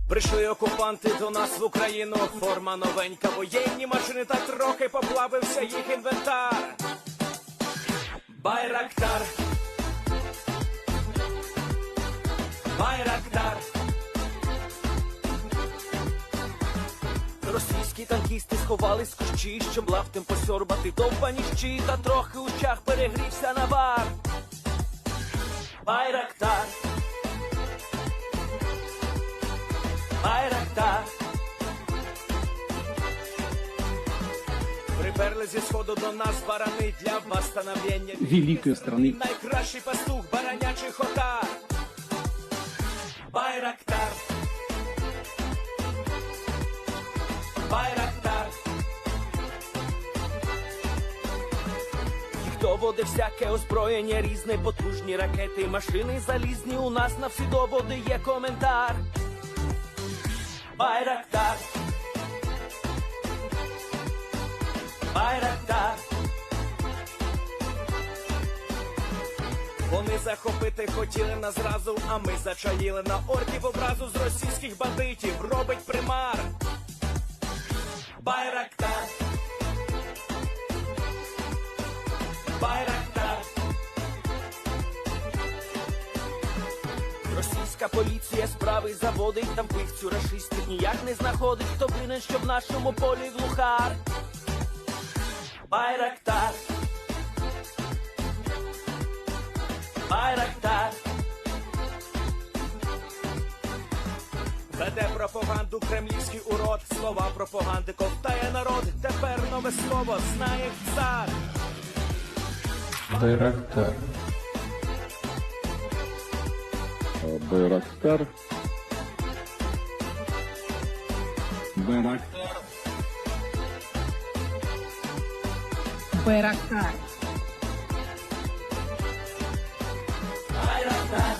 Прийшли окупанти до нас в Україну, форма новенька, воєнні машини, та трохи поплавився їх інвентар. Байрактар, Байрактар. Російські танкісти сховались в кущі, щоб лаптем посьорбати довбані щі, та трохи у чах перегрівся навар. Байрактар, Байрактар. Приперли зі сходу до нас барани для восстановлення великої страны. Найкращий пастух баранячих отар. Байрактар, Байрактар. Хто воде всяке озброєння різне, потужні ракети, машини залізні, у нас на всі доводи є коментар. Байрактар, Байрактар. Вони захопити хотіли нас зразу, а ми зачаїли на орків образу з російських бандитів, робить примар. Байрактар, Байрактар. Російська поліція справи заводить, там пихцю рашистів ніяк не знаходить, хто винен, що в нашому полі глухар. Байрактар, Байрактар. Веде пропаганду кремлівський урод, слова пропаганди ковтає народ, тепер нове слово знає цар. Байрактар. Байрактар. Байрактар. Байрактар. Байрактар.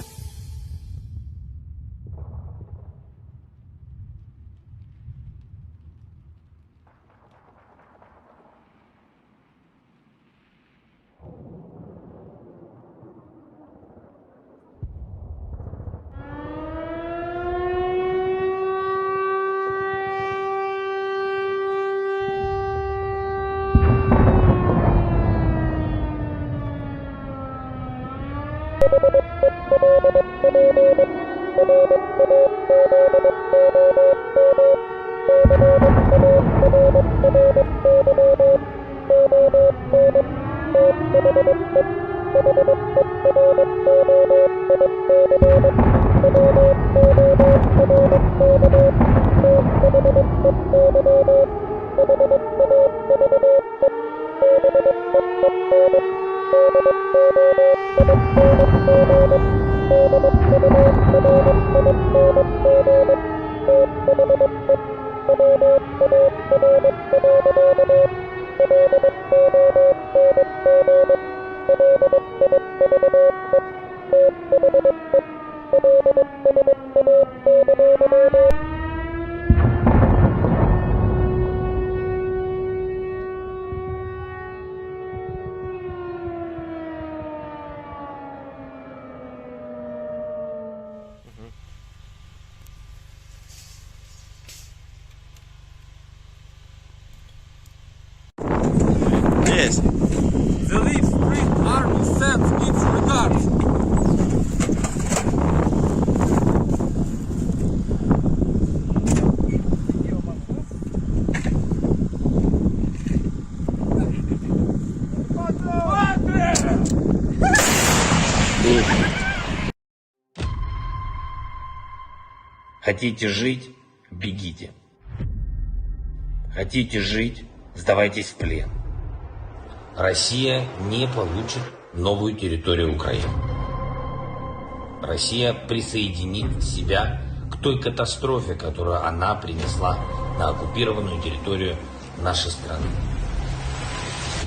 Yes. The Leaf Spring Army sends its regards. Хотите жить – бегите. Хотите жить – сдавайтесь в плен. Россия не получит новую территорию Украины. Россия присоединит себя к той катастрофе, которую она принесла на оккупированную территорию нашей страны.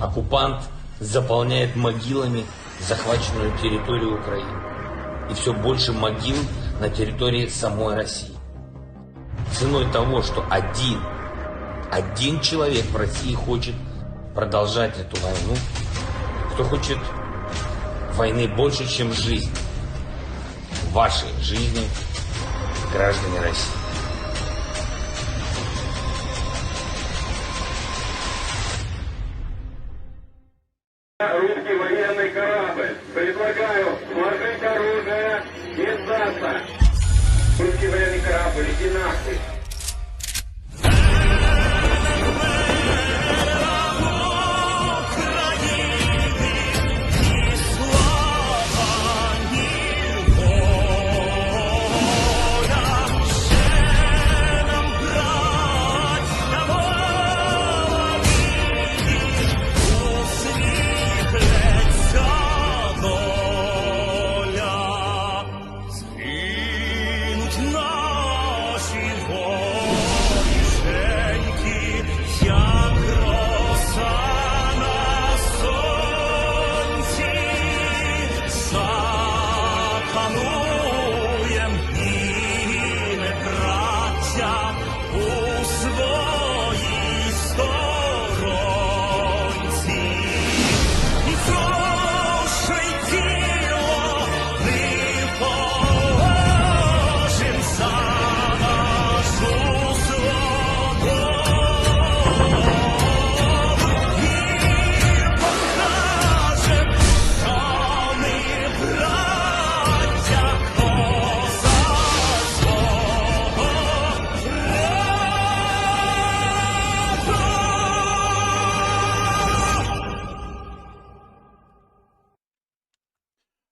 Оккупант заполняет могилами захваченную территорию Украины. И все больше могил на территории самой России. Ценой того, что один человек в России хочет продолжать эту войну, кто хочет войны больше, чем жизнь, вашей жизни, граждане России. Русский военный корабль. Предлагаю сложить оружие и сдаться. Русский военный корабль, иди нахуй.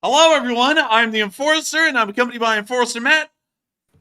Hello, everyone. I'm the Enforcer, and I'm accompanied by Enforcer Matt.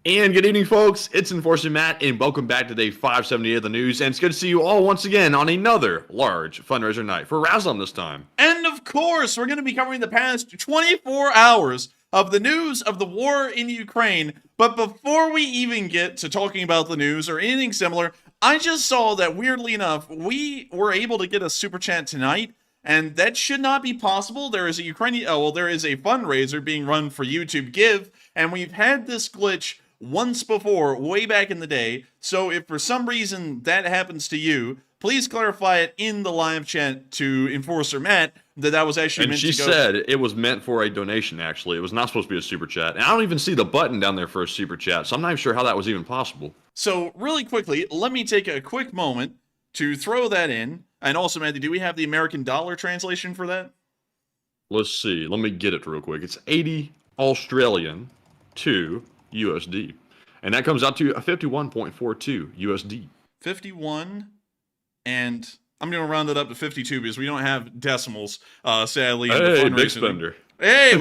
And good evening, folks. It's Enforcer Matt, and welcome back to day 578 of the news. And it's good to see you all once again on another large fundraiser night for Razom this time. And of course, we're going to be covering the past 24 hours of the news of the war in Ukraine. But before we even get to talking about the news or anything similar, I just saw that, weirdly enough, we were able to get a super chat tonight. And that should not be possible. There is a there is a fundraiser being run for YouTube Give, and we've had this glitch once before, way back in the day. So if for some reason that happens to you, please clarify it in the live chat to Enforcer Matt that was actually meant to go. And she said it was meant for a donation, actually. It was not supposed to be a super chat. And I don't even see the button down there for a super chat, so I'm not even sure how that was even possible. So really quickly, let me take a quick moment to throw that in. And also, Matthew, do we have the American dollar translation for that? Let's see. Let me get it real quick. It's 80 Australian to USD. And that comes out to 51.42 USD. 51, and I'm going to round it up to 52 because we don't have decimals, sadly. Hey, big spender. Hey,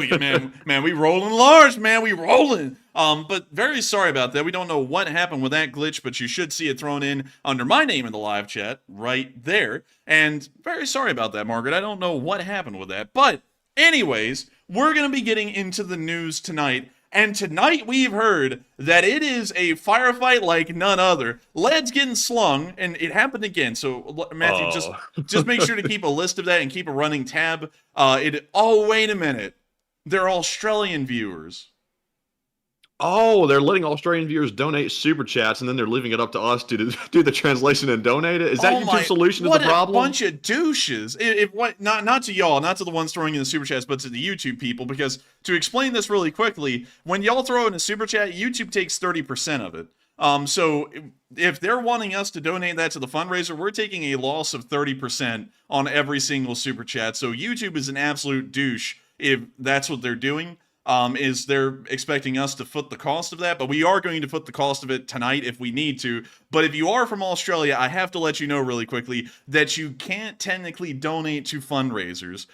man, we rolling large, man, we rolling. But very sorry about that. We don't know what happened with that glitch, but you should see it thrown in under my name in the live chat right there. And very sorry about that, Margaret. I don't know what happened with that. But anyways, we're going to be getting into the news tonight. And tonight we've heard that it is a firefight like none other. Lead's getting slung, and it happened again. So, Matthew, just make sure to keep a list of that and keep a running tab. Oh, wait a minute. They're Australian viewers. Oh, they're letting Australian viewers donate super chats, and then they're leaving it up to us to do the translation and donate it. Is that YouTube's solution to the problem? What a bunch of douches! Not to y'all, not to the ones throwing in the super chats, but to the YouTube people. Because to explain this really quickly, when y'all throw in a super chat, YouTube takes 30% of it. So if they're wanting us to donate that to the fundraiser, we're taking a loss of 30% on every single super chat. So YouTube is an absolute douche if that's what they're doing. Is they're expecting us to foot the cost of that, but we are going to foot the cost of it tonight if we need to. But if you are from Australia, I have to let you know really quickly that you can't technically donate to fundraisers.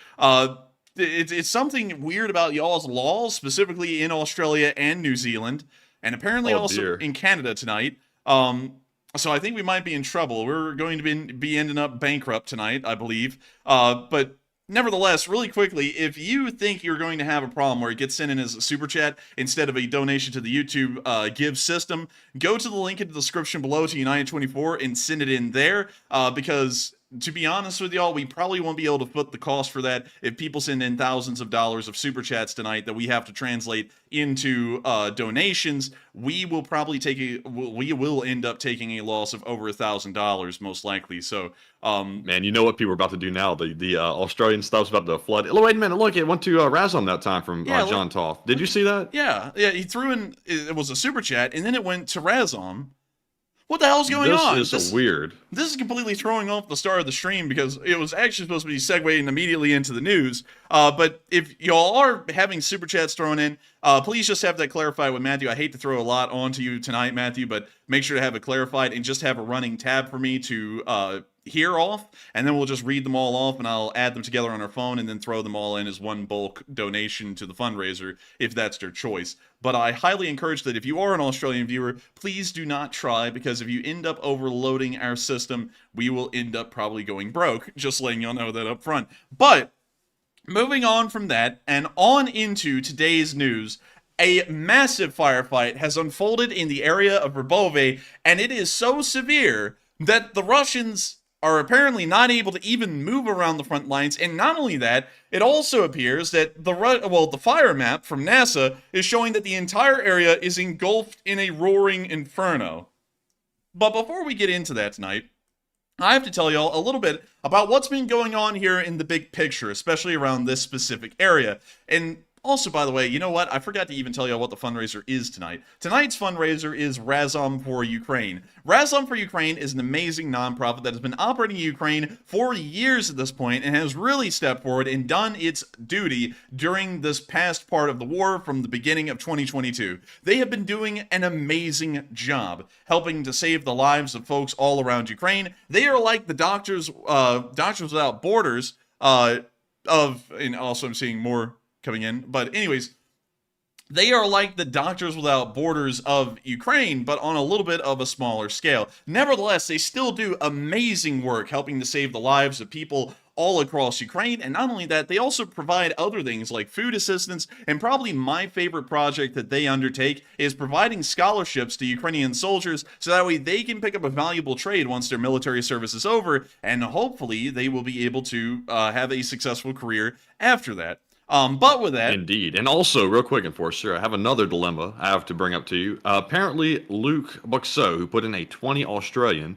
It's something weird about y'all's laws, specifically in Australia and New Zealand, and apparently also in Canada tonight. So I think we might be in trouble. We're going to be ending up bankrupt tonight, I believe. But nevertheless, really quickly, if you think you're going to have a problem where it gets sent in as a super chat instead of a donation to the YouTube Give system, go to the link in the description below to United24 and send it in there, because to be honest with y'all, we probably won't be able to foot the cost for that if people send in thousands of dollars of super chats tonight that we have to translate into donations. We will probably we will end up taking a loss of over $1,000 most likely. So, man, you know what people are about to do now? The Australian stuff's about to flood. Oh, wait a minute, look, it went to Razom that time from John Toth. Did you see that? Yeah, he threw in, it was a super chat, and then it went to Razom. What the hell's going on? This is weird. This is completely throwing off the start of the stream because it was actually supposed to be segueing immediately into the news. But if y'all are having super chats thrown in, please just have that clarified with Matthew. I hate to throw a lot onto you tonight, Matthew, but make sure to have it clarified and just have a running tab for me to hear off, and then we'll just read them all off, and I'll add them together on our phone and then throw them all in as one bulk donation to the fundraiser if that's their choice. But I highly encourage that if you are an Australian viewer, please do not try, because if you end up overloading our system, we will end up probably going broke, just letting y'all know that up front. But moving on from that and on into today's news, a massive firefight has unfolded in the area of Verbove, and it is so severe that the Russians are apparently not able to even move around the front lines. And not only that, it also appears that the fire map from NASA is showing that the entire area is engulfed in a roaring inferno. But before we get into that tonight, I have to tell y'all a little bit about what's been going on here in the big picture, especially around this specific area. And also, by the way, you know what? I forgot to even tell y'all what the fundraiser is tonight. Tonight's fundraiser is Razom for Ukraine. Razom for Ukraine is an amazing nonprofit that has been operating in Ukraine for years at this point and has really stepped forward and done its duty during this past part of the war from the beginning of 2022. They have been doing an amazing job helping to save the lives of folks all around Ukraine. They are like the Doctors Without Borders and also I'm seeing more coming in. But anyways, they are like the Doctors Without Borders of Ukraine, but on a little bit of a smaller scale. Nevertheless, they still do amazing work helping to save the lives of people all across Ukraine. And not only that, they also provide other things like food assistance. And probably my favorite project that they undertake is providing scholarships to Ukrainian soldiers so that way they can pick up a valuable trade once their military service is over. And hopefully they will be able to have a successful career after that. But with that... Indeed. And also, real quick, Enforcer, I have another dilemma I have to bring up to you. Apparently, Luke Buxo, who put in a 20 Australian,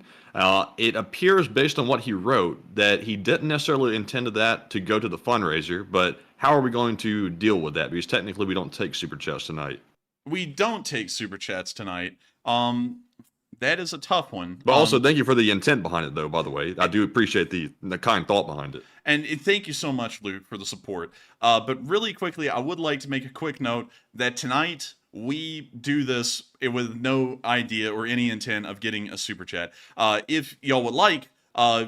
it appears based on what he wrote that he didn't necessarily intend that to go to the fundraiser, but how are we going to deal with that? Because technically we don't take Super Chats tonight. We don't take Super Chats tonight. That is a tough one. But also, thank you for the intent behind it, though, by the way. I do appreciate the kind thought behind it. And thank you so much, Luke, for the support. But really quickly, I would like to make a quick note that tonight we do this with no idea or any intent of getting a Super Chat. If y'all would like,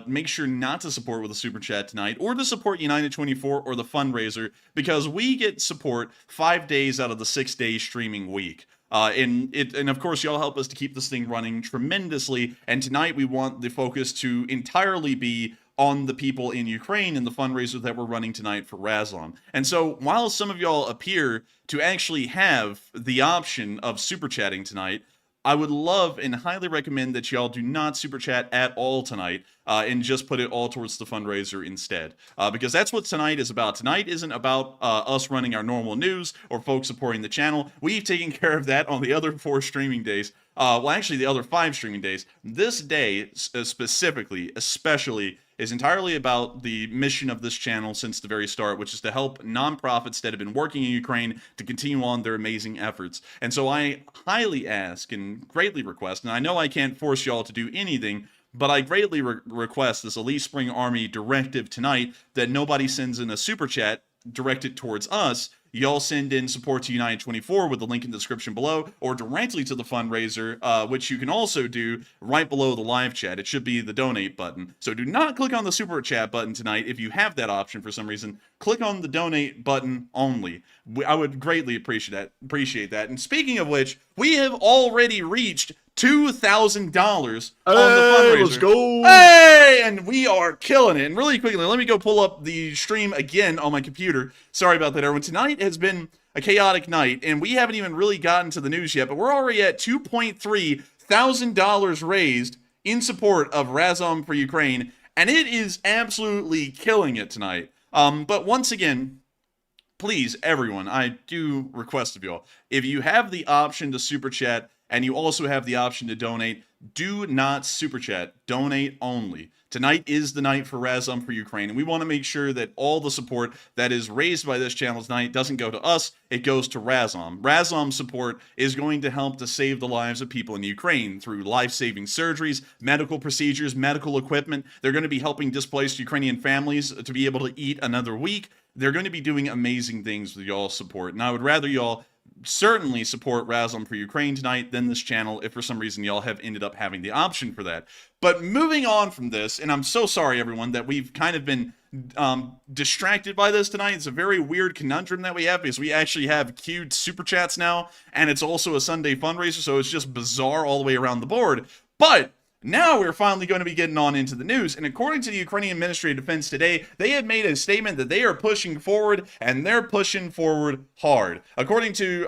make sure not to support with a Super Chat tonight or to support United 24 or the fundraiser, because we get support 5 days out of the 6 day streaming week. And of course, y'all help us to keep this thing running tremendously. And tonight we want the focus to entirely be on the people in Ukraine and the fundraiser that we're running tonight for Razom. And so while some of y'all appear to actually have the option of super chatting tonight, I would love and highly recommend that y'all do not super chat at all tonight and just put it all towards the fundraiser instead. Because that's what tonight is about. Tonight isn't about us running our normal news or folks supporting the channel. We've taken care of that on the other 4 streaming days. Well, actually, the other 5 streaming days. This day, especially, is entirely about the mission of this channel since the very start, which is to help nonprofits that have been working in Ukraine to continue on their amazing efforts. And so I highly ask and greatly request, and I know I can't force y'all to do anything, but I greatly request this Elite Spring Army directive tonight that nobody sends in a super chat directed towards us. Y'all send in support to United 24 with the link in the description below, or directly to the fundraiser, which you can also do right below the live chat. It should be the donate button. So do not click on the super chat button tonight if you have that option for some reason. Click on the donate button only. I would greatly appreciate that. And speaking of which, we have already reached $2,000 on the fundraiser. Let's go. Hey, and we are killing it. And really quickly, let me go pull up the stream again on my computer. Sorry about that, everyone. Tonight has been a chaotic night, and we haven't even really gotten to the news yet, but we're already at $2.3 thousand raised in support of Razom for Ukraine, and it is absolutely killing it tonight. But once again, please, everyone, I do request of y'all, if you have the option to super chat, and you also have the option to donate. Do not super chat. Donate only. Tonight is the night for Razom for Ukraine, and we want to make sure that all the support that is raised by this channel tonight doesn't go to us, it goes to Razom. Razom support is going to help to save the lives of people in Ukraine through life-saving surgeries, medical procedures, medical equipment. They're going to be helping displaced Ukrainian families to be able to eat another week. They're going to be doing amazing things with y'all's support, and I would rather y'all certainly support Razom for Ukraine tonight than this channel if for some reason y'all have ended up having the option for that. But moving on from this, and I'm so sorry everyone that we've kind of been distracted by this tonight. It's a very weird conundrum that we have because we actually have queued super chats now, and it's also a Sunday fundraiser, so it's just bizarre all the way around the board. But now we're finally going to be getting on into the news, and according to the Ukrainian Ministry of Defense today, they have made a statement that they are pushing forward, and they're pushing forward hard. According to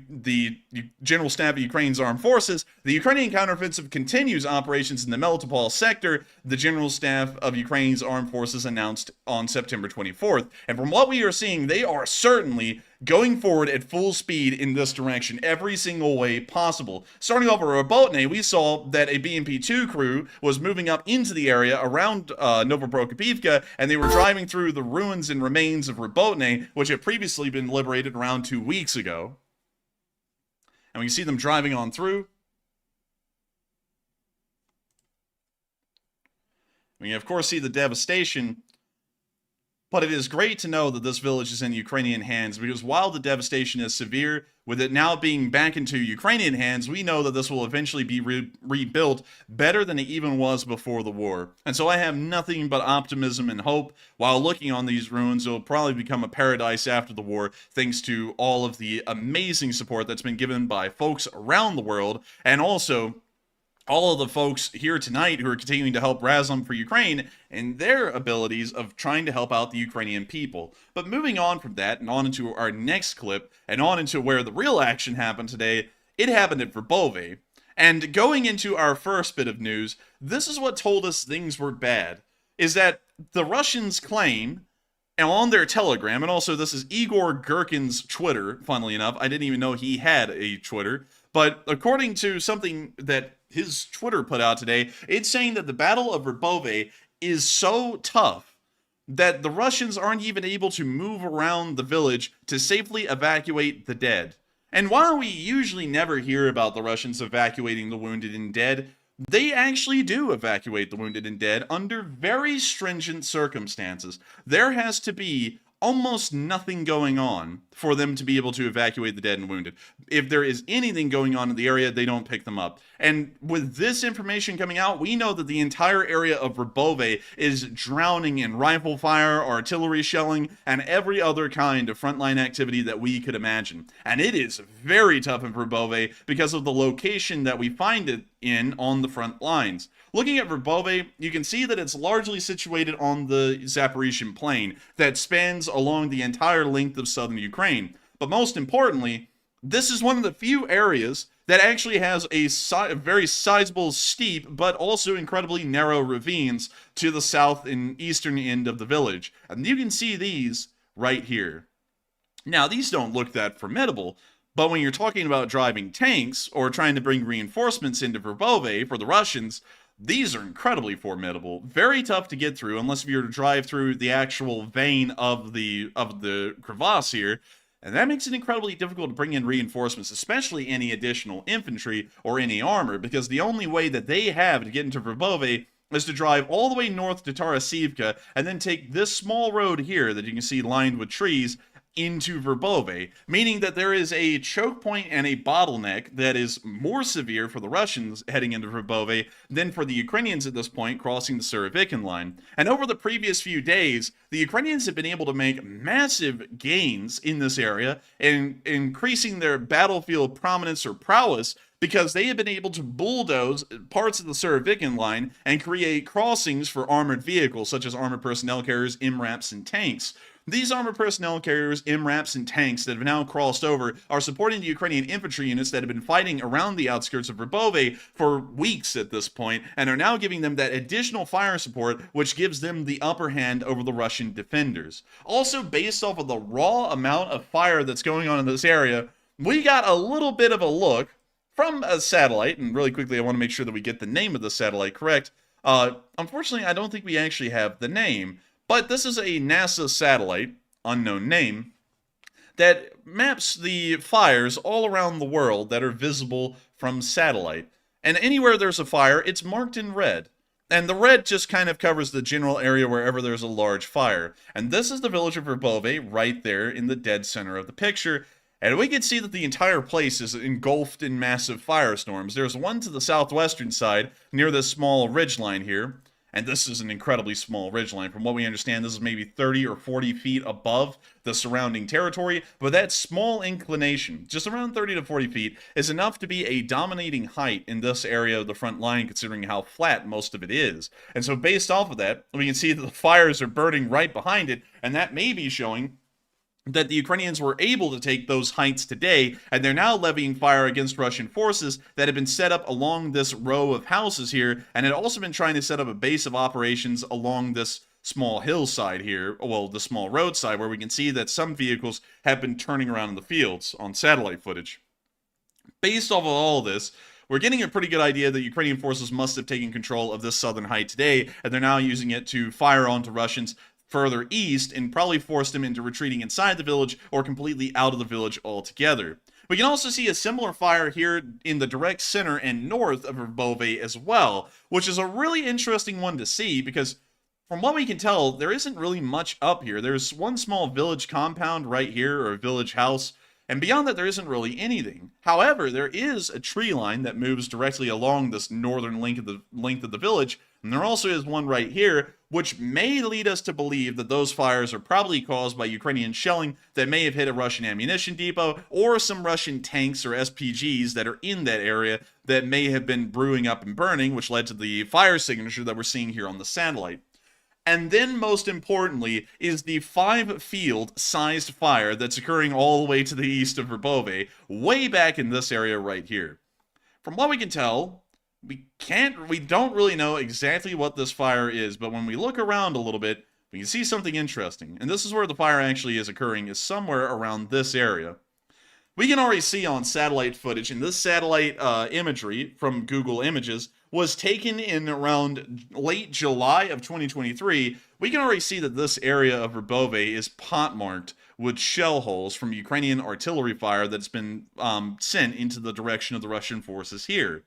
the General Staff of Ukraine's Armed Forces, the Ukrainian counteroffensive continues operations in the Melitopol sector, the General Staff of Ukraine's Armed Forces announced on September 24th. And from what we are seeing, they are certainly going forward at full speed in this direction, every single way possible. Starting off with Robotyne, we saw that a BMP-2 crew was moving up into the area around Novoprokopivka, and they were driving through the ruins and remains of Robotyne, which had previously been liberated around 2 weeks ago. And we can see them driving on through. We can, of course, see the devastation. But it is great to know that this village is in Ukrainian hands, because while the devastation is severe, with it now being back into Ukrainian hands, we know that this will eventually be rebuilt better than it even was before the war. And so I have nothing but optimism and hope. While looking on these ruins, it will probably become a paradise after the war, thanks to all of the amazing support that's been given by folks around the world, and also all of the folks here tonight who are continuing to help Razom for Ukraine and their abilities of trying to help out the Ukrainian people. But moving on from that and on into our next clip and on into where the real action happened today, it happened at Verbove. And going into our first bit of news, this is what told us things were bad, is that the Russians claim, and on their Telegram, and also this is Igor Gherkin's Twitter, funnily enough, I didn't even know he had a Twitter, but according to something that his Twitter put out today, it's saying that the Battle of Verbove is so tough that the Russians aren't even able to move around the village to safely evacuate the dead. And while we usually never hear about the Russians evacuating the wounded and dead, they actually do evacuate the wounded and dead under very stringent circumstances. There has to be almost nothing going on for them to be able to evacuate the dead and wounded. If there is anything going on in the area, they don't pick them up. And with this information coming out, we know that the entire area of Verbove is drowning in rifle fire, artillery shelling, and every other kind of frontline activity that we could imagine. And it is very tough in Verbove because of the location that we find it in on the front lines. Looking at Verbove, you can see that it's largely situated on the Zaporizhian plain that spans along the entire length of southern Ukraine. But most importantly, this is one of the few areas that actually has a very sizable, steep, but also incredibly narrow ravines to the south and eastern end of the village. And you can see these right here. Now, these don't look that formidable, but when you're talking about driving tanks or trying to bring reinforcements into Verbove for the Russians, these are incredibly formidable, very tough to get through unless you're to drive through the actual vein of the crevasse here, and that makes it incredibly difficult to bring in reinforcements, especially any additional infantry or any armor, because the only way that they have to get into Verbove is to drive all the way north to Tarasivka and then take this small road here that you can see lined with trees into Verbove, meaning that there is a choke point and a bottleneck that is more severe for the Russians heading into Verbove than for the Ukrainians at this point crossing the Surovikin line. And over the previous few days, the Ukrainians have been able to make massive gains in this area and increasing their battlefield prominence or prowess, because they have been able to bulldoze parts of the Surovikin line and create crossings for armored vehicles such as armored personnel carriers, MRAPs, and tanks. These armored personnel carriers, MRAPs, and tanks that have now crossed over are supporting the Ukrainian infantry units that have been fighting around the outskirts of Verbove for weeks at this point, and are now giving them that additional fire support, which gives them the upper hand over the Russian defenders. Also, based off of the raw amount of fire that's going on in this area, we got a little bit of a look from a satellite, and really quickly I want to make sure that we get the name of the satellite correct. Unfortunately, I don't think we actually have the name, but this is a NASA satellite, unknown name, that maps the fires all around the world that are visible from satellite. And anywhere there's a fire, it's marked in red. And the red just kind of covers the general area wherever there's a large fire. And this is the village of Verbove right there in the dead center of the picture. And we can see that the entire place is engulfed in massive firestorms. There's one to the southwestern side near this small ridgeline here. And this is an incredibly small ridgeline. From what we understand, this is maybe 30 or 40 feet above the surrounding territory. But that small inclination, just around 30 to 40 feet, is enough to be a dominating height in this area of the front line, considering how flat most of it is. And so based off of that, we can see that the fires are burning right behind it, and that may be showing that the Ukrainians were able to take those heights today, and they're now levying fire against Russian forces that have been set up along this row of houses here, and had also been trying to set up a base of operations along this small hillside here, well, the small roadside, where we can see that some vehicles have been turning around in the fields on satellite footage. Based off of all this, we're getting a pretty good idea that Ukrainian forces must have taken control of this southern height today, and they're now using it to fire onto Russians further east and probably force them into retreating inside the village or completely out of the village altogether. We can also see a similar fire here in the direct center and north of Verbove as well, which is a really interesting one to see because from what we can tell, there isn't really much up here. There's one small village compound right here, or a village house, and beyond that there isn't really anything. However, there is a tree line that moves directly along this northern length of the village, and there also is one right here, which may lead us to believe that those fires are probably caused by Ukrainian shelling that may have hit a Russian ammunition depot, or some Russian tanks or SPGs that are in that area that may have been brewing up and burning, which led to the fire signature that we're seeing here on the satellite. And then, most importantly, is the 5-field-sized fire that's occurring all the way to the east of Verbove, way back in this area right here. From what we can tell, we don't really know exactly what this fire is, but when we look around a little bit, we can see something interesting. And this is where the fire actually is occurring, is somewhere around this area. We can already see on satellite footage, and this satellite imagery from Google Images was taken in around late July of 2023. We can already see that this area of Verbove is pot-marked with shell holes from Ukrainian artillery fire that's been sent into the direction of the Russian forces here.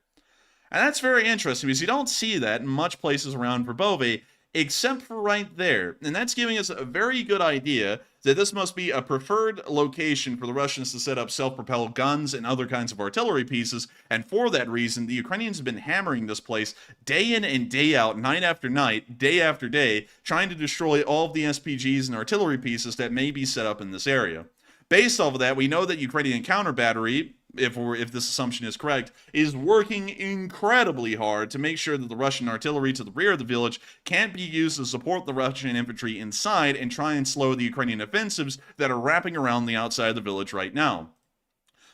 And that's very interesting because you don't see that in much places around Verbove, except for right there. And that's giving us a very good idea that this must be a preferred location for the Russians to set up self-propelled guns and other kinds of artillery pieces. And for that reason, the Ukrainians have been hammering this place day in and day out, night after night, day after day, trying to destroy all of the SPGs and artillery pieces that may be set up in this area. Based off of that, we know that Ukrainian counter battery, if this assumption is correct, is working incredibly hard to make sure that the Russian artillery to the rear of the village can't be used to support the Russian infantry inside and try and slow the Ukrainian offensives that are wrapping around the outside of the village right now.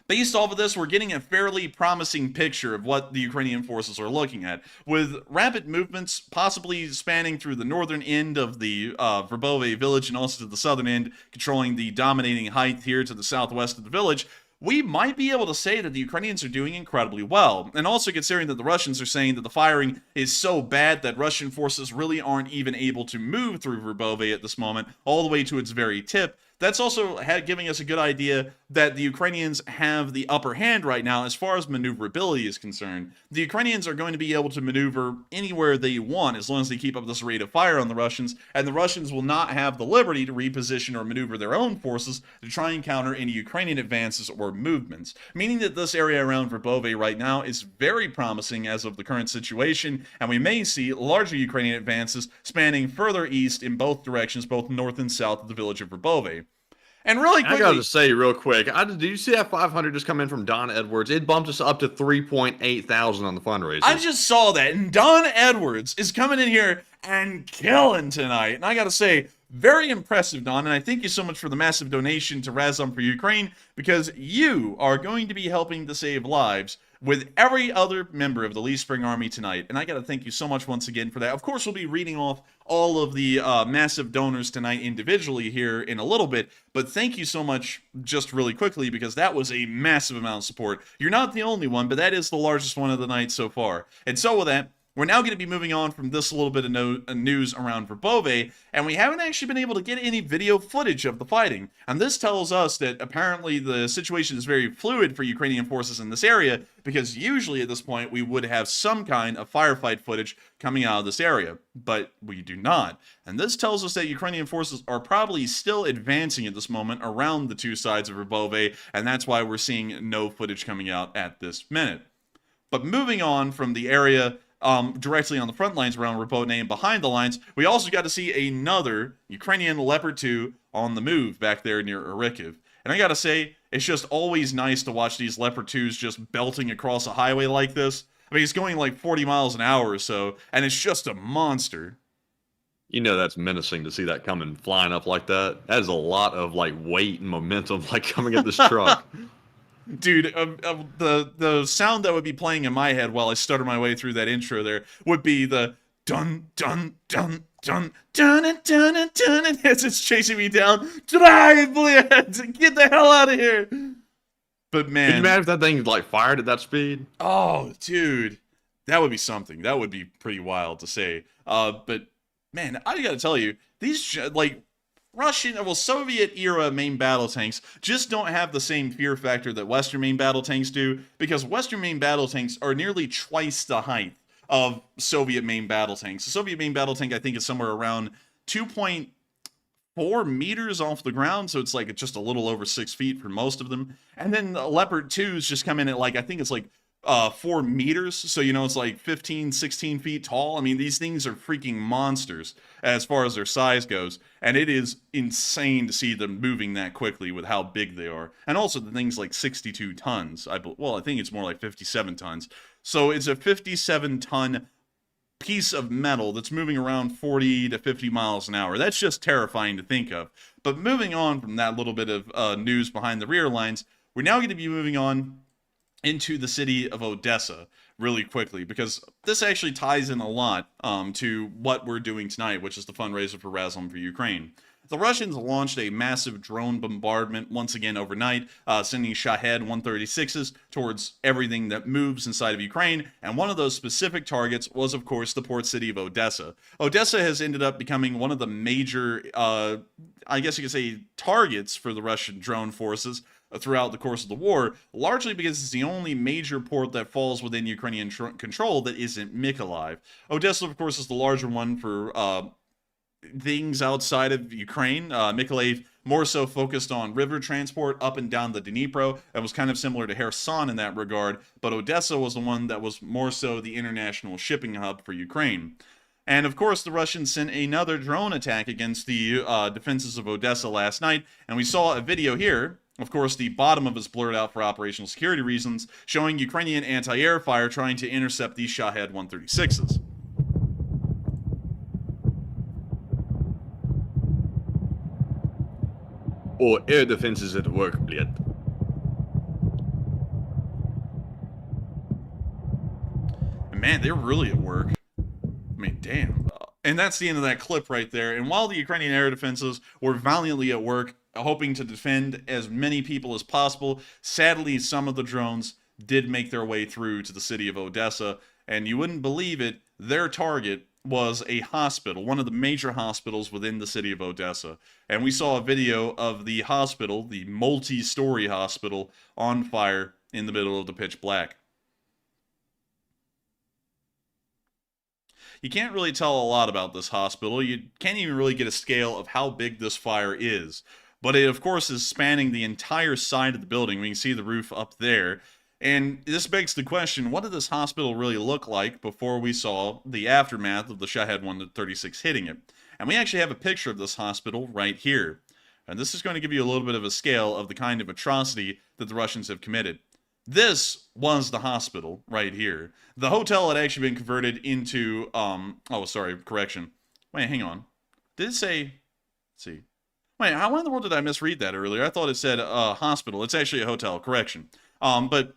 Based off of this, we're getting a fairly promising picture of what the Ukrainian forces are looking at, with rapid movements possibly spanning through the northern end of the Verbove village and also to the southern end, controlling the dominating height here to the southwest of the village. We might be able to say that the Ukrainians are doing incredibly well, and also considering that the Russians are saying that the firing is so bad that Russian forces really aren't even able to move through Verbove at this moment, all the way to its very tip. That's also giving us a good idea that the Ukrainians have the upper hand right now as far as maneuverability is concerned. The Ukrainians are going to be able to maneuver anywhere they want as long as they keep up this rate of fire on the Russians, and the Russians will not have the liberty to reposition or maneuver their own forces to try and counter any Ukrainian advances or movements, meaning that this area around Verbove right now is very promising as of the current situation, and we may see larger Ukrainian advances spanning further east in both directions, both north and south of the village of Verbove. And really quickly, I got to say real quick, did you see that 500 just come in from Don Edwards? It bumped us up to 3.8 thousand on the fundraiser. I just saw that, and Don Edwards is coming in here and killing tonight. And I got to say, very impressive, Don, and I thank you so much for the massive donation to Razom for Ukraine, because you are going to be helping to save lives with every other member of the Lee Spring Army tonight. And I got to thank you so much once again for that. Of course, we'll be reading off all of the massive donors tonight individually here in a little bit. But thank you so much just really quickly, because that was a massive amount of support. You're not the only one, but that is the largest one of the night so far. And so with that, we're now going to be moving on from this little bit of news around Verbove, and we haven't actually been able to get any video footage of the fighting. And this tells us that apparently the situation is very fluid for Ukrainian forces in this area, because usually at this point we would have some kind of firefight footage coming out of this area, but we do not. And this tells us that Ukrainian forces are probably still advancing at this moment around the two sides of Verbove, and that's why we're seeing no footage coming out at this minute. But moving on from the area directly on the front lines around Robotyne and behind the lines, we also got to see another Ukrainian Leopard 2 on the move back there near Airfield. And I gotta say, it's just always nice to watch these Leopard 2s just belting across a highway like this. I mean, it's going like 40 miles an hour or so, and it's just a monster. You know that's menacing to see that coming flying up like that. That is a lot of like weight and momentum like coming at this truck. Dude, the sound that would be playing in my head while I stutter my way through that intro there would be the dun dun dun dun dun and dun and dun, and as it's chasing me down. Drive, get the hell out of here! But man, can you imagine if that thing like fired at that speed? Oh, dude, that would be something. That would be pretty wild to say. But man, I gotta tell you, these like Russian, well, Soviet-era main battle tanks just don't have the same fear factor that Western main battle tanks do, because Western main battle tanks are nearly twice the height of Soviet main battle tanks. The Soviet main battle tank, I think, is somewhere around 2.4 meters off the ground, so it's like just a little over 6 feet for most of them. And then the Leopard 2s just come in at like, I think it's like 4 meters, so you know it's like 15, 16 feet tall. I mean, these things are freaking monsters as far as their size goes, and it is insane to see them moving that quickly with how big they are. And also the thing's like 62 tons. I think it's more like 57 tons. So it's a 57-ton piece of metal that's moving around 40 to 50 miles an hour. That's just terrifying to think of. But moving on from that little bit of news behind the rear lines, we're now going to be moving on into the city of Odessa really quickly, because this actually ties in a lot to what we're doing tonight, which is the fundraiser for Razom for Ukraine. The Russians launched a massive drone bombardment once again overnight, sending Shahed 136s towards everything that moves inside of Ukraine, and one of those specific targets was, of course, the port city of Odessa. Odessa has ended up becoming one of the major, I guess you could say, targets for the Russian drone forces throughout the course of the war, largely because it's the only major port that falls within Ukrainian control that isn't Mykolaiv. Odessa, of course, is the larger one for things outside of Ukraine. Mykolaiv more so focused on river transport up and down the Dnipro, and was kind of similar to Kherson in that regard, but Odessa was the one that was more so the international shipping hub for Ukraine. And of course, the Russians sent another drone attack against the defenses of Odessa last night, and we saw a video here. Of course, the bottom of it's blurred out for operational security reasons, showing Ukrainian anti-air fire trying to intercept these Shahed 136s. Or air defenses at work, bled. And man, they're really at work. I mean, damn. And that's the end of that clip right there. And while the Ukrainian air defenses were valiantly at work, hoping to defend as many people as possible, sadly, some of the drones did make their way through to the city of Odessa. And you wouldn't believe it, their target was a hospital, one of the major hospitals within the city of Odessa. And we saw a video of the hospital, the multi-story hospital, on fire in the middle of the pitch black. You can't really tell a lot about this hospital. You can't even really get a scale of how big this fire is. But it, of course, is spanning the entire side of the building. We can see the roof up there. And this begs the question, what did this hospital really look like before we saw the aftermath of the Shahed 136 hitting it? And we actually have a picture of this hospital right here. And this is going to give you a little bit of a scale of the kind of atrocity that the Russians have committed. This was the hospital right here. The hotel had actually been converted into, correction. Wait, hang on. Did it say, let's see. Wait, how in the world did I misread that earlier? I thought it said hospital. It's actually a hotel, correction. But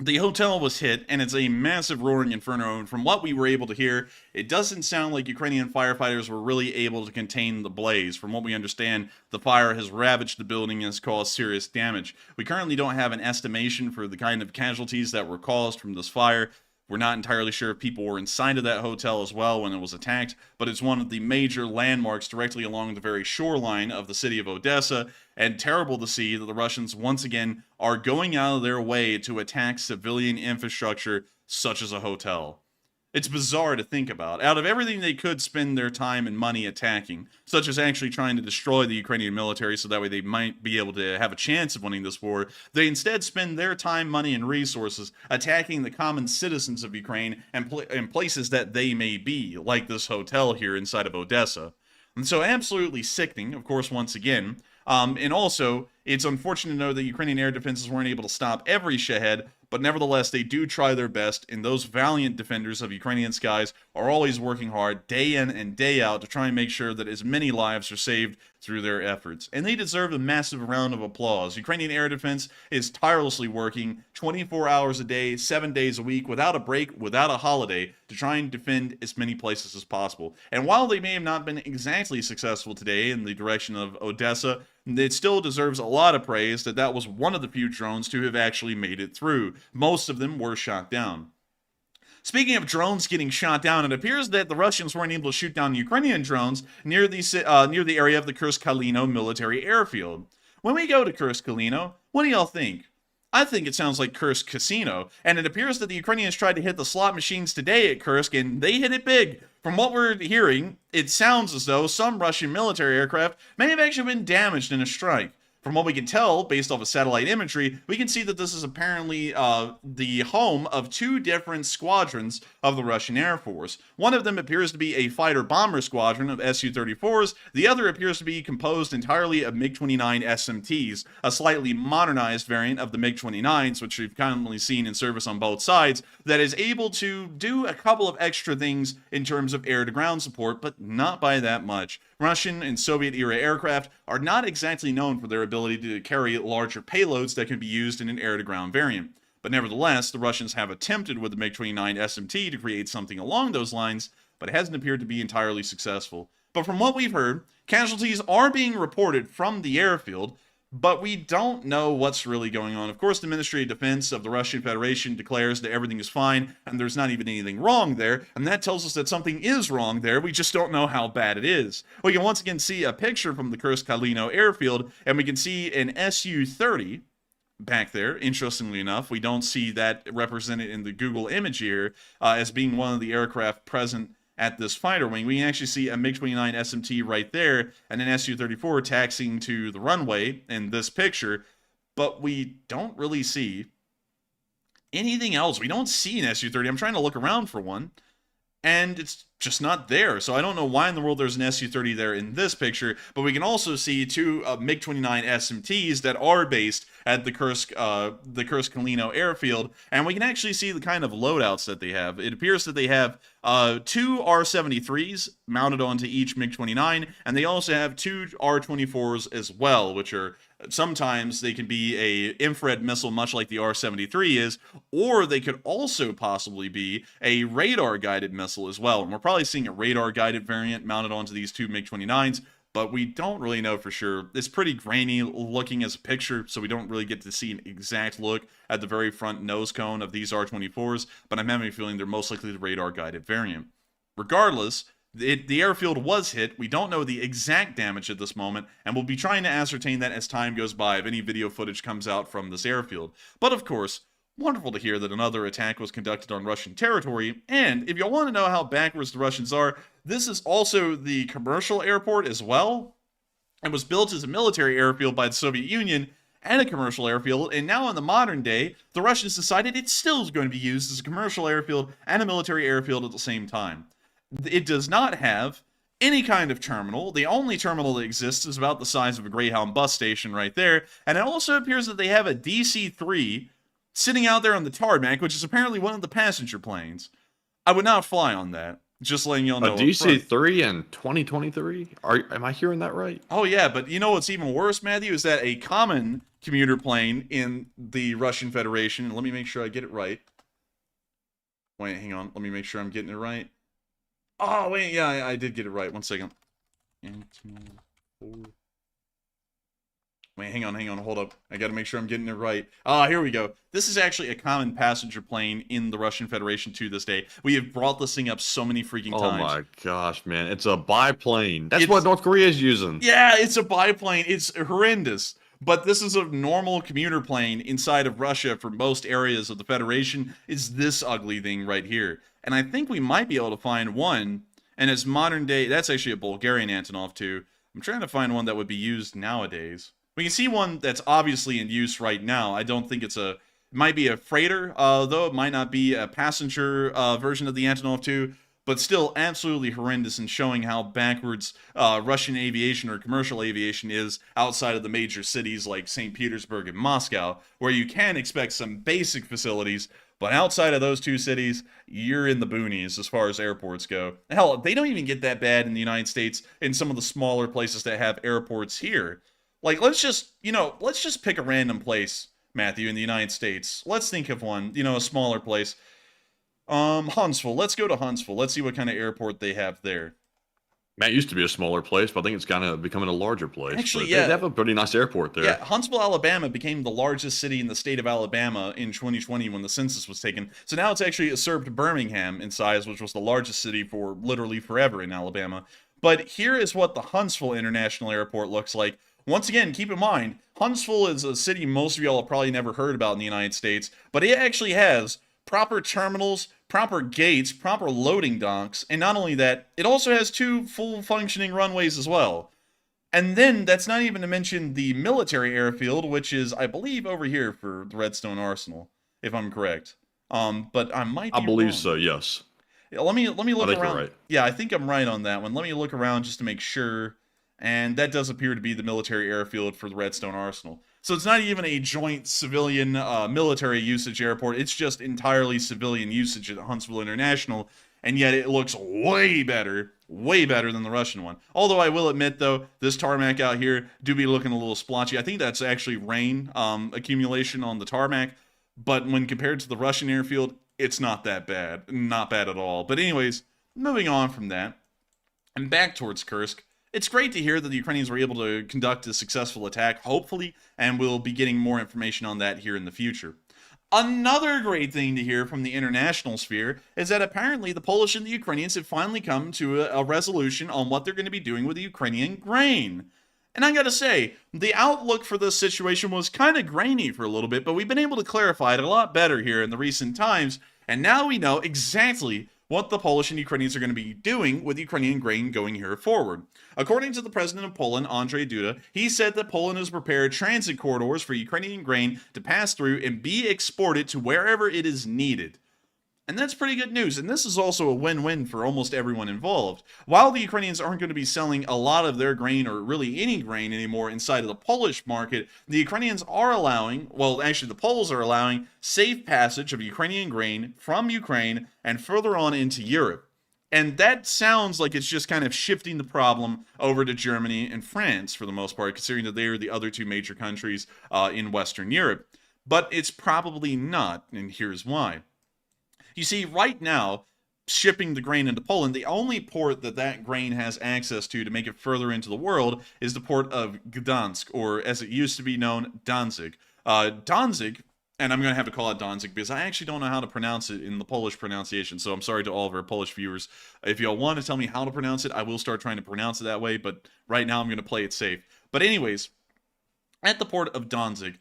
the hotel was hit, and it's a massive roaring inferno. And from what we were able to hear, it doesn't sound like Ukrainian firefighters were really able to contain the blaze. From what we understand, the fire has ravaged the building and has caused serious damage. We currently don't have an estimation for the kind of casualties that were caused from this fire. We're not entirely sure if people were inside of that hotel as well when it was attacked, but it's one of the major landmarks directly along the very shoreline of the city of Odessa, and terrible to see that the Russians once again are going out of their way to attack civilian infrastructure such as a hotel. It's bizarre to think about. Out of everything they could spend their time and money attacking, such as actually trying to destroy the Ukrainian military so that way they might be able to have a chance of winning this war, they instead spend their time, money, and resources attacking the common citizens of Ukraine and places that they may be, like this hotel here inside of Odessa. And so absolutely sickening, of course, once again. And also, it's unfortunate to know that Ukrainian air defenses weren't able to stop every Shahed, but nevertheless, they do try their best, and those valiant defenders of Ukrainian skies are always working hard, day in and day out, to try and make sure that as many lives are saved through their efforts. And they deserve a massive round of applause. Ukrainian air defense is tirelessly working 24 hours a day, 7 days a week, without a break, without a holiday, to try and defend as many places as possible. And while they may have not been exactly successful today in the direction of Odessa, it still deserves a lot of praise that that was one of the few drones to have actually made it through. Most of them were shot down. Speaking of drones getting shot down, it appears that the Russians weren't able to shoot down Ukrainian drones near the area of the Kursk-Kalino military airfield. When we go to Kursk-Kalino, what do y'all think? I think it sounds like Kursk Casino, and it appears that the Ukrainians tried to hit the slot machines today at Kursk, and they hit it big. From what we're hearing, it sounds as though some Russian military aircraft may have actually been damaged in a strike. From what we can tell, based off of satellite imagery, we can see that this is apparently the home of two different squadrons of the Russian Air Force. One of them appears to be a fighter-bomber squadron of Su-34s. The other appears to be composed entirely of MiG-29 SMTs, a slightly modernized variant of the MiG-29s, which we've commonly seen in service on both sides, that is able to do a couple of extra things in terms of air-to-ground support, but not by that much. Russian and Soviet-era aircraft are not exactly known for their ability to carry larger payloads that can be used in an air-to-ground variant. But nevertheless, the Russians have attempted with the MiG-29 SMT to create something along those lines, but it hasn't appeared to be entirely successful. But from what we've heard, casualties are being reported from the airfield, but we don't know what's really going on. Of course, the Ministry of Defense of the Russian Federation declares that everything is fine and there's not even anything wrong there, and that tells us that something is wrong there. We just don't know how bad it is. We can once again see a picture from the Kursk-Kalino airfield, and we can see an Su-30 back there. Interestingly enough, we don't see that represented in the Google image here as being one of the aircraft present at this fighter wing. We can actually see a MiG-29 SMT right there and an Su-34 taxiing to the runway in this picture, but we don't really see anything else. We don't see an Su-30. I'm trying to look around for one, and it's just not there. So I don't know why in the world there's an Su-30 there in this picture, but we can also see two MiG-29 SMTs that are based at the Kursk-Kalino airfield, and we can actually see the kind of loadouts that they have. It appears that they have two R-73s mounted onto each MiG-29, and they also have two R-24s as well, which are sometimes they can be a infrared missile much like the R-73 is, or they could also possibly be a radar-guided missile as well. And we're probably seeing a radar-guided variant mounted onto these two MiG-29s, but we don't really know for sure. It's pretty grainy looking as a picture, so we don't really get to see an exact look at the very front nose cone of these R-24s, but I'm having a feeling they're most likely the radar-guided variant. Regardless, the airfield was hit. We don't know the exact damage at this moment, and we'll be trying to ascertain that as time goes by if any video footage comes out from this airfield. But of course, wonderful to hear that another attack was conducted on Russian territory, and if you want to know how backwards the Russians are, this is also the commercial airport as well. It was built as a military airfield by the Soviet Union and a commercial airfield, and now in the modern day, the Russians decided it still is going to be used as a commercial airfield and a military airfield at the same time. It does not have any kind of terminal. The only terminal that exists is about the size of a Greyhound bus station right there, and it also appears that they have a DC-3 sitting out there on the tarmac, which is apparently one of the passenger planes. I would not fly on that. Just letting y'all know. DC3 in 2023? Am I hearing that right? Oh yeah, but you know what's even worse, Matthew, is that a common commuter plane in the Russian Federation. Let me make sure I get it right. Wait, hang on. Let me make sure I'm getting it right. Oh wait, yeah, I did get it right. 1 second. Wait, hang on, hold up. I gotta make sure I'm getting it right. Ah, here we go. This is actually a common passenger plane in the Russian Federation to this day. We have brought this thing up so many freaking times. Oh my gosh, man. It's a biplane. That's what North Korea is using. Yeah, it's a biplane. It's horrendous. But this is a normal commuter plane inside of Russia for most areas of the Federation. It's this ugly thing right here. And I think we might be able to find one, and it's modern day. That's actually a Bulgarian Antonov too. I'm trying to find one that would be used nowadays. We can see one that's obviously in use right now. I don't think it might be a freighter, though it might not be a passenger version of the Antonov 2, but still absolutely horrendous in showing how backwards Russian aviation or commercial aviation is outside of the major cities like St. Petersburg and Moscow, where you can expect some basic facilities, but outside of those two cities, you're in the boonies as far as airports go. Hell, they don't even get that bad in the United States in some of the smaller places that have airports here. Like, let's just pick a random place, Matthew, in the United States. Let's think of one, a smaller place. Huntsville. Let's go to Huntsville. Let's see what kind of airport they have there. That used to be a smaller place, but I think it's kind of becoming a larger place. Actually, yeah. They have a pretty nice airport there. Yeah, Huntsville, Alabama became the largest city in the state of Alabama in 2020 when the census was taken. So now it's actually usurped Birmingham in size, which was the largest city for literally forever in Alabama. But here is what the Huntsville International Airport looks like. Once again, keep in mind, Huntsville is a city most of y'all have probably never heard about in the United States, but it actually has proper terminals, proper gates, proper loading docks, and not only that, it also has 2 full functioning runways as well. And then, that's not even to mention the military airfield, which is, I believe, over here for the Redstone Arsenal, if I'm correct. But I might be I believe wrong. so, yes. Yeah, let me look I think around. you're right. Yeah, I think I'm right on that one. Let me look around just to make sure. And that does appear to be the military airfield for the Redstone Arsenal. So it's not even a joint civilian military usage airport. It's just entirely civilian usage at Huntsville International. And yet it looks way better than the Russian one. Although I will admit, though, this tarmac out here do be looking a little splotchy. I think that's actually rain accumulation on the tarmac. But when compared to the Russian airfield, it's not that bad. Not bad at all. But anyways, moving on from that, and back towards Kursk. It's great to hear that the Ukrainians were able to conduct a successful attack, hopefully, and we'll be getting more information on that here in the future. Another great thing to hear from the international sphere is that apparently the Polish and the Ukrainians have finally come to a resolution on what they're going to be doing with the Ukrainian grain. And I gotta say, the outlook for this situation was kind of grainy for a little bit, but we've been able to clarify it a lot better here in the recent times, and now we know exactly what the Polish and Ukrainians are going to be doing with Ukrainian grain going here forward. According to the president of Poland, Andrzej Duda, he said that Poland has prepared transit corridors for Ukrainian grain to pass through and be exported to wherever it is needed. And that's pretty good news, and this is also a win-win for almost everyone involved. While the Ukrainians aren't going to be selling a lot of their grain, or really any grain anymore, inside of the Polish market, the Ukrainians are allowing, well, actually the Poles are allowing, safe passage of Ukrainian grain from Ukraine and further on into Europe. And that sounds like it's just kind of shifting the problem over to Germany and France, for the most part, considering that they are the other 2 major countries in Western Europe. But it's probably not, and here's why. You see, right now, shipping the grain into Poland, the only port that grain has access to make it further into the world is the port of Gdansk, or as it used to be known, Danzig. Danzig, and I'm going to have to call it Danzig because I actually don't know how to pronounce it in the Polish pronunciation, so I'm sorry to all of our Polish viewers. If y'all want to tell me how to pronounce it, I will start trying to pronounce it that way, but right now I'm going to play it safe. But anyways, at the port of Danzig,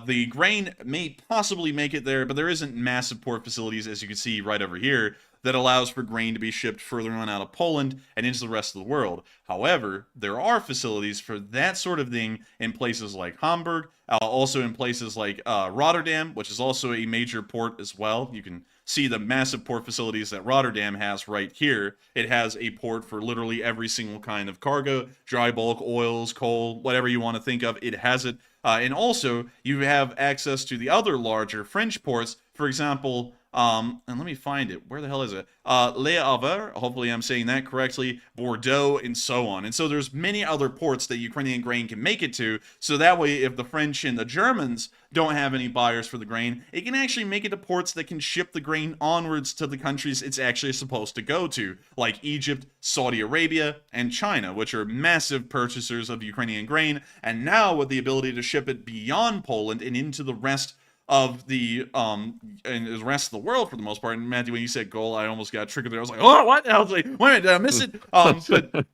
the grain may possibly make it there, but there isn't massive port facilities, as you can see right over here, that allows for grain to be shipped further on out of Poland and into the rest of the world. However, there are facilities for that sort of thing in places like Hamburg, also in places like Rotterdam, which is also a major port as well. You can see the massive port facilities that Rotterdam has right here. It has a port for literally every single kind of cargo, dry bulk, oils, coal, whatever you want to think of, it has it. And also, you have access to the other larger French ports, for example, And let me find it. Where the hell is it? Le Havre, hopefully I'm saying that correctly, Bordeaux, and so on. And so there's many other ports that Ukrainian grain can make it to, so that way if the French and the Germans don't have any buyers for the grain, it can actually make it to ports that can ship the grain onwards to the countries it's actually supposed to go to, like Egypt, Saudi Arabia, and China, which are massive purchasers of Ukrainian grain, and now with the ability to ship it beyond Poland and into the rest of the rest of the world for the most part. And Matthew, when you said goal, I almost got triggered there. I was like, oh, what? I was like, wait a minute, did I miss it?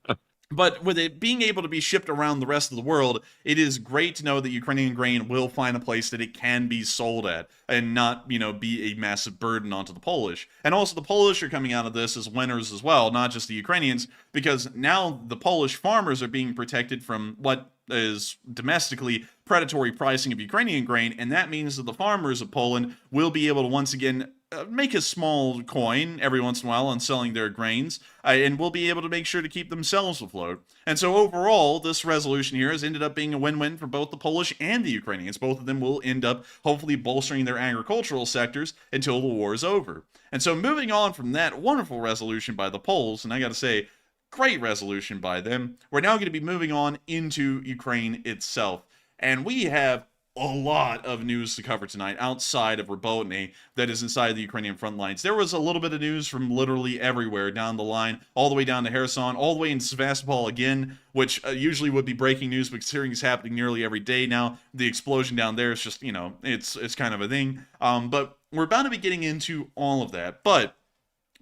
But with it being able to be shipped around the rest of the world, it is great to know that Ukrainian grain will find a place that it can be sold at and not, be a massive burden onto the Polish. And also the Polish are coming out of this as winners as well, not just the Ukrainians, because now the Polish farmers are being protected from what is domestically predatory pricing of Ukrainian grain, and that means that the farmers of Poland will be able to once again make a small coin every once in a while on selling their grains, and will be able to make sure to keep themselves afloat. And so overall, this resolution here has ended up being a win-win for both the Polish and the Ukrainians. Both of them will end up hopefully bolstering their agricultural sectors until the war is over. And so moving on from that wonderful resolution by the Poles, and I gotta say, great resolution by them, we're now going to be moving on into Ukraine itself. And we have a lot of news to cover tonight outside of Robotyne that is inside the Ukrainian front lines. There was a little bit of news from literally everywhere down the line, all the way down to Kherson, all the way into Sevastopol again, which usually would be breaking news, but considering it's happening nearly every day now, the explosion down there is just, it's kind of a thing. But we're about to be getting into all of that. But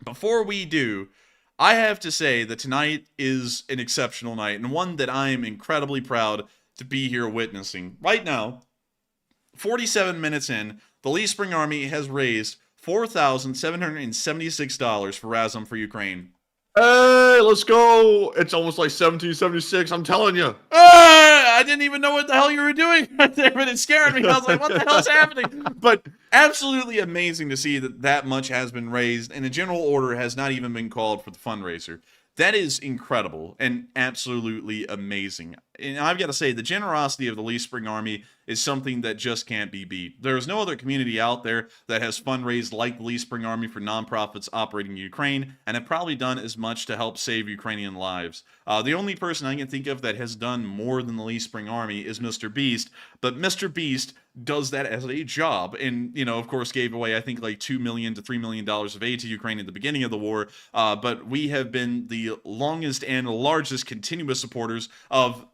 before we do, I have to say that tonight is an exceptional night, and one that I am incredibly proud to be here witnessing. Right now, 47 minutes in, the Lee Spring Army has raised $4,776 for Razom for Ukraine. Hey, let's go. It's almost like 1776, I'm telling you. I didn't even know what the hell you were doing right there, but it scared me. I was like, what the hell is happening? But absolutely amazing to see that that much has been raised, and a general order has not even been called for the fundraiser. That is incredible and absolutely amazing. And I've got to say, the generosity of the Lee Spring Army is something that just can't be beat. There is no other community out there that has fundraised like the Lee Spring Army for nonprofits operating in Ukraine, and have probably done as much to help save Ukrainian lives. The only person I can think of that has done more than the Lee Spring Army is Mr. Beast, but Mr. Beast does that as a job, and, of course, gave away, I think, like $2 million to $3 million of aid to Ukraine at the beginning of the war, but we have been the longest and largest continuous supporters of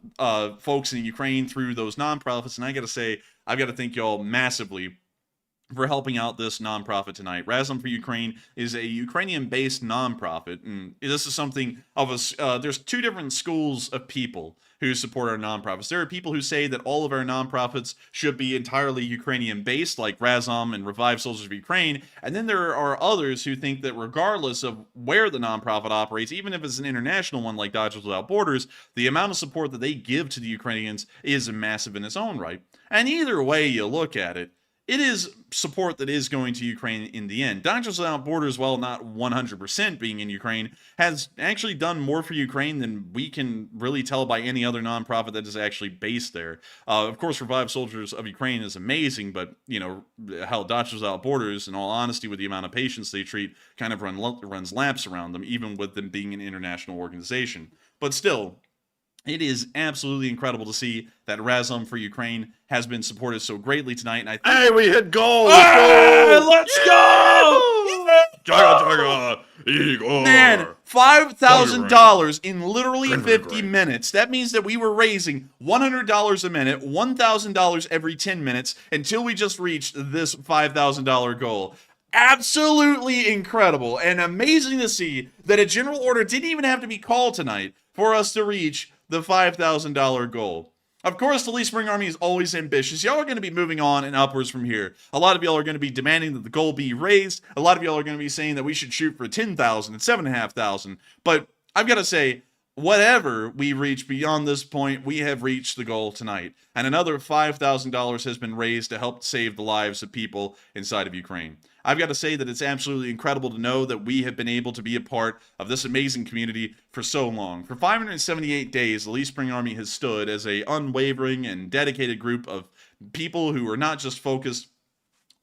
folks in Ukraine through those nonprofits, and I gotta say, I've got to thank y'all massively for helping out this nonprofit tonight. Razom for Ukraine is a Ukrainian-based nonprofit, and this is something of us. There's two different schools of people who support our nonprofits. There are people who say that all of our nonprofits should be entirely Ukrainian-based, like Razom and Revive Soldiers of Ukraine, and then there are others who think that regardless of where the nonprofit operates, even if it's an international one like Doctors Without Borders, the amount of support that they give to the Ukrainians is massive in its own right. And either way you look at it, it is support that is going to Ukraine in the end. Doctors Without Borders, while not 100% being in Ukraine, has actually done more for Ukraine than we can really tell by any other nonprofit that is actually based there. Of course, Revive Soldiers of Ukraine is amazing, but, how Doctors Without Borders, in all honesty, with the amount of patients they treat, kind of runs laps around them, even with them being an international organization. But still, it is absolutely incredible to see that Razom for Ukraine has been supported so greatly tonight. And I think, Hey, we hit goal! let's go! Jaga, Igor! Man, $5,000 in literally 50 minutes. That means that we were raising $100 a minute, $1,000 every 10 minutes, until we just reached this $5,000 goal. Absolutely incredible and amazing to see that a general order didn't even have to be called tonight for us to reach the $5,000 goal. Of course, the Lee Spring Army is always ambitious. Y'all are going to be moving on and upwards from here. A lot of y'all are going to be demanding that the goal be raised. A lot of y'all are going to be saying that we should shoot for 10,000 and 7,500. But I've got to say, whatever we reach beyond this point, we have reached the goal tonight. And another $5,000 has been raised to help save the lives of people inside of Ukraine. I've got to say that it's absolutely incredible to know that we have been able to be a part of this amazing community for so long. For 578 days, the Lee Spring Army has stood as a unwavering and dedicated group of people who are not just focused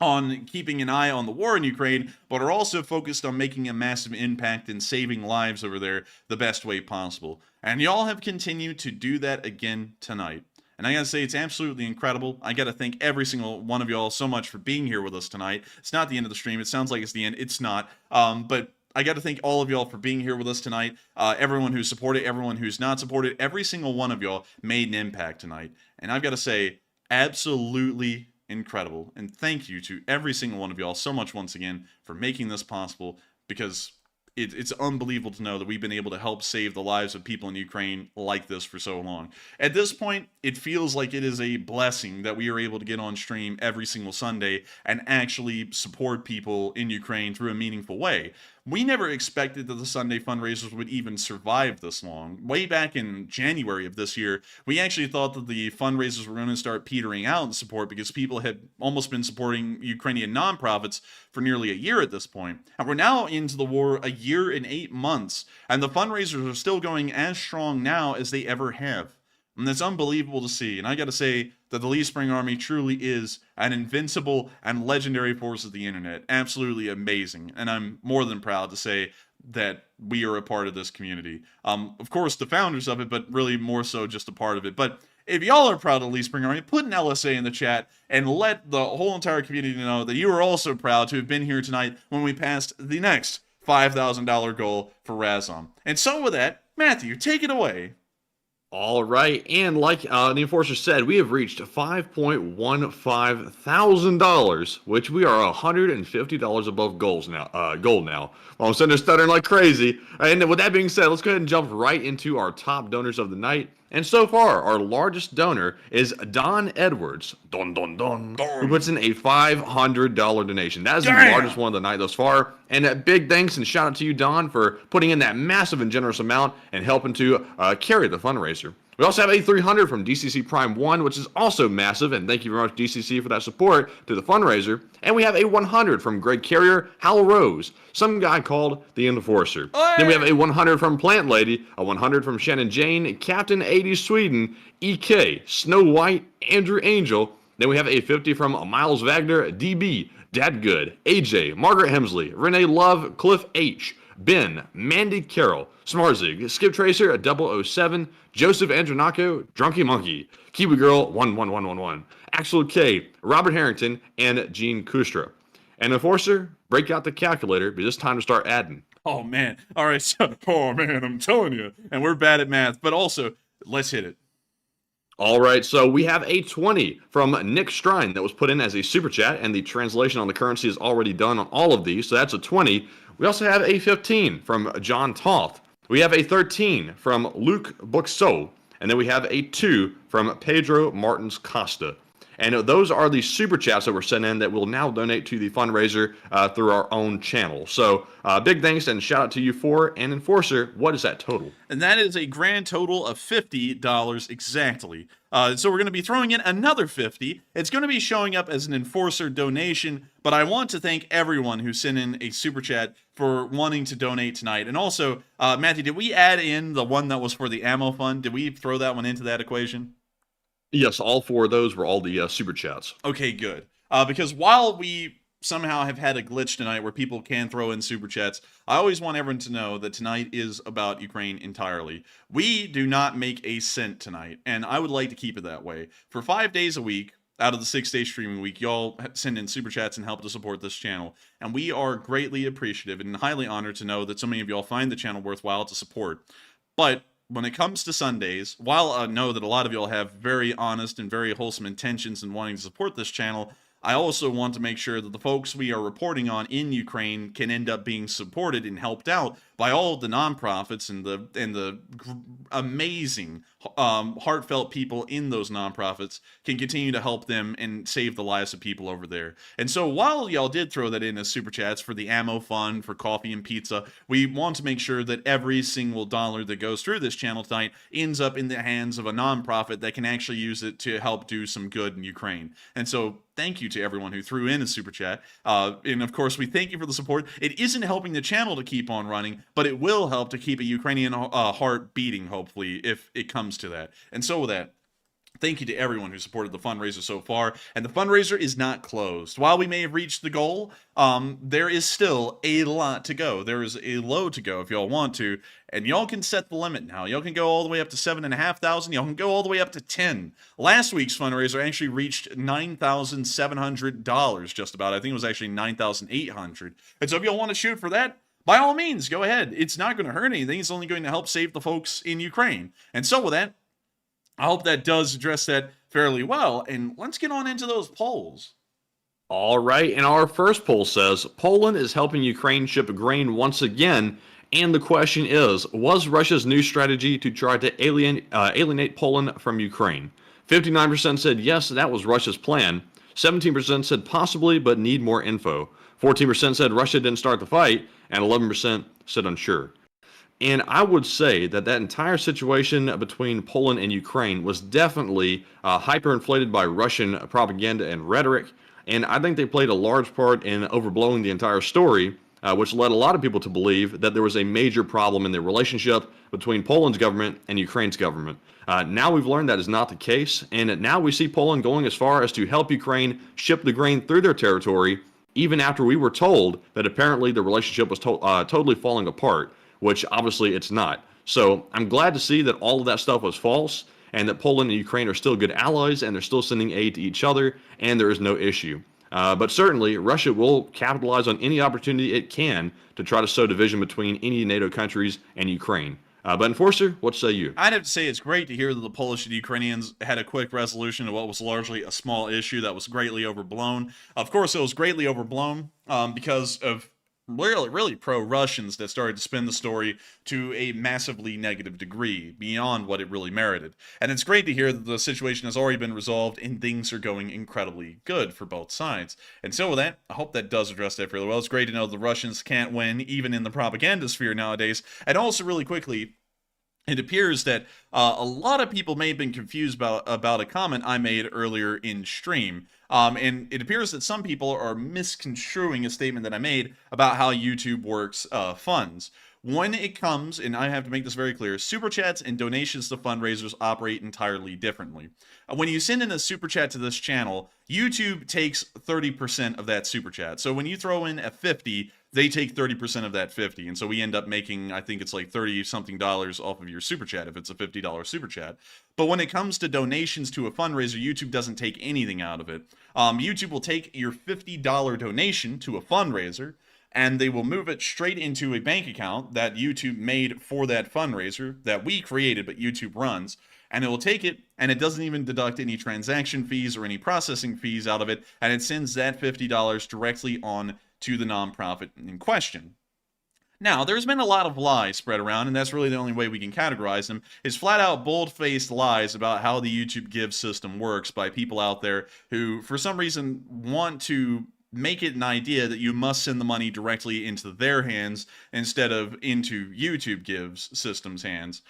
on keeping an eye on the war in Ukraine, but are also focused on making a massive impact and saving lives over there the best way possible. And y'all have continued to do that again tonight. And I gotta say, it's absolutely incredible. I gotta thank every single one of y'all so much for being here with us tonight. It's not the end of the stream. It sounds like it's the end. It's not. But I got to thank all of y'all for being here with us tonight. Everyone who's supported, everyone who's not supported, every single one of y'all made an impact tonight. And I've got to say, absolutely incredible. And thank you to every single one of y'all so much once again for making this possible, because it's unbelievable to know that we've been able to help save the lives of people in Ukraine like this for so long. At this point, it feels like it is a blessing that we are able to get on stream every single Sunday and actually support people in Ukraine through a meaningful way. We never expected that the Sunday fundraisers would even survive this long. Way back in January of this year, we actually thought that the fundraisers were going to start petering out in support because people had almost been supporting Ukrainian nonprofits for nearly a year at this point. And we're now into the war a year and 8 months, and the fundraisers are still going as strong now as they ever have. And that's unbelievable to see. And I got to say that the Lee Spring Army truly is an invincible and legendary force of the internet. Absolutely amazing. And I'm more than proud to say that we are a part of this community. Of course, the founders of it, but really more so just a part of it. But if y'all are proud of the Lee Spring Army, put an LSA in the chat and let the whole entire community know that you are also proud to have been here tonight when we passed the next $5,000 goal for Razom. And so with that, Matthew, take it away. All right, and like the Enforcer said, we have reached $5.15 thousand, which we are $150 above gold now. Well, I'm sitting there stuttering like crazy. And with that being said, let's go ahead and jump right into our top donors of the night. And so far, our largest donor is Don Edwards, who puts in a $500 donation. That is the largest one of the night thus far. And a big thanks and shout out to you, Don, for putting in that massive and generous amount and helping to carry the fundraiser. We also have a $300 from DCC Prime 1, which is also massive, and thank you very much, DCC, for that support to the fundraiser. And we have a $100 from Greg Carrier, Hal Rose, some guy called the Enforcer. Then we have a $100 from Plant Lady, a $100 from Shannon Jane, Captain 80 Sweden, EK, Snow White, Andrew Angel. Then we have a $50 from Miles Wagner, DB, Dad Good, AJ, Margaret Hemsley, Renee Love, Cliff H., Ben, Mandy Carroll, Smarzig, Skip Tracer, 007, Joseph Andronaco, Drunky Monkey, Kiwi Girl, 11111, Axel K, Robert Harrington, and Gene Kustra. And Enforcer, break out the calculator because it's time to start adding. Oh, man. All right. So, oh, man, I'm telling you. And we're bad at math, but also, let's hit it. All right, so we have a 20 from Nick Strine that was put in as a super chat, and the translation on the currency is already done on all of these, so that's a 20. We also have a 15 from John Toth. We have a 13 from Luke Buxo, and then we have a 2 from Pedro Martins Costa. And those are the super chats that were sent in that will now donate to the fundraiser through our own channel. So big thanks and shout out to you for and Enforcer. What is that total? And that is a grand total of $50 exactly. So we're going to be throwing in another 50. It's going to be showing up as an Enforcer donation, but I want to thank everyone who sent in a super chat for wanting to donate tonight. And also, Matthew, did we add in the one that was for the ammo fund? Did we throw that one into that equation? Yes, all 4 of those were all the super chats. Okay, good. Because while we somehow have had a glitch tonight where people can throw in super chats, I always want everyone to know that tonight is about Ukraine entirely. We do not make a cent tonight, and I would like to keep it that way. For 5 days a week, out of the 6-day streaming week, y'all send in super chats and help to support this channel. And we are greatly appreciative and highly honored to know that so many of y'all find the channel worthwhile to support. But when it comes to Sundays, while I know that a lot of y'all have very honest and very wholesome intentions in wanting to support this channel, I also want to make sure that the folks we are reporting on in Ukraine can end up being supported and helped out by all of the nonprofits and the amazing, heartfelt people in those nonprofits can continue to help them and save the lives of people over there. And so while y'all did throw that in as super chats for the ammo fund, for coffee and pizza, we want to make sure that every single dollar that goes through this channel tonight ends up in the hands of a nonprofit that can actually use it to help do some good in Ukraine. And so thank you to everyone who threw in a super chat. And of course, we thank you for the support. It isn't helping the channel to keep on running, but it will help to keep a Ukrainian heart beating, hopefully, if it comes to that. And so with that, thank you to everyone who supported the fundraiser so far. And the fundraiser is not closed. While we may have reached the goal, there is still a lot to go. There is a load to go if y'all want to. And y'all can set the limit now. Y'all can go all the way up to 7,500. Y'all can go all the way up to 10. Last week's fundraiser actually reached $9,700 just about. I think it was actually 9,800. And so if y'all want to shoot for that, by all means, go ahead. It's not going to hurt anything. It's only going to help save the folks in Ukraine. And so with that, I hope that does address that fairly well. And let's get on into those polls. All right, and our first poll says Poland is helping Ukraine ship grain once again. And the question is, was Russia's new strategy to try to alienate Poland from Ukraine? 59% said yes, that was Russia's plan. 17% said possibly, but need more info. 14% said Russia didn't start the fight, and 11% said unsure. And I would say that that entire situation between Poland and Ukraine was definitely hyperinflated by Russian propaganda and rhetoric. And I think they played a large part in overblowing the entire story, which led a lot of people to believe that there was a major problem in the relationship between Poland's government and Ukraine's government. Now we've learned that is not the case, and now we see Poland going as far as to help Ukraine ship the grain through their territory, even after we were told that apparently the relationship was totally falling apart, which obviously it's not. So I'm glad to see that all of that stuff was false, and that Poland and Ukraine are still good allies, and they're still sending aid to each other, and there is no issue. But certainly, Russia will capitalize on any opportunity it can to try to sow division between any NATO countries and Ukraine. But Enforcer, what say you? I'd have to say it's great to hear that the Polish and Ukrainians had a quick resolution to what was largely a small issue that was greatly overblown. Of course, it was greatly overblown because of really pro-Russians that started to spin the story to a massively negative degree beyond what it really merited. And it's great to hear that the situation has already been resolved and things are going incredibly good for both sides. And so with that, I hope that does address that fairly well. It's great to know the Russians can't win even in the propaganda sphere nowadays. And also really quickly, it appears that a lot of people may have been confused about a comment I made earlier in stream. And it appears that some people are misconstruing a statement that I made about how YouTube works funds. When it comes, and I have to make this very clear, super chats and donations to fundraisers operate entirely differently. When you send in a super chat to this channel, YouTube takes 30% of that super chat. So when you throw in a 50, they take 30% of that 50. And so we end up making, I think it's like $30-something off of your super chat if it's a $50 super chat. But when it comes to donations to a fundraiser, YouTube doesn't take anything out of it. YouTube will take your $50 donation to a fundraiser, and they will move it straight into a bank account that YouTube made for that fundraiser that we created but YouTube runs, and it will take it, and it doesn't even deduct any transaction fees or any processing fees out of it, and it sends that $50 directly on to the nonprofit in question. Now, there's been a lot of lies spread around, and that's really the only way we can categorize them, is flat-out bold-faced lies about how the YouTube Give system works by people out there who, for some reason, want to make it an idea that you must send the money directly into their hands instead of into YouTube Give's system's hands.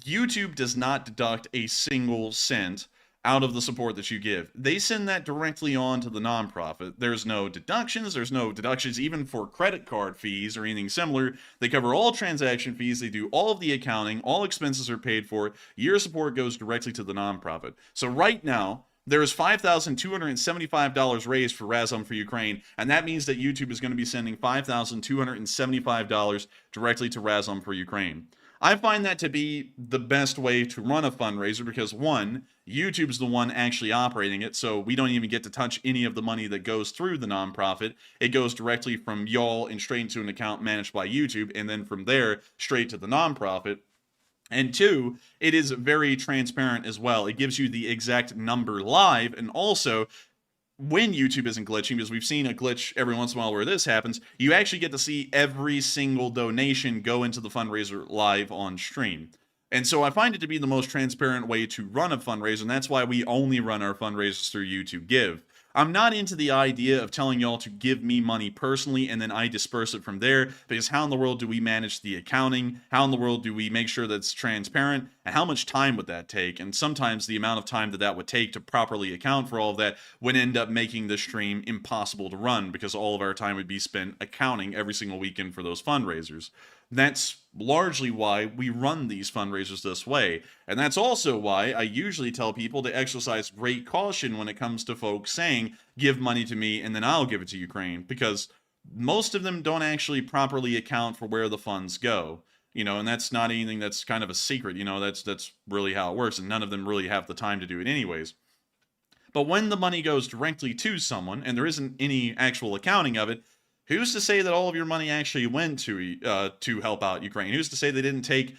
YouTube does not deduct a single cent out of the support that you give. They send that directly on to the nonprofit. There's no deductions. There's no deductions even for credit card fees or anything similar. They cover all transaction fees. They do all of the accounting. All expenses are paid for. Your support goes directly to the nonprofit. So right now, there is $5,275 raised for Razom for Ukraine, and that means that YouTube is going to be sending $5,275 directly to Razom for Ukraine. I find that to be the best way to run a fundraiser because, one, YouTube's the one actually operating it, so we don't even get to touch any of the money that goes through the nonprofit. It goes directly from y'all and straight into an account managed by YouTube, and then from there, straight to the nonprofit. And two, it is very transparent as well. It gives you the exact number live, and also, when YouTube isn't glitching, because we've seen a glitch every once in a while where this happens, you actually get to see every single donation go into the fundraiser live on stream. And so I find it to be the most transparent way to run a fundraiser, and that's why we only run our fundraisers through YouTube Give. I'm not into the idea of telling y'all to give me money personally and then I disperse it from there, because how in the world do we manage the accounting? How in the world do we make sure that it's transparent? And how much time would that take? And sometimes the amount of time that that would take to properly account for all of that would end up making the stream impossible to run, because all of our time would be spent accounting every single weekend for those fundraisers. That's largely why we run these fundraisers this way. And that's also why I usually tell people to exercise great caution when it comes to folks saying, give money to me and then I'll give it to Ukraine, because most of them don't actually properly account for where the funds go. And that's not anything that's kind of a secret. That's really how it works, and none of them really have the time to do it anyways. But when the money goes directly to someone, and there isn't any actual accounting of it, who's to say that all of your money actually went to help out Ukraine? Who's to say they didn't take,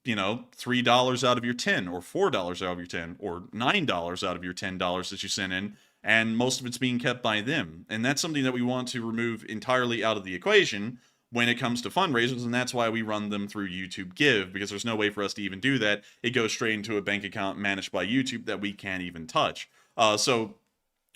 $3 out of your 10, or $4 out of your 10, or $9 out of your $10 that you sent in, and most of it's being kept by them? And that's something that we want to remove entirely out of the equation when it comes to fundraisers, and that's why we run them through YouTube Give, because there's no way for us to even do that. It goes straight into a bank account managed by YouTube that we can't even touch. So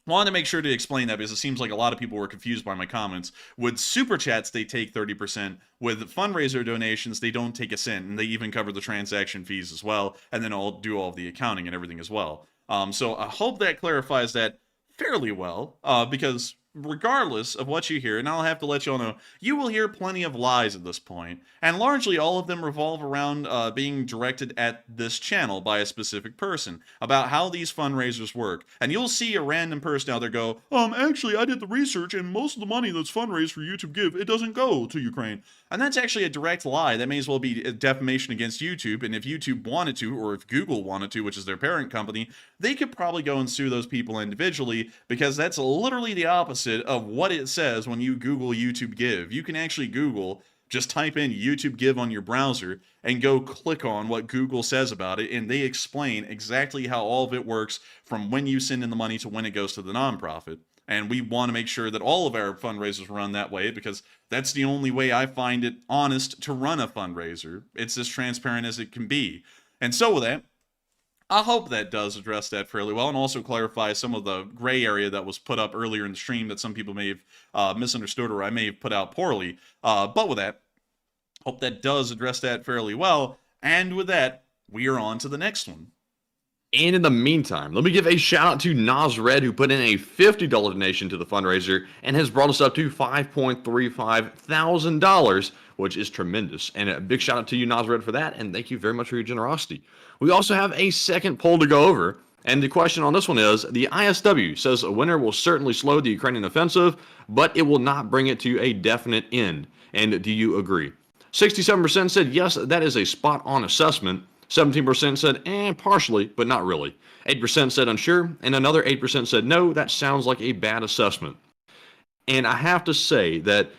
wanted to make sure to explain that, because it seems like a lot of people were confused by my comments. With super chats, they take 30%. With fundraiser donations, they don't take a cent, and they even cover the transaction fees as well, and then I'll do all of the accounting and everything as well. So I hope that clarifies that fairly well, because regardless of what you hear, and I'll have to let you all know, you will hear plenty of lies at this point, and largely all of them revolve around being directed at this channel by a specific person about how these fundraisers work. And you'll see a random person out there go, actually I did the research, and most of the money that's fundraised for YouTube Give, it doesn't go to Ukraine. And that's actually a direct lie. That may as well be a defamation against YouTube, and if YouTube wanted to, or if Google wanted to, which is their parent company, they could probably go and sue those people individually, because that's literally the opposite of what it says when you Google YouTube Give. You can actually Google, just type in YouTube Give on your browser, and go click on what Google says about it, and they explain exactly how all of it works, from when you send in the money to when it goes to the nonprofit. And we want to make sure that all of our fundraisers run that way, because that's the only way I find it honest to run a fundraiser. It's as transparent as it can be. And so with that, I hope that does address that fairly well, and also clarify some of the gray area that was put up earlier in the stream that some people may have misunderstood, or I may have put out poorly. But with that, hope that does address that fairly well. And with that, we are on to the next one. And in the meantime, let me give a shout out to Nasred, who put in a $50 donation to the fundraiser and has brought us up to $5.35 thousand, which is tremendous. And a big shout out to you, Nasred, for that, and thank you very much for your generosity. We also have a second poll to go over, and the question on this one is, the ISW says a winter will certainly slow the Ukrainian offensive, but it will not bring it to a definite end. And do you agree? 67% said yes, that is a spot-on assessment. 17% said, partially, but not really. 8% said unsure, and another 8% said no, that sounds like a bad assessment. And I have to say that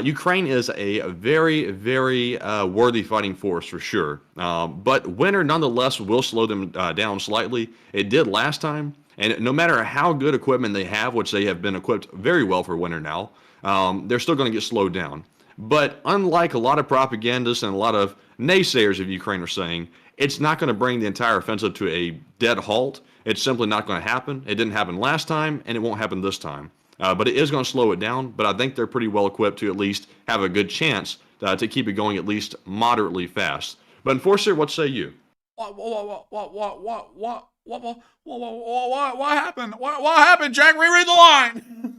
Ukraine is a very, very worthy fighting force for sure. But winter nonetheless will slow them down slightly. It did last time, and no matter how good equipment they have, which they have been equipped very well for winter now, they're still going to get slowed down. But unlike a lot of propagandists and a lot of naysayers of Ukraine are saying, it's not going to bring the entire offensive to a dead halt. It's simply not going to happen. It didn't happen last time, and it won't happen this time. But it is going to slow it down, but I think they're pretty well equipped to at least have a good chance to keep it going at least moderately fast. But Enforcer, what say you? What happened? What happened, Jack? Reread the line.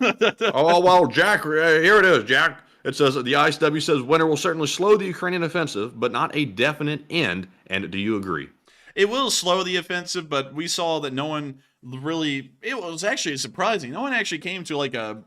Oh, well, Jack, here it is, Jack. It says that the ISW says winter will certainly slow the Ukrainian offensive, but not a definite end. And do you agree? It will slow the offensive, but we saw that no one really, it was actually surprising. No one actually came to like a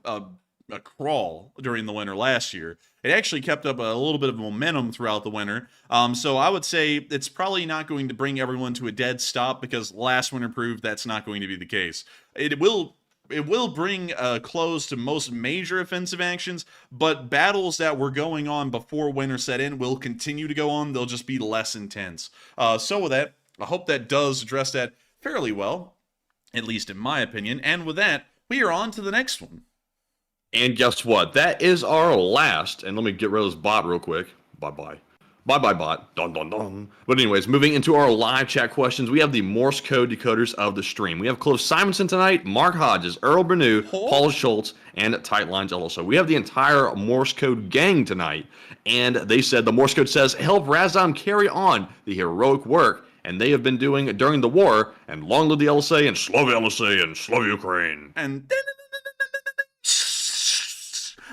crawl during the winter last year. It actually kept up a little bit of momentum throughout the winter. So I would say it's probably not going to bring everyone to a dead stop, because last winter proved that's not going to be the case. It will bring a close to most major offensive actions, but battles that were going on before winter set in will continue to go on. They'll just be less intense. So with that, I hope that does address that fairly well, at least in my opinion. And with that, we are on to the next one. And guess what? That is our last. And let me get rid of this bot real quick. Bye-bye. Bye-bye, bot. Dun, dun, dun. But anyways, moving into our live chat questions, we have the Morse code decoders of the stream. We have Cliff Simonson tonight, Mark Hodges, Earl Bernew, Paul Schultz, and Tight Lines also. We have the entire Morse code gang tonight. And they said the Morse code says, help Razom carry on the heroic work and they have been doing during the war, and long live the LSA, and slava LSA, and slava Ukraine. And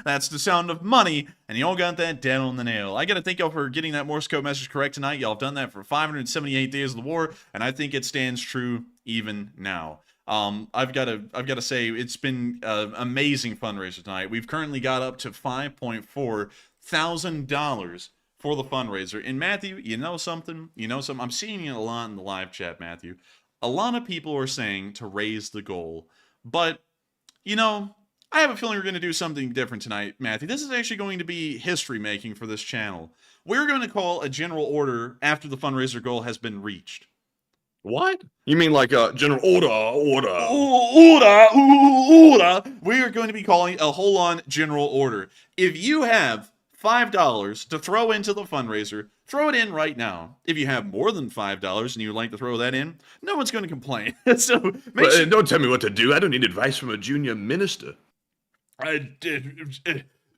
That's the sound of money, and y'all got that down on the nail. I gotta thank y'all for getting that Morse code message correct tonight. Y'all have done that for 578 days of the war, and I think it stands true even now. I've got to say it's been an amazing fundraiser tonight. We've currently got up to $5.4 thousand for the fundraiser. And Matthew, you know something? I'm seeing it a lot in the live chat, Matthew. A lot of people are saying to raise the goal, but I have a feeling we're going to do something different tonight, Matthew. This is actually going to be history making for this channel. We're going to call a general order after the fundraiser goal has been reached. What? You mean like a general order? Order. We are going to be calling a whole-on general order. If you have $5 to throw into the fundraiser, throw it in right now. If you have more than $5 and you would like to throw that in, no one's going to complain. So don't tell me what to do. I don't need advice from a junior minister. I don't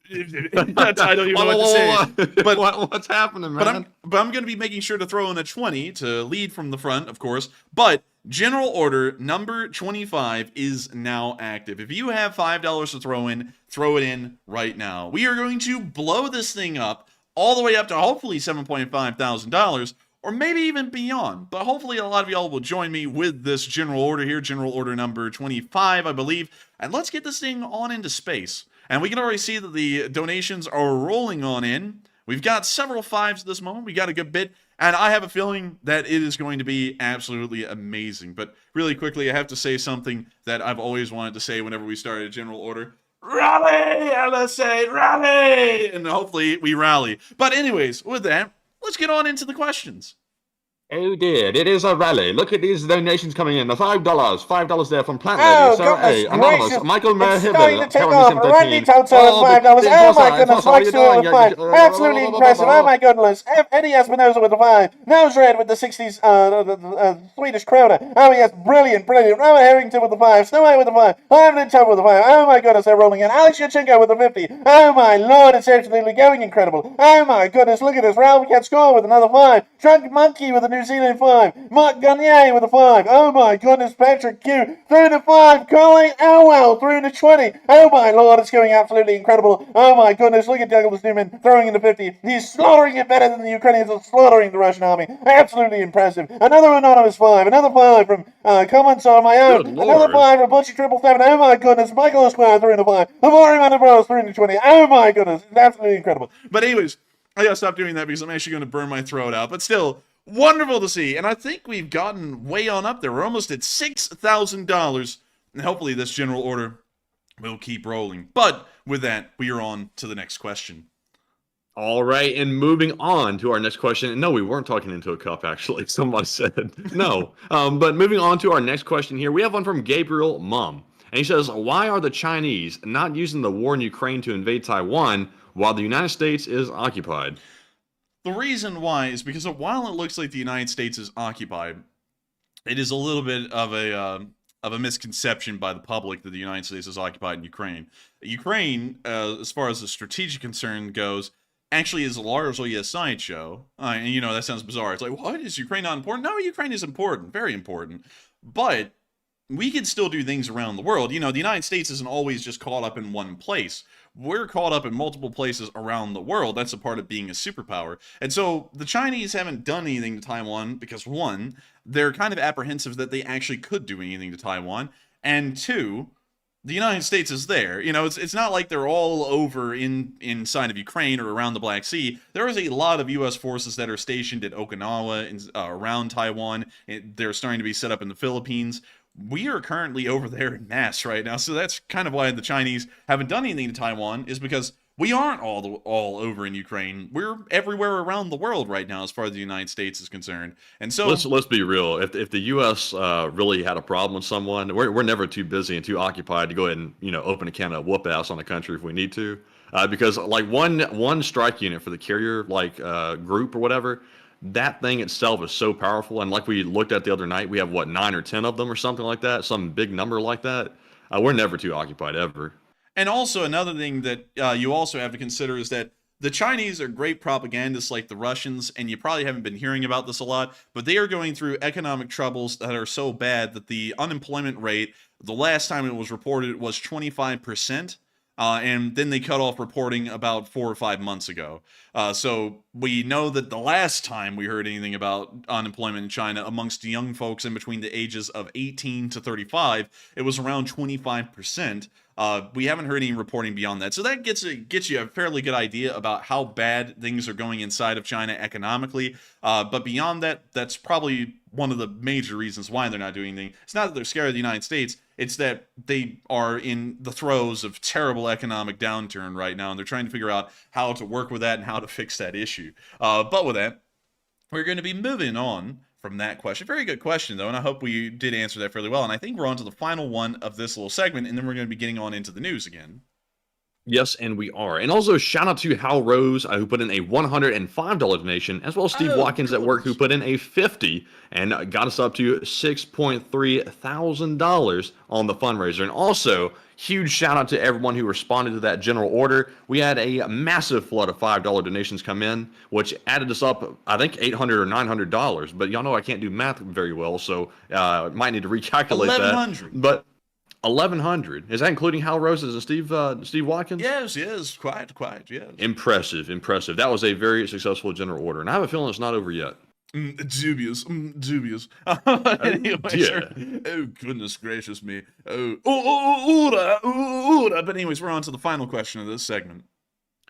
even know what to say. But what's happening, man? But I'm going to be making sure to throw in a 20 to lead from the front, of course. But general order number 25 is now active. If you have $5 to throw it in right now. We are going to blow this thing up all the way up to hopefully $7.5 thousand, or maybe even beyond. But hopefully a lot of y'all will join me with this general order here, general order number 25, I believe. And let's get this thing on into space. And we can already see that the donations are rolling on in. We've got several fives at this moment. We got a good bit. And I have a feeling that it is going to be absolutely amazing. But really quickly, I have to say something that I've always wanted to say whenever we start a general order. Rally, LSA, rally! And hopefully we rally. But anyways, with that, let's get on into the questions. Oh dear, it is a rally. Look at these donations coming in. The $5 there from Plant Oh, Lady, Sarah A, goodness Anonymous, gracious. Michael It's starting to Merhibel, take Karen off. Randy Sim13. Toto at $5. Oh my goodness, like Stewart with $5. Absolutely impressive. Oh my goodness. Eddie Espinosa with the $5. Nose Red with the 60s, Swedish krona. Oh yes, brilliant. Robert Harrington with the $5. Snow White with the $5. Ivan Tub with the $5. Oh my goodness, they're rolling in. Alex Yachenko with the 50. Oh my lord, it's absolutely going incredible. Oh my goodness, look at this. Ralph Catscore with another $5. Drunk Monkey with a New Zealand $5. Mark Gagne with a $5. Oh my goodness, Patrick Q through the $5. Colin Elwell through the 20. Oh my lord, it's going absolutely incredible. Oh my goodness, look at Douglas Newman throwing in the 50. He's slaughtering it better than the Ukrainians are slaughtering the Russian army. Absolutely impressive. Another anonymous 5. Another 5 from Comments on My Own. Another 5 from Butchie 777. Oh my goodness, Michael Esquire through in the 5. Amari Manabros through in the 20. Oh my goodness, it's absolutely incredible. But anyways, I gotta stop doing that because I'm actually going to burn my throat out. But still, wonderful to see. And I think we've gotten way on up there. We're almost at $6,000. And hopefully this general order will keep rolling. But with that, we are on to the next question. All right, and moving on to our next question. No, we weren't talking into a cup, actually. Somebody said no. But moving on to our next question here, we have one from Gabriel Mum. And he says, why are the Chinese not using the war in Ukraine to invade Taiwan while the United States is occupied? The reason why is because while it looks like the United States is occupied, it is a little bit of a misconception by the public that the United States is occupied in Ukraine. Ukraine, as far as the strategic concern goes, actually is largely a sideshow. And that sounds bizarre. It's like, what? Is Ukraine not important? No, Ukraine is important. Very important. But we can still do things around the world. The United States isn't always just caught up in one place. We're caught up in multiple places around the world. That's a part of being a superpower. And so the Chinese haven't done anything to Taiwan because, one, they're kind of apprehensive that they actually could do anything to Taiwan. And two, the United States is there. It's not like they're all over inside of Ukraine or around the Black Sea. There is a lot of U.S. forces that are stationed at Okinawa and around Taiwan. They're starting to be set up in the Philippines. We are currently over there in mass right now, so that's kind of why the Chinese haven't done anything to Taiwan, is because we aren't all over in Ukraine. We're everywhere around the world right now as far as the United States is concerned. And so let's be real. If the U.S. Really had a problem with someone, we're never too busy and too occupied to go ahead and open a can of whoop ass on a country if we need to, because like one strike unit for the carrier group or whatever. That thing itself is so powerful, and like we looked at the other night, we have 9 or 10 of them or something like that, some big number like that. We're never too occupied ever. And also another thing that you also have to consider is that the Chinese are great propagandists like the Russians, and you probably haven't been hearing about this a lot, but they are going through economic troubles that are so bad that the unemployment rate, the last time it was reported, was 25%. and then they cut off reporting about 4 or 5 months ago. So we know that the last time we heard anything about unemployment in China amongst young folks in between the ages of 18 to 35, it was around 25%. We haven't heard any reporting beyond that. So that gets you a fairly good idea about how bad things are going inside of China economically. But beyond that, that's probably one of the major reasons why they're not doing anything. It's not that they're scared of the United States. It's that they are in the throes of terrible economic downturn right now, and they're trying to figure out how to work with that and how to fix that issue. But with that, we're going to be moving on from that question. Very good question, though, and I hope we did answer that fairly well. And I think we're on to the final one of this little segment, and then we're going to be getting on into the news again. Yes, and we are. And also, shout out to Hal Rose, who put in a $105 donation, as well as Steve Watkins at work, who put in a $50 and got us up to $6.3 thousand on the fundraiser. And also, huge shout out to everyone who responded to that general order. We had a massive flood of $5 donations come in, which added us up, I think, $800 or $900. But y'all know I can't do math very well, so might need to recalculate that. $1,100. But 1,100. Is that including Hal Roses and Steve Watkins? Yes, quite, yes. Impressive. That was a very successful general order, and I have a feeling it's not over yet. Dubious. Anyway, yeah. Oh, goodness gracious me. But anyways, we're on to the final question of this segment.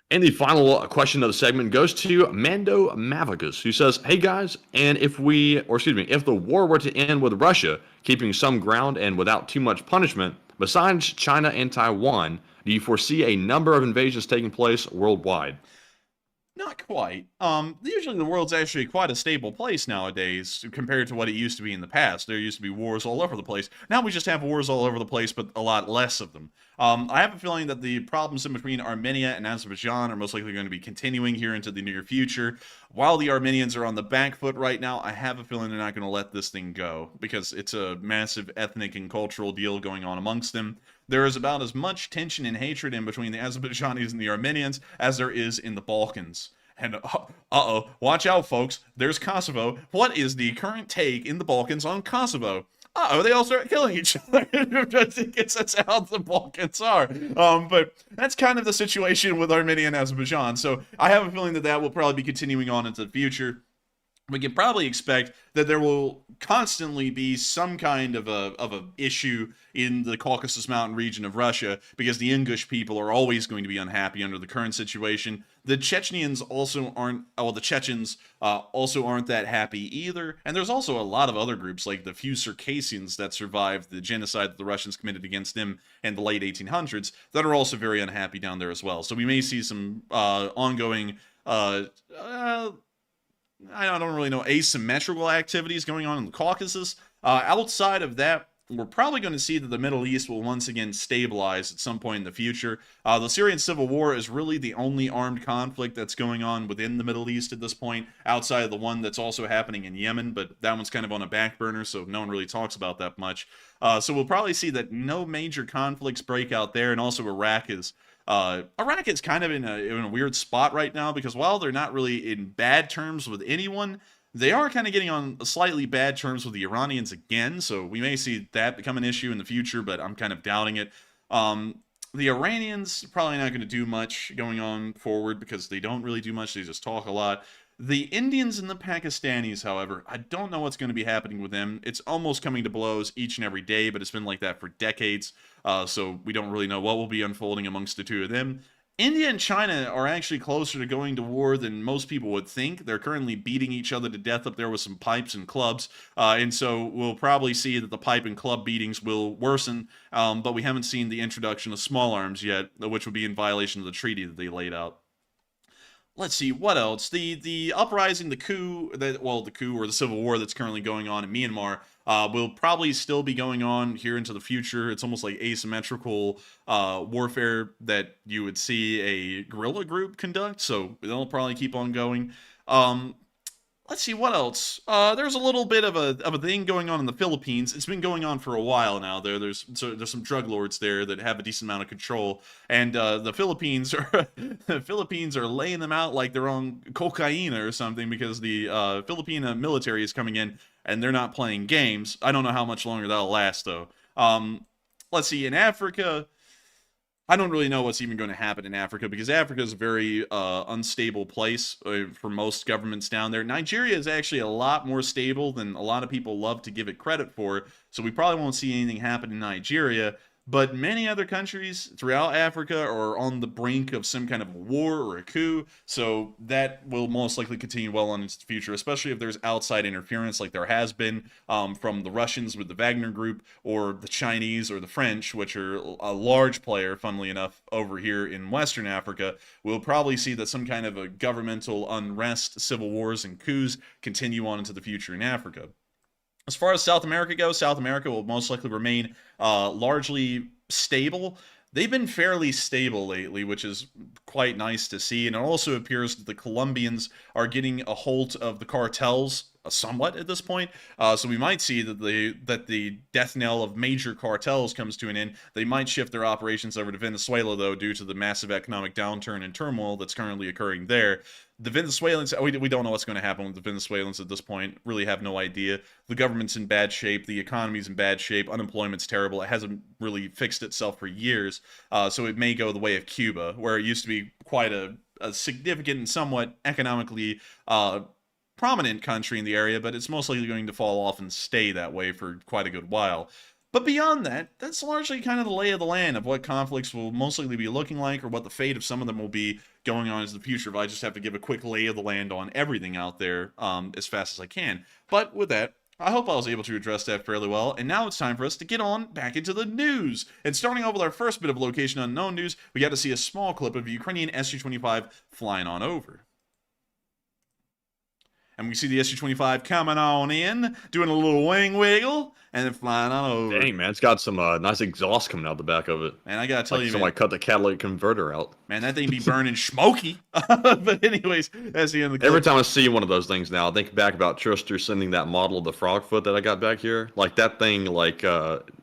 And the final question of the segment goes to Mando Mavicus, who says, "Hey guys, and if the war were to end with Russia keeping some ground and without too much punishment, besides China and Taiwan, do you foresee a number of invasions taking place worldwide?" Not quite. Usually the world's actually quite a stable place nowadays compared to what it used to be in the past. There used to be wars all over the place. Now we just have wars all over the place, but a lot less of them. I have a feeling that the problems in between Armenia and Azerbaijan are most likely going to be continuing here into the near future. While the Armenians are on the back foot right now, I have a feeling they're not going to let this thing go because it's a massive ethnic and cultural deal going on amongst them. There is about as much tension and hatred in between the Azerbaijanis and the Armenians as there is in the Balkans. And watch out, folks. There's Kosovo. What is the current take in the Balkans on Kosovo? They all start killing each other. That's how the Balkans are. But that's kind of the situation with Armenia and Azerbaijan. So I have a feeling that will probably be continuing on into the future. We can probably expect that there will constantly be some kind of a issue in the Caucasus Mountain region of Russia because the Ingush people are always going to be unhappy under the current situation. The Chechens also aren't, the Chechens also aren't that happy either. And there's also a lot of other groups like the few Circassians that survived the genocide that the Russians committed against them in the late 1800s that are also very unhappy down there as well. So we may see some ongoing I don't really know, asymmetrical activities going on in the Caucasus. Outside of that, we're probably going to see that the Middle East will once again stabilize at some point in the future. The Syrian civil war is really the only armed conflict that's going on within the Middle East at this point, outside of the one that's also happening in Yemen, but that one's kind of on a back burner, so no one really talks about that much. So we'll probably see that no major conflicts break out there, and also Iraq is kind of in a weird spot right now because while they're not really in bad terms with anyone, they are kind of getting on slightly bad terms with the Iranians again, so we may see that become an issue in the future, but I'm kind of doubting it. The Iranians probably not going to do much going on forward because they don't really do much, they just talk a lot. The Indians and the Pakistanis, however, I don't know what's going to be happening with them. It's almost coming to blows each and every day, but it's been like that for decades, so we don't really know what will be unfolding amongst the two of them. India and China are actually closer to going to war than most people would think. They're currently beating each other to death up there with some pipes and clubs, and so we'll probably see that the pipe and club beatings will worsen, but we haven't seen the introduction of small arms yet, which would be in violation of the treaty that they laid out. Let's see, what else? The uprising, the coup or the civil war that's currently going on in Myanmar will probably still be going on here into the future. It's almost like asymmetrical warfare that you would see a guerrilla group conduct, so they'll probably keep on going. Let's see, what else? There's a little bit of a thing going on in the Philippines. It's been going on for a while now. There's some drug lords there that have a decent amount of control, and the Philippines are laying them out like they're on cocaine or something because the Philippine military is coming in and they're not playing games. I don't know how much longer that'll last though. Let's see, in Africa, I don't really know what's even going to happen in Africa, because Africa is a very unstable place for most governments down there. Nigeria is actually a lot more stable than a lot of people love to give it credit for, so we probably won't see anything happen in Nigeria. But many other countries throughout Africa are on the brink of some kind of war or a coup, so that will most likely continue well on into the future, especially if there's outside interference like there has been from the Russians with the Wagner Group, or the Chinese or the French, which are a large player, funnily enough, over here in Western Africa. We'll probably see that some kind of a governmental unrest, civil wars, and coups continue on into the future in Africa. As far as South America goes, South America will most likely remain largely stable. They've been fairly stable lately, which is quite nice to see. And it also appears that the Colombians are getting a hold of the cartels somewhat at this point. So we might see that the death knell of major cartels comes to an end. They might shift their operations over to Venezuela, though, due to the massive economic downturn and turmoil that's currently occurring there. The Venezuelans, we don't know what's going to happen with the Venezuelans at this point. Really have no idea. The government's in bad shape. The economy's in bad shape. Unemployment's terrible. It hasn't really fixed itself for years. So it may go the way of Cuba, where it used to be quite a significant and somewhat economically prominent country in the area, but it's most likely going to fall off and stay that way for quite a good while. But beyond that, that's largely kind of the lay of the land of what conflicts will most likely be looking like, or what the fate of some of them will be going on into the future, if I just have to give a quick lay of the land on everything out there as fast as I can. But with that, I hope I was able to address that fairly well, and now it's time for us to get on back into the news. And starting off with our first bit of location unknown news, we got to see a small clip of a Ukrainian Su-25 flying on over. And we see the Su-25 coming on in, doing a little wing wiggle, and then flying on over. Dang, man, it's got some nice exhaust coming out the back of it. Man, I gotta tell you, man. Somebody cut the catalytic converter out. Man, that thing be burning smoky. But anyways, that's the end of the clip. Every time I see one of those things now, I think back about Trister sending that model of the Frogfoot that I got back here. Like, that thing,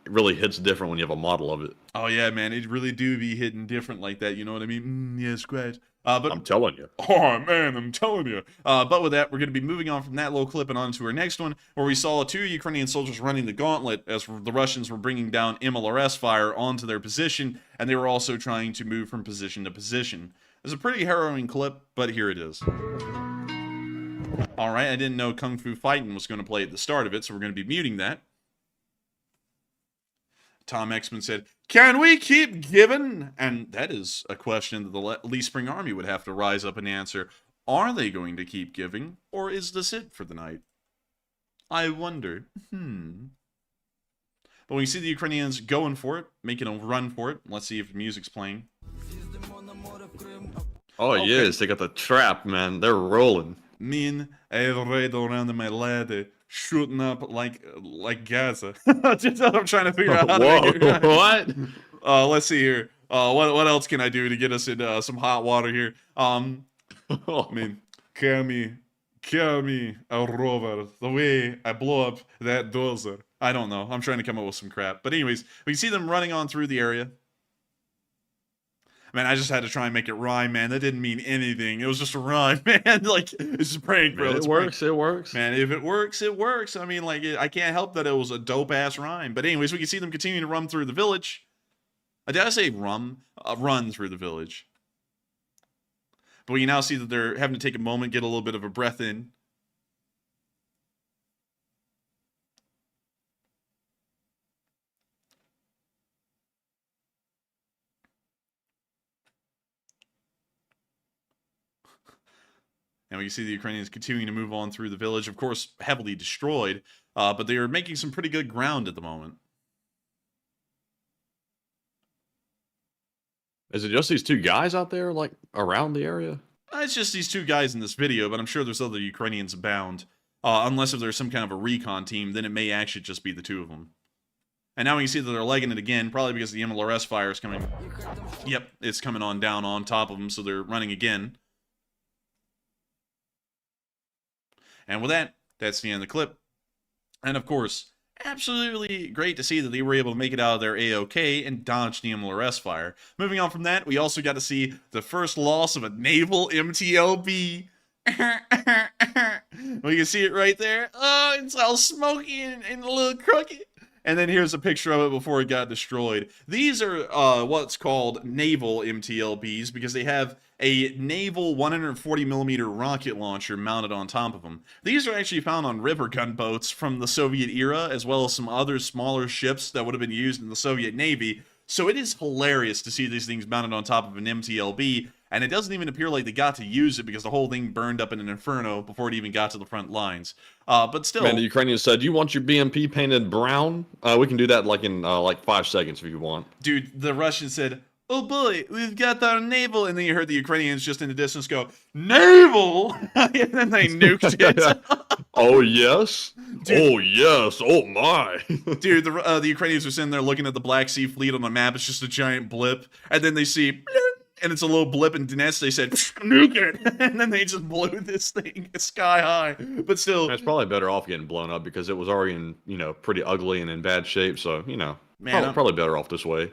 really hits different when you have a model of it. Oh, yeah, man, it really do be hitting different like that, you know what I mean? Yes, great. But I'm telling you. Oh, man, I'm telling you. But with that, we're going to be moving on from that little clip and on to our next one, where we saw 2 Ukrainian soldiers running the gauntlet as the Russians were bringing down MLRS fire onto their position, and they were also trying to move from position to position. It's a pretty harrowing clip, but here it is. All right, I didn't know Kung Fu Fighting was going to play at the start of it, so we're going to be muting that. Tom Exman said, "Can we keep giving?" And that is a question that the Lee Spring Army would have to rise up and answer. Are they going to keep giving, or is this it for the night? I wonder. But when you see the Ukrainians going for it, making a run for it, let's see if the music's playing. Oh, okay. Yes, they got the trap, man. They're rolling. Mean, I ride around in my ladder, shooting up like Gaza. Just I'm trying to figure out how to make it. What? Let's see here. What else can I do to get us in some hot water here? I mean, kill me a rover, the way I blow up that dozer. I don't know. I'm trying to come up with some crap. But anyways, we see them running on through the area. Man, I just had to try and make it rhyme, man. That didn't mean anything. It was just a rhyme, man. Like, it's a prank, bro. It works. It works. Man, if it works, it works. I mean, like, I can't help that it was a dope-ass rhyme. But anyways, we can see them continuing to run through the village. Did I say run through the village. But we can now see that they're having to take a moment, get a little bit of a breath in. And we can see the Ukrainians continuing to move on through the village, of course, heavily destroyed, but they are making some pretty good ground at the moment. Is it just these 2 guys out there, like, around the area? It's just these 2 guys in this video, but I'm sure there's other Ukrainians abound. Unless if there's some kind of a recon team, then it may actually just be the 2 of them. And now we can see that they're legging it again, probably because the MLRS fire is coming. Yep, it's coming on down on top of them, so they're running again. And with that, that's the end of the clip. And of course, absolutely great to see that they were able to make it out of their A-OK and dodge the MLRS fire. Moving on from that, we also got to see the first loss of a naval MTLB. We can see it right there. Oh, it's all smoky and a little crooked. And then here's a picture of it before it got destroyed. These are what's called naval MTLBs because they have a naval 140mm rocket launcher mounted on top of them. These are actually found on river gunboats from the Soviet era, as well as some other smaller ships that would have been used in the Soviet Navy. So it is hilarious to see these things mounted on top of an MTLB, and it doesn't even appear like they got to use it because the whole thing burned up in an inferno before it even got to the front lines. But still... Man, the Ukrainians said, you want your BMP painted brown? We can do that like in like 5 seconds if you want. Dude, the Russians said, oh boy, we've got our naval. And then you heard the Ukrainians just in the distance go, naval! And then they nuked it. Oh, yes? Dude. Oh, yes. Oh, my. Dude, the Ukrainians are sitting there looking at the Black Sea Fleet on the map. It's just a giant blip. And then they see, bloop, and it's a little blip in Donetsk. They said, nuke it. And then they just blew this thing sky high. But still. It's probably better off getting blown up because it was already in, pretty ugly and in bad shape. So, Man, probably better off this way.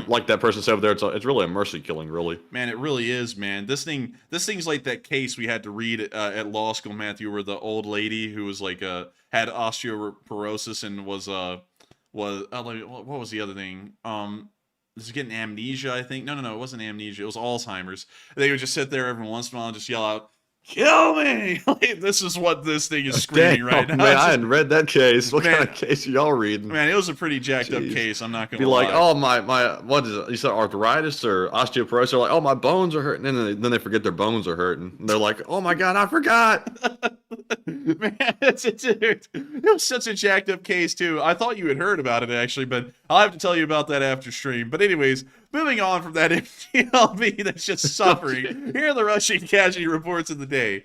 Like that person said over there, it's really a mercy killing, really. Man, it really is, man. This thing's like that case we had to read at law school, Matthew, where the old lady who was like had osteoporosis and was what was the other thing? Was getting amnesia, I think. No, it wasn't amnesia. It was Alzheimer's. They would just sit there every once in a while and just yell out, kill me! Like, this is what this thing is screaming right now. Man, I hadn't read that case. What kind of case are y'all reading? Man, it was a pretty jacked up case. I'm not gonna be like, oh my, what is it? You said arthritis or osteoporosis? They're like, oh, my bones are hurting. And then they forget their bones are hurting. And they're like, oh my god, I forgot. Man, it was such a jacked up case too. I thought you had heard about it actually, but I'll have to tell you about that after stream. But anyways, moving on from that MTLB that's just suffering. Here are the Russian casualty reports of the day.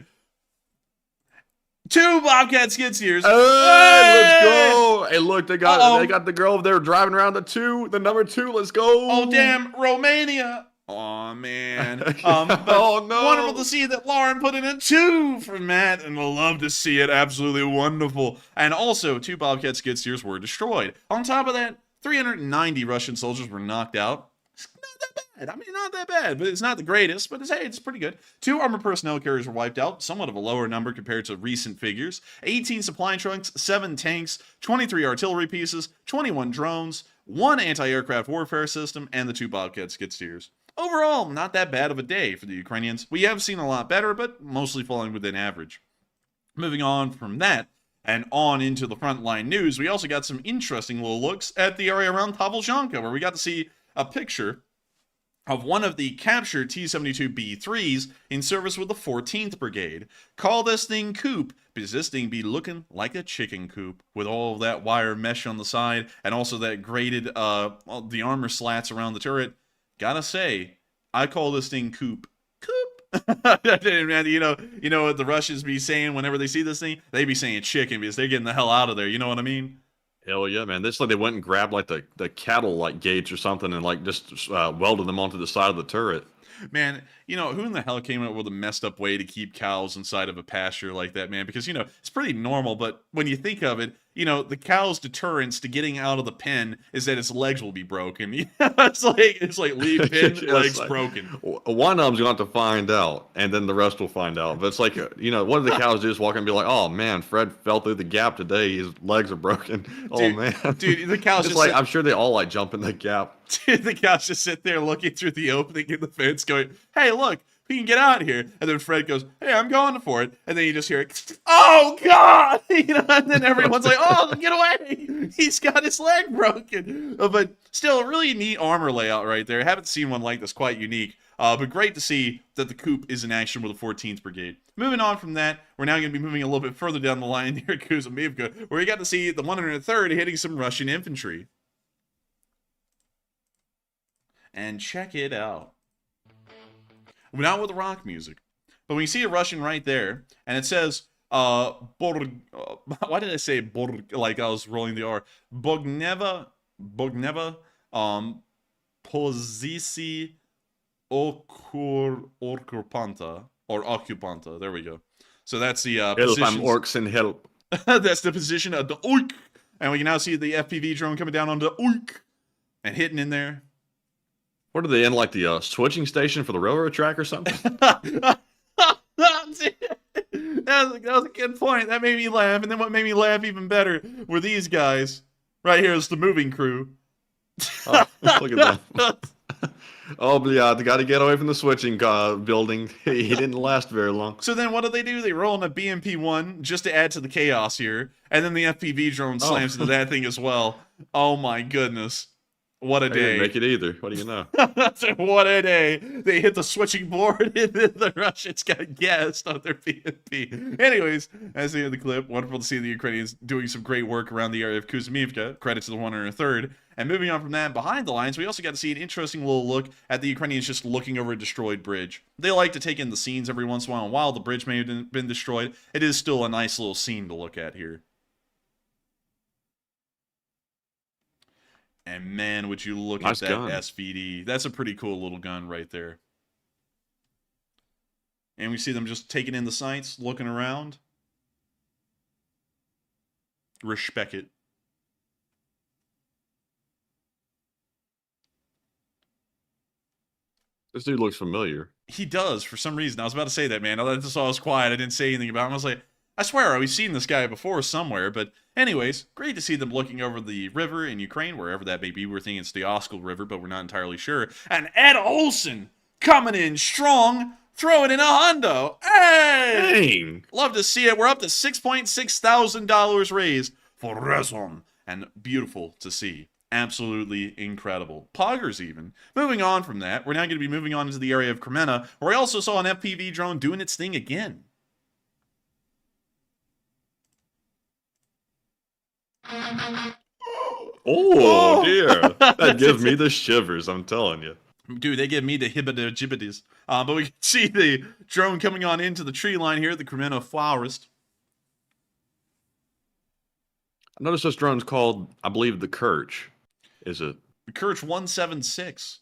2 Bobcat skid steers. Hey, let's go! Hey, look, they got the girl over there driving around the number 2. Let's go! Oh damn, Romania! Oh man. Oh no. Wonderful to see that Lauren put in a 2 for Matt, and we'll love to see it. Absolutely wonderful. And also, 2 Bobcat skid steers were destroyed. On top of that, 390 Russian soldiers were knocked out. It's not that bad. I mean, not that bad, but it's not the greatest, but it's pretty good. 2 armored personnel carriers were wiped out, somewhat of a lower number compared to recent figures. 18 supply trucks, 7 tanks, 23 artillery pieces, 21 drones, 1 anti-aircraft warfare system, and the 2 Bobcat skid steers. Overall, not that bad of a day for the Ukrainians. We have seen a lot better, but mostly falling within average. Moving on from that, and on into the frontline news, we also got some interesting little looks at the area around Pavlzhanka, where we got to see a picture of one of the captured T-72B3s in service with the 14th Brigade. Call this thing coop, because this thing be looking like a chicken coop, with all of that wire mesh on the side, and also that graded, the armor slats around the turret. Gotta say, I call this thing coop. Coop. You know what the Russians be saying whenever they see this thing? They be saying chicken because they're getting the hell out of there. You know what I mean? Hell yeah, man. This like they went and grabbed like the cattle like gates or something and like just welded them onto the side of the turret. Man, who in the hell came up with a messed up way to keep cows inside of a pasture like that, man? Because, it's pretty normal, but when you think of it, the cow's deterrence to getting out of the pen is that its legs will be broken. It's like leave pen, legs broken. One of them's going to have to find out, and then the rest will find out. But it's like, what do the cows do is walk in and be like, oh, man, Fred fell through the gap today. His legs are broken. Oh, man. Dude, the cows just like, I'm sure they all, like, jump in the gap. Dude, the cows just sit there looking through the opening in the fence going, hey, look, we can get out of here. And then Fred goes, hey, I'm going for it. And then you just hear it, oh, God! And then everyone's like, oh, get away! He's got his leg broken. But still, a really neat armor layout right there. I haven't seen one like this, quite unique. But great to see that the coup is in action with the 14th Brigade. Moving on from that, we're now going to be moving a little bit further down the line near Kuzmivka, where we got to see the 103rd hitting some Russian infantry. And check it out. We're not with the rock music, but when you see a Russian right there, and it says, why did I say Borg, like I was rolling the R? Bogneva, Pozisi Occupanta, or Occupanta, there we go. So that's the position. Orcs and help. That's the position of the Oik, and we can now see the FPV drone coming down on the Oik, and hitting in there. What are they in, like the switching station for the railroad track or something? That was a good point. That made me laugh. And then what made me laugh even better were these guys. Right here is the moving crew. Oh, look at that. Oh, but yeah, they got to get away from the switching building. He didn't last very long. So then what do? They roll in a BMP-1 just to add to the chaos here. And then the FPV drone slams into that thing as well. Oh my goodness. What a They day. didn't make it either. What do you know? What a day. They hit the switching board and then the Russians got gassed on their BMP. Anyways, as the end of the clip, wonderful to see the Ukrainians doing some great work around the area of Kuzmivka. Credit to the 103rd. And moving on from that, behind the lines, we also got to see an interesting little look at the Ukrainians just looking over a destroyed bridge. They like to take in the scenes every once in a while, and while the bridge may have been destroyed, it is still a nice little scene to look at here. And man, would you look Nice at that gun. SVD. That's a pretty cool little gun right there. And we see them just taking in the sights, looking around. Respect it. This dude looks familiar. He does, for some reason. I was about to say that, man. I just saw I was quiet. I didn't say anything about him. I was like, I swear I've seen this guy before somewhere. But anyways, great to see them looking over the river in Ukraine, wherever that may be. We're thinking it's the Oskil River, but we're not entirely sure. And Ed Olsen coming in strong, throwing in a hundo. Hey! Dang! Love to see it. We're up to $6.6 thousand raised for Rezon. And beautiful to see. Absolutely incredible. Poggers even. Moving on from that, we're now going to be moving on into the area of Kremena, where we also saw an FPV drone doing its thing again. Oh, dear. That gives me the shivers, I'm telling you. Dude, they give me the hibbida-jibbities. But we can see the drone coming on into the tree line here at the Kremena Forest. I noticed this drone's called, I believe, the Kirch. Is it? The Kirch 176.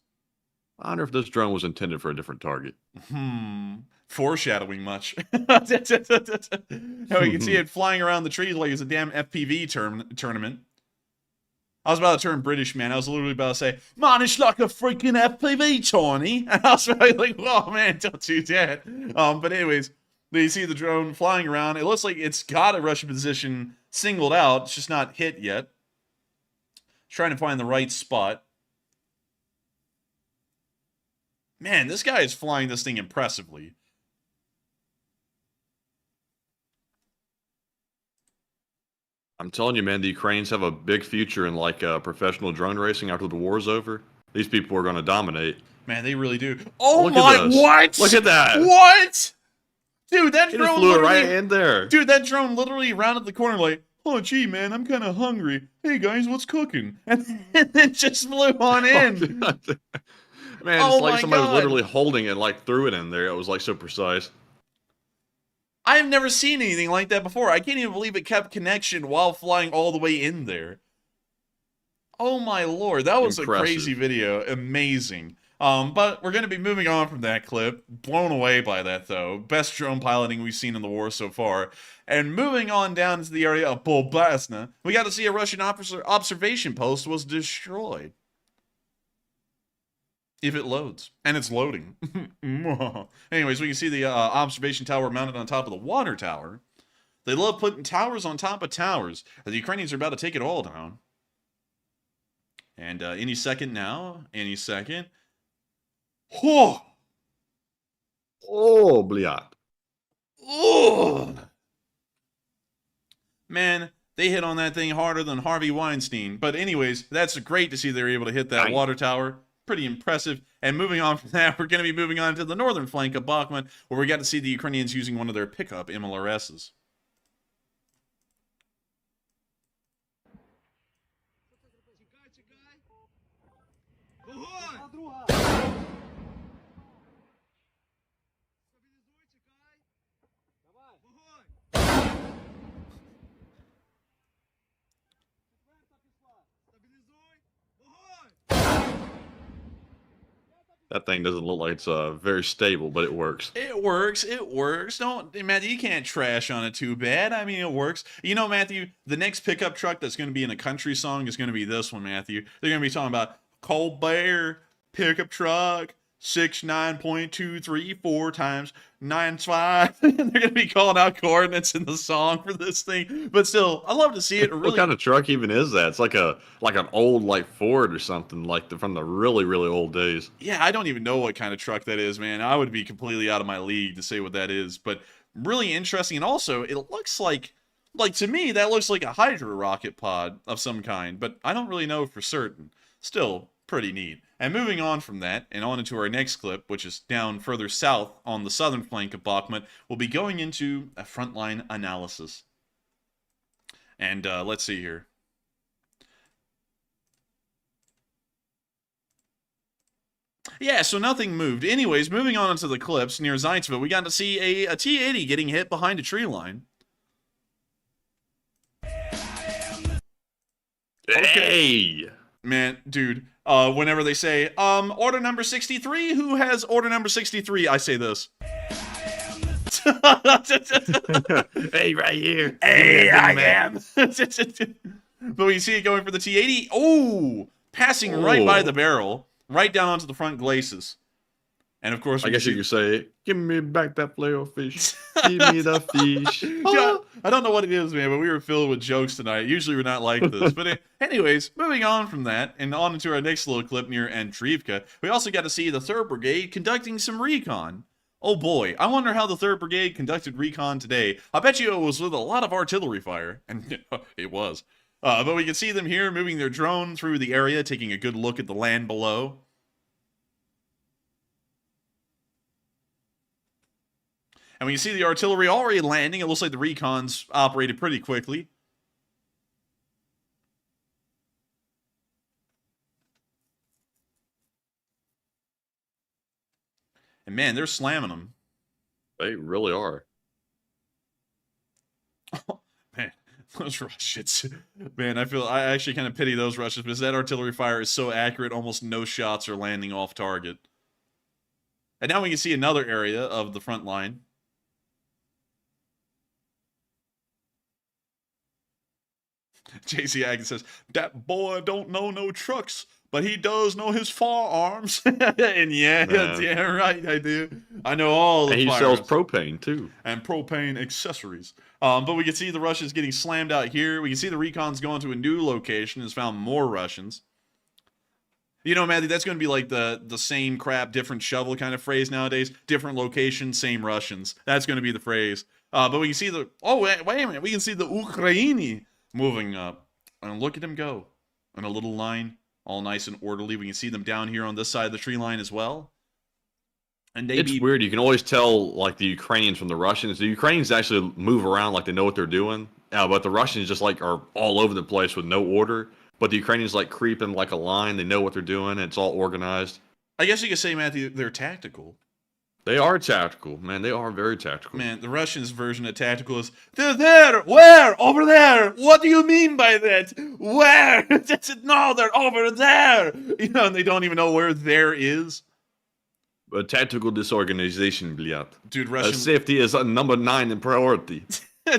I wonder if this drone was intended for a different target. Foreshadowing much. Now we can see it flying around the trees like it's a damn FPV tournament. I was about to turn British, man. I was literally about to say, man, it's like a freaking FPV, Tony. And I was really like, oh, man, don't do that. But anyways, you see the drone flying around. It looks like it's got a Russian position singled out. It's just not hit yet. Trying to find the right spot. Man, this guy is flying this thing impressively. I'm telling you, man, the Ukrainians have a big future in like professional drone racing after the war's over. These people are going to dominate. Man, they really do. Oh Look my, at this. what? Look at that. What? Dude, that He drone just flew it literally, right in there. dude, that drone literally rounded the corner like, oh, gee, man, I'm kind of hungry. Hey, guys, what's cooking? And then just flew on in. Man, Oh it's like my somebody God. was literally holding it, like threw it in there. It was like so precise. I've never seen anything like that before. I can't even believe it kept connection while flying all the way in there. Oh my lord, that was Impressive. a crazy video. Amazing. But we're going to be moving on from that clip. Blown away by that, though. Best drone piloting we've seen in the war so far. And moving on down to the area of Bolbasna, we got to see a Russian observation post was destroyed. If it loads. And it's loading. Anyways, we can see the observation tower mounted on top of the water tower. They love putting towers on top of towers. The Ukrainians are about to take it all down. And any second now. Any second. Oh! Oh, bliat. Oh! Man, they hit on that thing harder than Harvey Weinstein. But anyways, that's great to see they were able to hit that water tower. Pretty impressive. And moving on from that, we're going to be moving on to the northern flank of Bakhmut, where we got to see the Ukrainians using one of their pickup MLRSs. That thing doesn't look like it's very stable, but it works. It works. It works. Don't, Matthew, you can't trash on it too bad. I mean, it works. You know, Matthew, the next pickup truck that's going to be in a country song is going to be this one, Matthew. They're going to be talking about Colbert, pickup truck, 9.234 times 9.5. They're gonna be calling out coordinates in the song for this thing, but still, I love to see it. What kind of truck even is that? It's like an old like Ford or something from the really old days. Yeah, I don't even know what kind of truck that is, man. I would be completely out of my league to say what that is, but really interesting. And also, it looks like to me, that looks like a Hydra rocket pod of some kind, but I don't really know for certain. Still, pretty neat. And moving on from that, and on into our next clip, which is down further south on the southern flank of Bakhmut, we'll be going into a frontline analysis. And let's see here. Yeah, so nothing moved. Anyways, moving on into the clips near Zaitsevo, we got to see a T-80 getting hit behind a tree line. Hey! Man, dude, whenever they say, order number 63, who has order number 63? I say this. Hey, right here. Hey, I am. But we see it going for the T-80. Oh, passing right by the barrel, right down onto the front glacis. And of course, I guess you could say, "Give me back that flail fish. Give me the fish." Yeah, I don't know what it is, man, but we were filled with jokes tonight. Usually we're not like this. But anyways, moving on from that and on into our next little clip near Andriivka, we also got to see the 3rd Brigade conducting some recon. Oh boy, I wonder how the 3rd Brigade conducted recon today. I bet you it was with a lot of artillery fire. And it was. But we can see them here moving their drone through the area, taking a good look at the land below. And we can see the artillery already landing. It looks like the recons operated pretty quickly. And man, they're slamming them. They really are. Oh, man, those Russians. Man, I actually kind of pity those Russians because that artillery fire is so accurate, almost no shots are landing off target. And now we can see another area of the front line. JC Agnes says, "That boy don't know no trucks, but he does know his firearms." And yeah, right, I do. I know all the And he firearms. sells propane, too. And propane accessories. But we can see the Russians getting slammed out here. We can see the recons going to a new location. Has found more Russians. You know, Matthew, that's going to be like the same crap, different shovel kind of phrase nowadays. Different location, same Russians. That's going to be the phrase. But we can see the... Oh, wait a minute. We can see the Ukrainian moving up. And look at him go. In a little line. All nice and orderly. We can see them down here on this side of the tree line as well. And It's weird. You can always tell, like, the Ukrainians from the Russians. The Ukrainians actually move around like they know what they're doing. But the Russians just, like, are all over the place with no order. But the Ukrainians, like, creep in like a line. They know what they're doing. It's all organized. I guess you could say, Matthew, they're tactical. They are tactical. Man, they are very tactical. Man, the Russians' version of tactical is, they're there! Where? Over there! What do you mean by that? Where? No, they're over there! You know, and they don't even know where there is. But tactical disorganization, bliat. Dude, Russians... safety is number 9 in priority.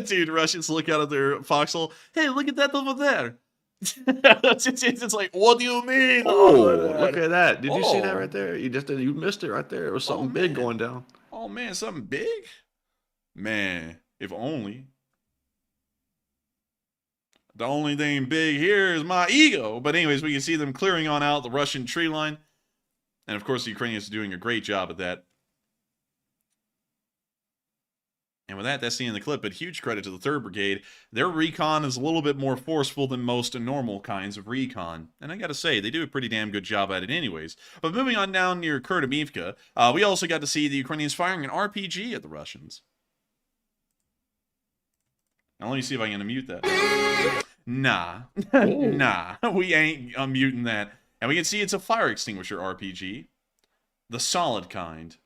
Dude, Russians look out of their foxhole. Hey, look at that over there. It's like, what do you mean? Oh, look at that. Did you see that right there? You missed it right there. It was something big going down. Oh, man, something big? Man, if only. The only thing big here is my ego. But anyways, we can see them clearing on out the Russian tree line. And of course, the Ukrainians are doing a great job at that. And with that, that's the end of the clip, but huge credit to the 3rd Brigade. Their recon is a little bit more forceful than most normal kinds of recon. And I gotta say, they do a pretty damn good job at it anyways. But moving on down near Kurtamivka, we also got to see the Ukrainians firing an RPG at the Russians. Now let me see if I can unmute that. Nah. Nah, we ain't unmuting that. And we can see it's a fire extinguisher RPG. The solid kind.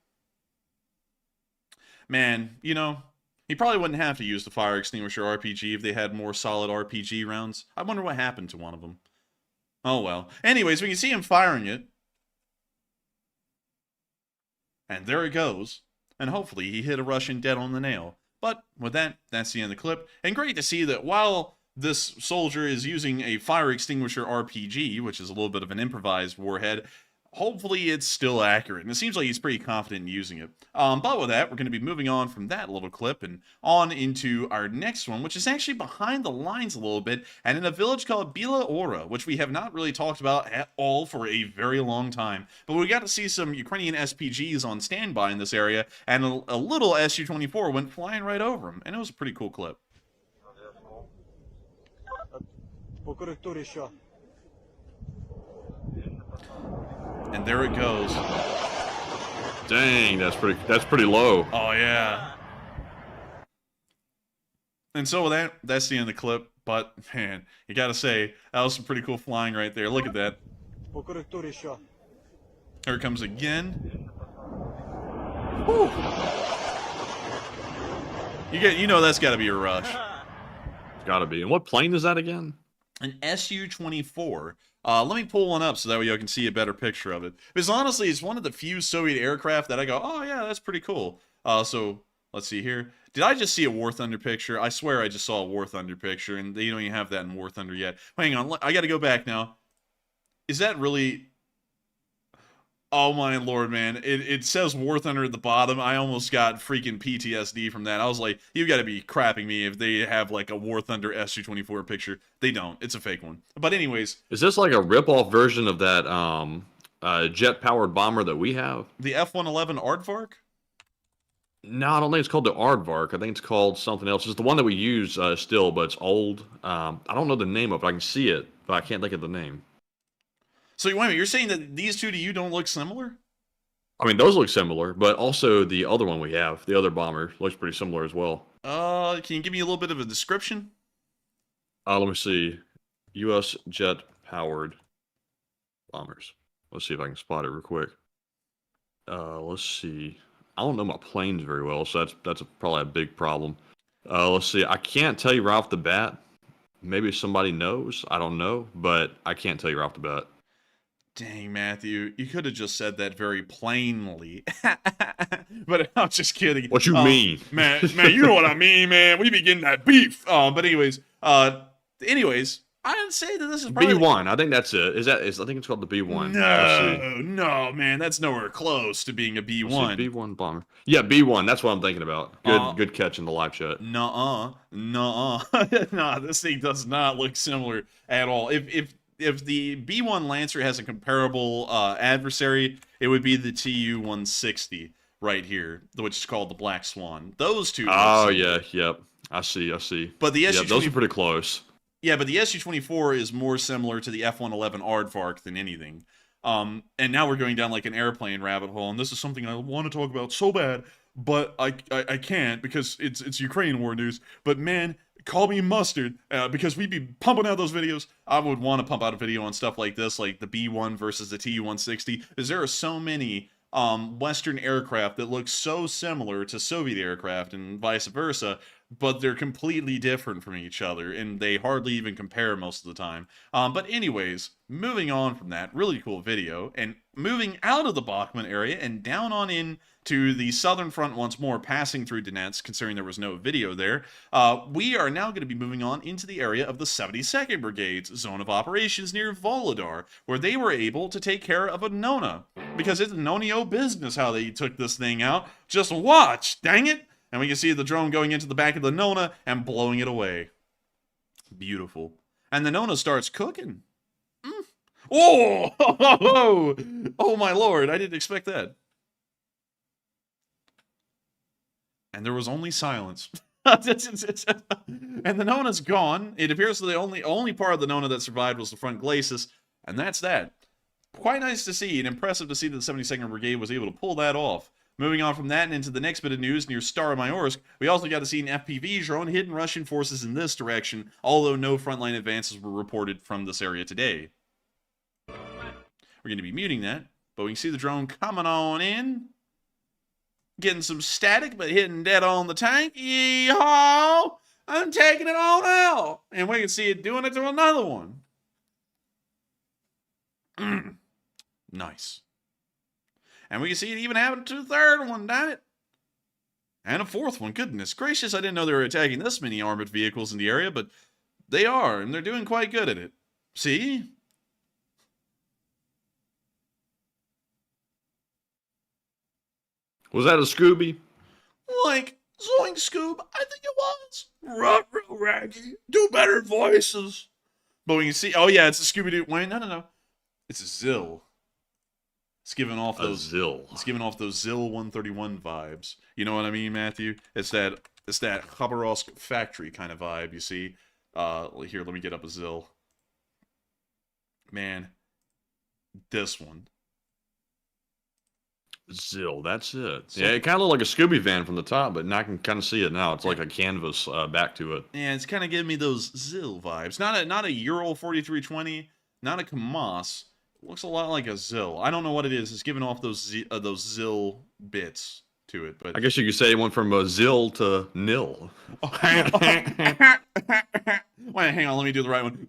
Man, you know... He probably wouldn't have to use the fire extinguisher RPG if they had more solid RPG rounds. I wonder what happened to one of them. Oh well. Anyways, we can see him firing it. And there it goes. And hopefully he hit a Russian dead on the nail. But with that, that's the end of the clip. And great to see that while this soldier is using a fire extinguisher RPG, which is a little bit of an improvised warhead, hopefully it's still accurate. And it seems like he's pretty confident in using it. But with that, we're going to be moving on from that little clip and on into our next one, which is actually behind the lines a little bit, and in a village called Bila Ora, which we have not really talked about at all for a very long time. But we got to see some Ukrainian SPGs on standby in this area, and a little Su-24 went flying right over him, and it was a pretty cool clip. And there it goes. Dang, that's pretty low. Oh yeah. And so with that, that's the end of the clip. But man, you gotta say, that was some pretty cool flying right there. Look at that. Here it comes again. Whew. You know that's gotta be a rush. It's gotta be. And what plane is that again? An Su-24. Let me pull one up so that way you can see a better picture of it. Because honestly, it's one of the few Soviet aircraft that I go, oh yeah, that's pretty cool. So let's see here. Did I just see a War Thunder picture? I swear I just saw a War Thunder picture, and they don't even have that in War Thunder yet. Hang on, I got to go back now. Is that really? Oh my lord, man! It says War Thunder at the bottom. I almost got freaking PTSD from that. I was like, you got to be crapping me if they have like a War Thunder Su-24 picture. They don't. It's a fake one. But anyways, is this like a rip-off version of that jet-powered bomber that we have? The F-111 Aardvark? No, I don't think it's called the Aardvark. I think it's called something else. It's the one that we use still, but it's old. I don't know the name of it. I can see it, but I can't think of the name. So wait a minute, you're saying that these two to you don't look similar? I mean, those look similar, but also the other one we have, the other bomber, looks pretty similar as well. Can you give me a little bit of a description? Let me see. U.S. jet-powered bombers. Let's see if I can spot it real quick. Let's see. I don't know my planes very well, so that's probably a big problem. Let's see. I can't tell you right off the bat. Maybe somebody knows. I don't know, but I can't tell you right off the bat. Dang, Matthew, you could have just said that very plainly. But I'm just kidding. What you mean? Man, you know what I mean, man. We be getting that beef. But anyways, I'd say that this is probably B1. I think that's it. I think it's called the B1. No, man, that's nowhere close to being a B1. B1 bomber. Yeah, B1. That's what I'm thinking about. Good catch in the live chat. Nah, this thing does not look similar at all. If the B1 Lancer has a comparable adversary, it would be the Tu-160 right here, which is called the Black Swan. Those two. Oh yeah, yep. I see. But the Su-24, those are pretty close. Yeah, but the Su-24 is more similar to the F-111 Aardvark than anything. And now we're going down like an airplane rabbit hole, and this is something I want to talk about so bad, but I can't because it's Ukrainian war news. But man, call me mustard, because we'd be pumping out those videos. I would want to pump out a video on stuff like this, like the B1 versus the Tu-160, because there are so many Western aircraft that look so similar to Soviet aircraft and vice versa, but they're completely different from each other, and they hardly even compare most of the time. But anyways, moving on from that, really cool video, and moving out of the Bakhmut area and down on in to the southern front once more, passing through Donetsk, considering there was no video there, we are now going to be moving on into the area of the 72nd Brigade's zone of operations near Volodar, where they were able to take care of a Nona, because it's nonio business how they took this thing out. Just watch, dang it! And we can see the drone going into the back of the Nona and blowing it away. Beautiful. And the Nona starts cooking. Oh! Oh my lord, I didn't expect that. And there was only silence. And the Nona's gone. It appears that the only part of the Nona that survived was the front glacis, and that's that. Quite nice to see, and impressive to see that the 72nd Brigade was able to pull that off. Moving on from that and into the next bit of news near Staromayorsk, we also got to see an FPV drone hitting Russian forces in this direction, although no frontline advances were reported from this area today. We're going to be muting that, but we can see the drone coming on in. Getting some static, but hitting dead on the tank. Yeehaw! I'm taking it on out. And we can see it doing it to another one. Nice. And we can see it even happening to a third one, damn it. And a fourth one. Goodness gracious, I didn't know they were attacking this many armored vehicles in the area, but they are, and they're doing quite good at it. See? Was that a Scooby? Like, Zoink Scoob, I think it was. Ruh-roh, Raggy, do better voices. But we can see, oh yeah, it's a Scooby-Doo. Wait, no. It's a Zill. It's giving off those Zill. It's giving off those Zill 131 vibes. You know what I mean, Matthew? It's that Khabarovsk factory kind of vibe, you see? Here, let me get up a Zill. Man, this one. Zill, that's it. Yeah, it kind of looked like a Scooby van from the top, but now I can kind of see it now. It's like a canvas back to it. Yeah, it's kind of giving me those Zill vibes. Not a Ural 4320, not a Kamas. It looks a lot like a Zill. I don't know what it is. It's giving off those Zill bits to it. But I guess you could say it went from a Zill to nil. Wait, hang on. Let me do the right one.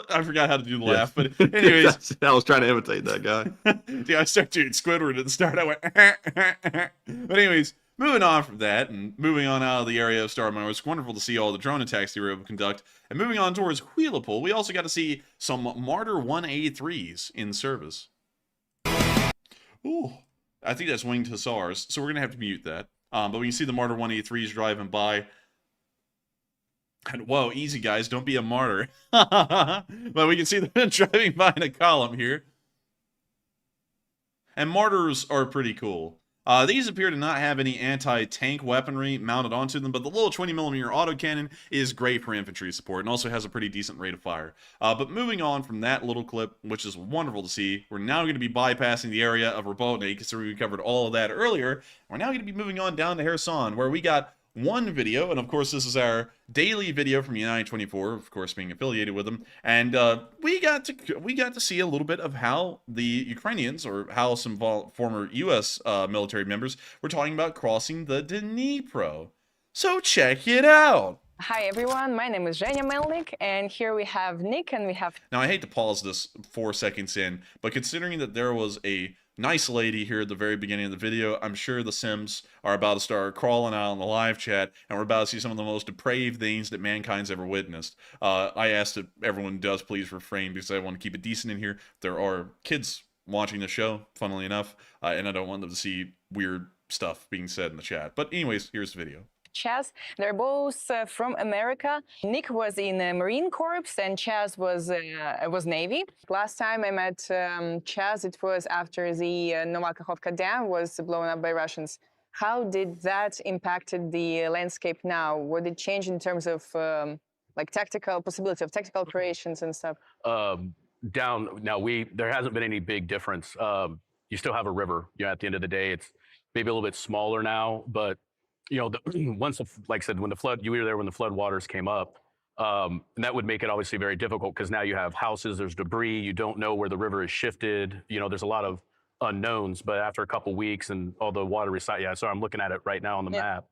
I forgot how to do the laugh. But anyways. I was trying to imitate that guy. Yeah, I started doing Squidward at the start. I went. But anyways, moving on from that and moving on out of the area of Starmine, it's wonderful to see all the drone attacks they were able to conduct. And moving on towards Wheelapole, we also got to see some Martyr 1A3s in service. Ooh, I think that's Winged Hussars, so we're going to have to mute that. But we can see the Martyr 1A3s driving by. And whoa, easy guys, don't be a martyr. But we can see them driving by in a column here. And Martyrs are pretty cool. These appear to not have any anti-tank weaponry mounted onto them, but the little 20mm autocannon is great for infantry support and also has a pretty decent rate of fire. But moving on from that little clip, which is wonderful to see, we're now going to be bypassing the area of Robotyne, considering we covered all of that earlier. We're now going to be moving on down to Kherson, where we got one video, and of course this is our daily video from United 24, of course being affiliated with them, and we got to see a little bit of how the Ukrainians, or how some former U.S. Military members were talking about crossing the Dnipro. So check it out. Hi everyone, my name is Zhenya Melnik, and here we have Nick, and we have... Now I hate to pause this 4 seconds in, but considering that there was a nice lady here at the very beginning of the video, I'm sure the Sims are about to start crawling out in the live chat, and we're about to see some of the most depraved things that mankind's ever witnessed. I asked that everyone does please refrain, because I want to keep it decent in here. There are kids watching the show, funnily enough, and I don't want them to see weird stuff being said in the chat. But anyways, here's the video. Chaz. They're both from America. Nick was in the Marine Corps and Chaz was Navy. Last time I met Chaz, it was after the Nova Kakhovka Dam was blown up by Russians. How did that impacted the landscape now? What did it change in terms of like tactical possibility of tactical operations and stuff? There hasn't been any big difference. You still have a river. At the end of the day, it's maybe a little bit smaller now, but once, like I said, when the flood, you were there when the flood waters came up, and that would make it obviously very difficult because now you have houses, there's debris, you don't know where the river is shifted. There's a lot of unknowns, but after a couple weeks and all the water so I'm looking at it right now on the map.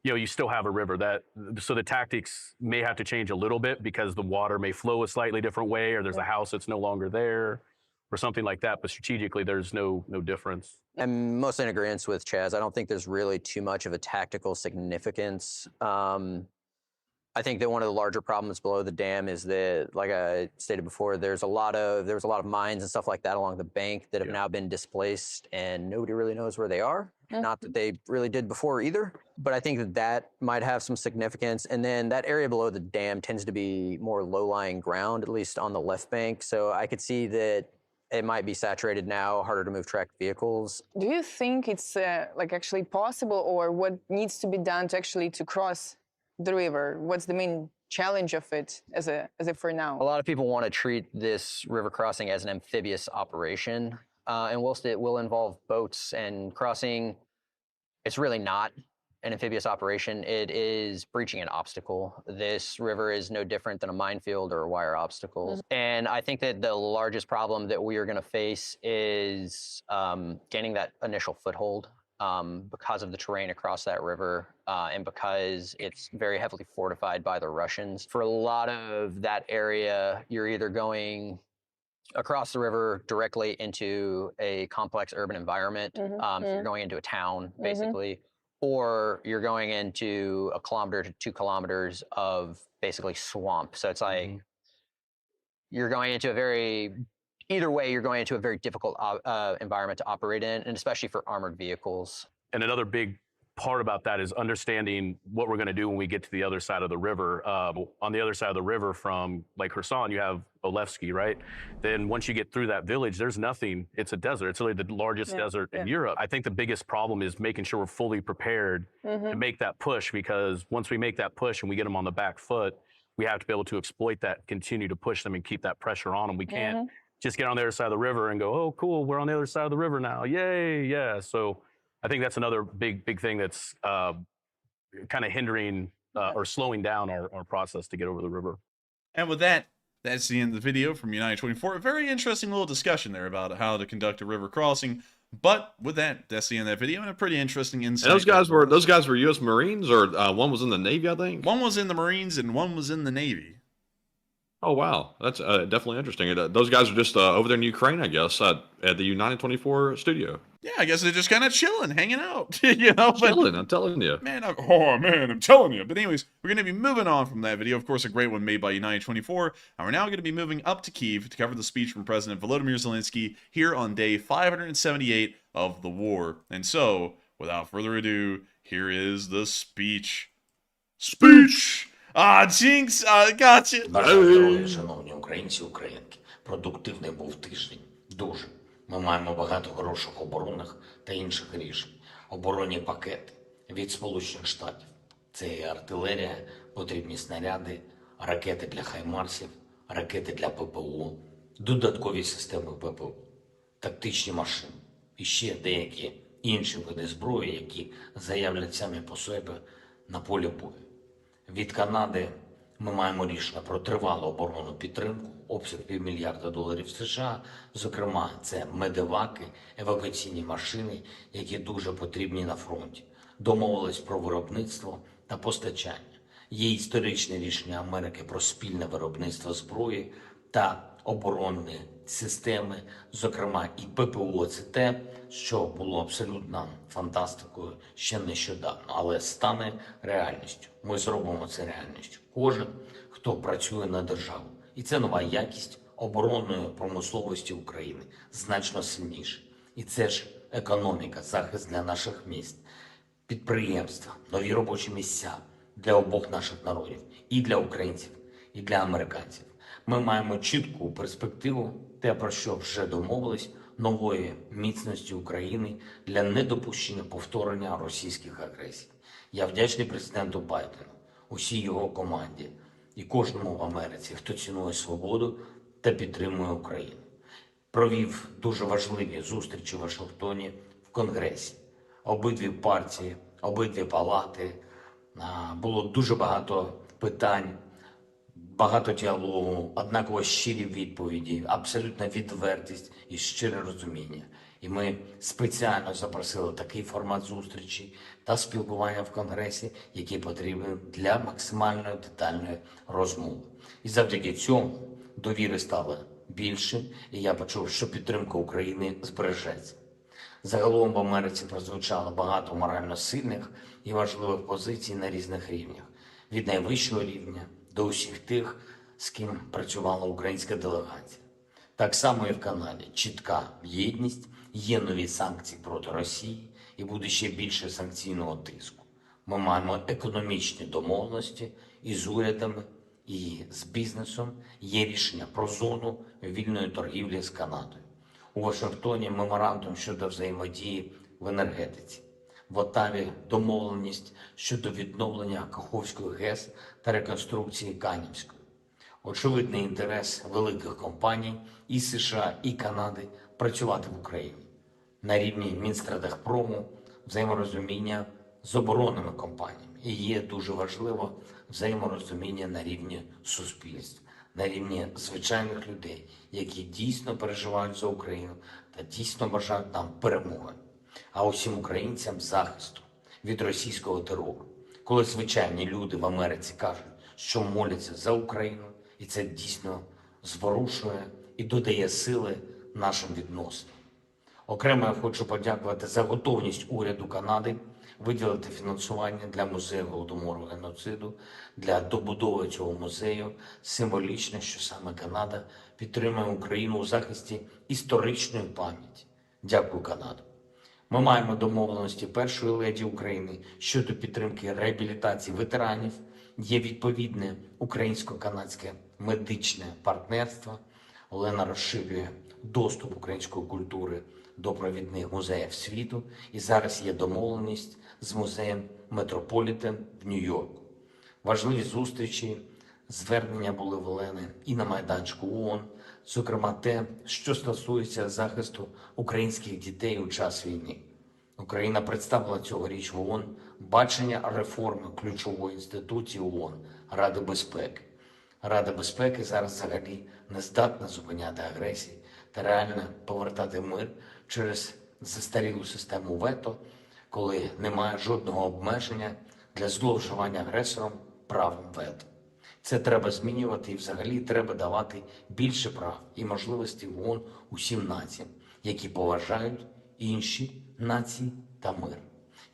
You still have a river so the tactics may have to change a little bit because the water may flow a slightly different way, or there's a house that's no longer there, or something like that. But strategically, there's no difference. I'm mostly in agreement with Chaz. I don't think there's really too much of a tactical significance. I think that one of the larger problems below the dam is that, like I stated before, there was a lot of mines and stuff like that along the bank that have now been displaced, and nobody really knows where they are. Not that they really did before either, but I think that might have some significance. And then that area below the dam tends to be more low-lying ground, at least on the left bank. So I could see that it might be saturated now, harder to move tracked vehicles. Do you think it's like actually possible, or what needs to be done to cross the river? What's the main challenge of it as of for now? A lot of people want to treat this river crossing as an amphibious operation, and whilst it will involve boats and crossing, it's really not an amphibious operation. It is breaching an obstacle. This river is no different than a minefield or a wire obstacle. And I think that the largest problem that we are going to face is gaining that initial foothold because of the terrain across that river and because it's very heavily fortified by the Russians. For a lot of that area, you're either going across the river directly into a complex urban environment. So you're going into a town, basically. Or you're going into 1 kilometer to 2 kilometers of basically swamp. So it's like you're going into a very either way, you're going into a very difficult environment to operate in, and especially for armored vehicles. And another big part about that is understanding what we're going to do when we get to the other side of the river. On the other side of the river from like Kherson, you have Olevsky, right? Then once you get through that village, there's nothing. It's a desert. It's really the largest desert in Europe. I think the biggest problem is making sure we're fully prepared to make that push, because once we make that push and we get them on the back foot, we have to be able to exploit that, continue to push them and keep that pressure on them. We can't just get on the other side of the river and go, oh, cool, we're on the other side of the river now. Yay, yeah. So I think that's another big thing that's kind of hindering or slowing down our process to get over the river. And with that, that's the end of the video from United 24. A very interesting little discussion there about how to conduct a river crossing. But with that, that's the end of that video, and a pretty interesting insight. And those guys were U.S. Marines, or one was in the Navy, I think? One was in the Marines and one was in the Navy. Oh, wow. That's definitely interesting. Those guys are just over there in Ukraine, I guess, at the United 24 studio. Yeah, I guess they're just kind of chilling, hanging out, you know? Chilling, I'm telling you. Man, I'm telling you. But anyways, we're going to be moving on from that video. Of course, a great one made by United 24. And we're now going to be moving up to Kyiv to cover the speech from President Volodymyr Zelenskyy here on day 578 of the war. And so, without further ado, here is the speech. Jinx, gotcha. Бажаю здоров'я, шановні українці, українки. Продуктивний був тиждень. Дуже. Ми маємо багато хороших оборонних та інших рішень. Оборонні пакети від Сполучених Штатів. Це і артилерія, потрібні снаряди, ракети для хаймарсів, ракети для ППО, додаткові системи ППО, тактичні машини і ще деякі інші види зброї, які заявлять самі по собі на полі бою. Від Канади ми маємо рішення про тривалу оборонну підтримку, обсяг $500 мільярда США. Зокрема, це медеваки, евакуаційні машини, які дуже потрібні на фронті. Домовились про виробництво та постачання. Є історичне рішення Америки про спільне виробництво зброї та оборонні системи, зокрема і ППО. Це те, що було абсолютно фантастикою ще нещодавно, але стане реальністю. Ми зробимо це реальністю. Кожен, хто працює на державу. І це нова якість оборонної промисловості України, значно сильніша. І це ж економіка, захист для наших міст, підприємства, нові робочі місця для обох наших народів, і для українців, і для американців. Ми маємо чітку перспективу, те, про що вже домовились, нової міцності України для недопущення повторення російських агресій. Я вдячний президенту Байдену, усій його команді і кожному в Америці, хто цінує свободу та підтримує Україну. Провів дуже важливі зустрічі в Вашингтоні в Конгресі. Обидві партії, обидві палати. Було дуже багато питань, багато діалогу, однаково щирі відповіді, абсолютна відвертість і щире розуміння. І ми спеціально запросили такий формат зустрічі та спілкування в Конгресі, який потрібен для максимальної детальної розмови. І завдяки цьому довіри стало більше, і я почув, що підтримка України збережеться. Загалом в Америці прозвучало багато морально сильних і важливих позицій на різних рівнях. Від найвищого рівня до усіх тих, з ким працювала українська делегація. Так само і в Канаді. Чітка єдність, є нові санкції проти Росії і буде ще більше санкційного тиску. Ми маємо економічні домовленості і з урядами, і з бізнесом. Є рішення про зону вільної торгівлі з Канадою. У Вашингтоні меморандум щодо взаємодії в енергетиці. В Оттаві домовленість щодо відновлення Каховської ГЕС та реконструкції Канівської. Очевидний інтерес великих компаній і США, і Канади працювати в Україні. На рівні Мінстратегпрому взаєморозуміння з оборонними компаніями. І є дуже важливо взаєморозуміння на рівні суспільств, на рівні звичайних людей, які дійсно переживають за Україну та дійсно бажають нам перемоги. А усім українцям захисту від російського терору. Коли звичайні люди в Америці кажуть, що моляться за Україну, і це дійсно зворушує і додає сили нашим відносинам. Окремо я хочу подякувати за готовність уряду Канади виділити фінансування для музею Голодомору геноциду, для добудови цього музею. Символічно, що саме Канада підтримує Україну у захисті історичної пам'яті. Дякую, Канадо. Ми маємо домовленості першої леді України щодо підтримки реабілітації ветеранів. Є відповідне українсько-канадське медичне партнерство. Олена розширює доступ української культури до провідних музеїв світу. І зараз є домовленість з музеєм Метрополітен в Нью-Йорку. Важливі зустрічі, звернення були в Олени і на майданчику ООН, зокрема те, що стосується захисту українських дітей у час війни. Україна представила цьогоріч в ООН бачення реформи ключової інституції ООН – Ради безпеки. Рада безпеки зараз взагалі не здатна зупиняти агресії та реально повертати мир через застарілу систему вето, коли немає жодного обмеження для зловживання агресором правом вето. Це треба змінювати і взагалі треба давати більше прав і можливостей в ООН усім націям, які поважають інші нації та мир.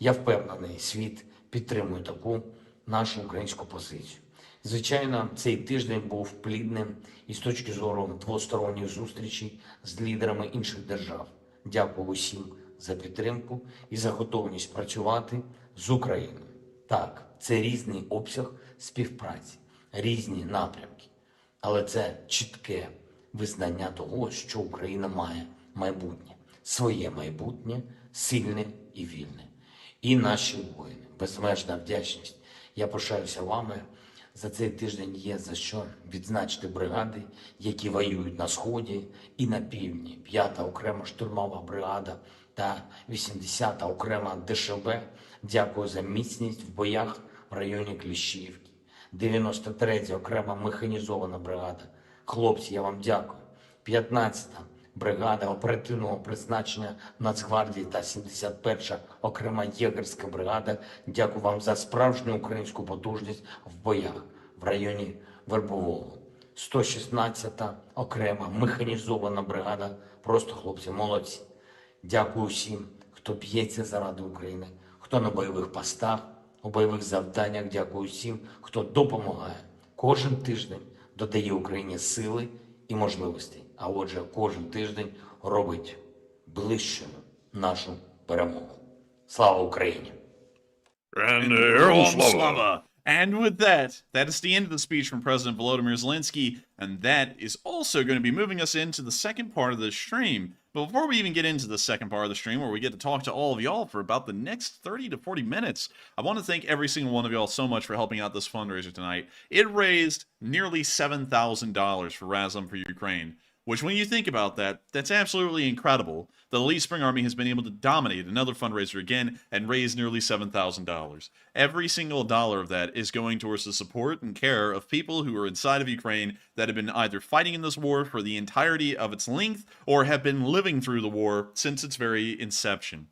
Я впевнений, світ підтримує таку нашу українську позицію. Звичайно, цей тиждень був плідним і з точки зору двосторонніх зустрічей з лідерами інших держав. Дякую усім за підтримку і за готовність працювати з Україною. Так, це різний обсяг співпраці, різні напрямки, але це чітке визнання того, що Україна має майбутнє, своє майбутнє, сильне і вільне. І наші воїни, безмежна вдячність. Я пишаюся вами. За цей тиждень є за що відзначити бригади, які воюють на Сході і на Півдні. 5-та окрема штурмова бригада та 80-та окрема ДШБ. Дякую за міцність в боях в районі Кліщівки. 93-я окрема механізована бригада. Хлопці, я вам дякую. 15-та бригада оперативного призначення Нацгвардії та 71-ша окрема єгерська бригада. Дякую вам за справжню українську потужність в боях в районі Вербового. 116-та окрема механізована бригада. Просто хлопці молодці. Дякую всім, хто б'ється заради України, хто на бойових постах, у бойових завданнях. Дякую всім, хто допомагає. Кожен тиждень додає Україні сили і можливостей. А отже, кожен тиждень робить ближчою нашу перемогу. Слава Україні! And with that, that is the end of the speech from President Volodymyr Zelenskyy, and that is also going to be moving us into the second part of the stream. But before we even get into the second part of the stream, where we get to talk to all of y'all for about the next 30 to 40 minutes, I want to thank every single one of y'all so much for helping out this fundraiser tonight. It raised nearly $7,000 for Razom for Ukraine, which when you think about that, that's absolutely incredible. The Elite Spring Army has been able to dominate another fundraiser again and raise nearly $7,000. Every single dollar of that is going towards the support and care of people who are inside of Ukraine that have been either fighting in this war for the entirety of its length or have been living through the war since its very inception.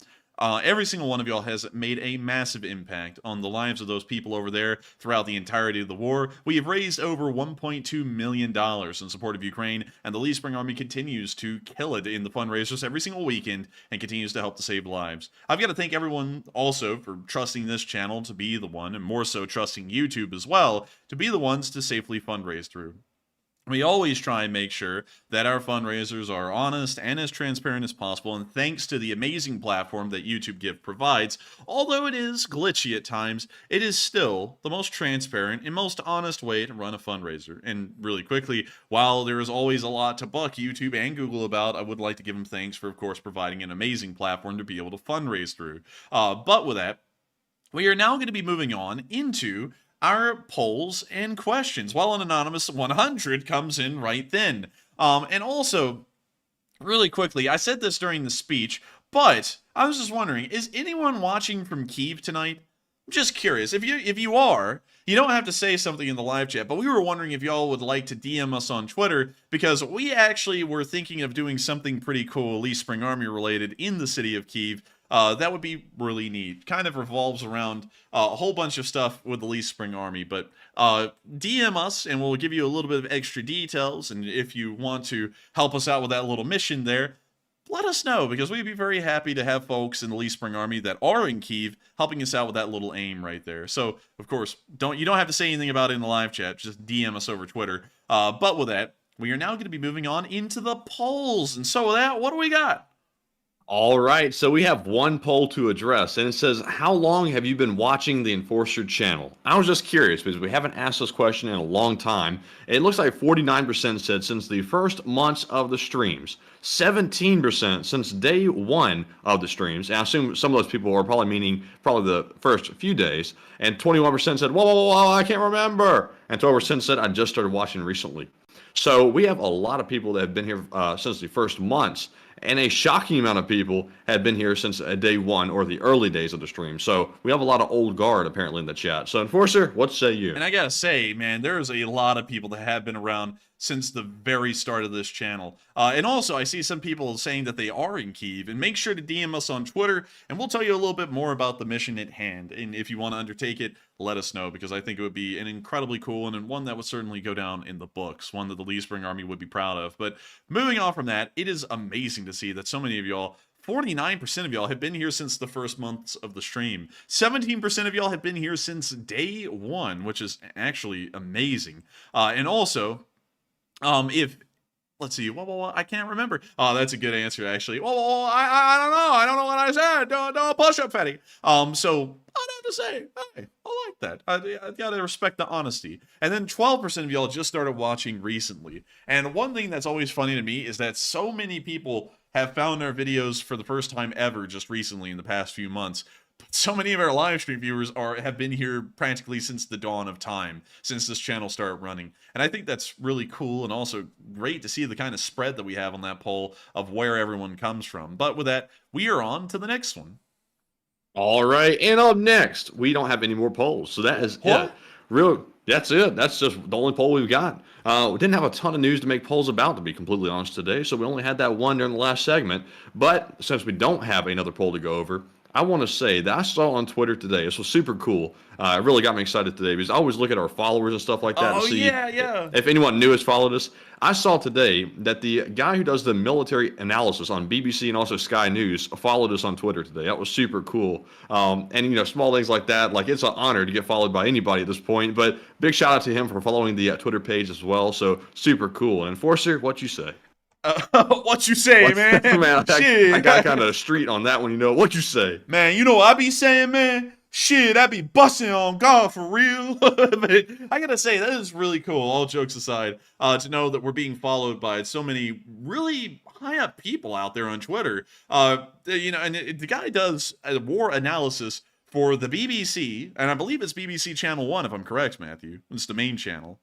Every single one of y'all has made a massive impact on the lives of those people over there throughout the entirety of the war. We have raised over $1.2 million in support of Ukraine, and the Elite Spring Army continues to kill it in the fundraisers every single weekend and continues to help to save lives. I've got to thank everyone also for trusting this channel to be the one, and more so trusting YouTube as well, to be the ones to safely fundraise through. We always try and make sure that our fundraisers are honest and as transparent as possible, and thanks to the amazing platform that YouTube Give provides, although it is glitchy at times, it is still the most transparent and most honest way to run a fundraiser. And really quickly, while there is always a lot to buck YouTube and Google about, I would like to give them thanks for, of course, providing an amazing platform to be able to fundraise through. But with that, we are now going to be moving on into our polls and questions, while an anonymous 100 comes in right then. And also, really quickly, I said this during the speech, but I was just wondering, is anyone watching from Kyiv tonight? I'm just curious. If you are, you don't have to say something in the live chat, but we were wondering if y'all would like to DM us on Twitter, because we actually were thinking of doing something pretty cool, Elite Spring Army related, in the city of Kyiv. That would be really neat. Kind of revolves around a whole bunch of stuff with the Elite Spring Army. But DM us, and we'll give you a little bit of extra details. And if you want to help us out with that little mission there, let us know, because we'd be very happy to have folks in the Leaf Spring Army that are in Kyiv helping us out with that little aim right there. So, of course, you don't have to say anything about it in the live chat. Just DM us over Twitter. But with that, we are now going to be moving on into the polls. And so with that, what do we got? All right, so we have one poll to address, and it says, how long have you been watching the Enforcer channel? I was just curious because we haven't asked this question in a long time. It looks like 49% said since the first months of the streams, 17% since day one of the streams, and I assume some of those people are probably meaning the first few days, and 21% said, whoa, I can't remember, and 12% said, I just started watching recently. So we have a lot of people that have been here since the first months, and a shocking amount of people had been here since day one or the early days of the stream. So we have a lot of old guard apparently in the chat. So Enforcer, what say you? And I gotta say, man, there's a lot of people that have been around since the very start of this channel. And also, I see some people saying that they are in Kyiv, and make sure to DM us on Twitter, and we'll tell you a little bit more about the mission at hand. And if you want to undertake it, let us know, because I think it would be an incredibly cool one, and one that would certainly go down in the books, one that the Leaf Spring Army would be proud of. But moving on from that, it is amazing to see that so many of y'all, 49% of y'all have been here since the first months of the stream. 17% of y'all have been here since day one, which is actually amazing. And also, let's see, I can't remember. Oh, that's a good answer, actually. I don't know. I don't know what I said. Don't push up, Fetty. So I'd have to say, hey, I like that. I gotta respect the honesty. And then 12% of y'all just started watching recently. And one thing that's always funny to me is that so many people have found our videos for the first time ever just recently in the past few months. But so many of our live stream viewers have been here practically since the dawn of time, since this channel started running. And I think that's really cool, and also great to see the kind of spread that we have on that poll of where everyone comes from. But with that, we are on to the next one. All right, and up next, we don't have any more polls, so that is it. That's it. That's just the only poll we've got. We didn't have a ton of news to make polls about, to be completely honest, today, so we only had that one during the last segment. But since we don't have another poll to go over, I want to say that I saw on Twitter today, this was super cool. It really got me excited today, because I always look at our followers and stuff like that to see if anyone new has followed us. I saw today that the guy who does the military analysis on BBC and also Sky News followed us on Twitter today. That was super cool. And, you know, small things like that, like it's an honor to get followed by anybody at this point. But big shout out to him for following the Twitter page as well. So super cool. And Enforcer, what you say? What you say, man? Man, I got kind of a street on that one, you know. What you say? Man, you know what I be saying, man? Shit, I be busting on God for real. But I gotta say, that is really cool, all jokes aside, to know that we're being followed by so many really high up people out there on Twitter. You know, and the guy does a war analysis for the BBC, and I believe it's BBC Channel 1, if I'm correct, Matthew. It's the main channel.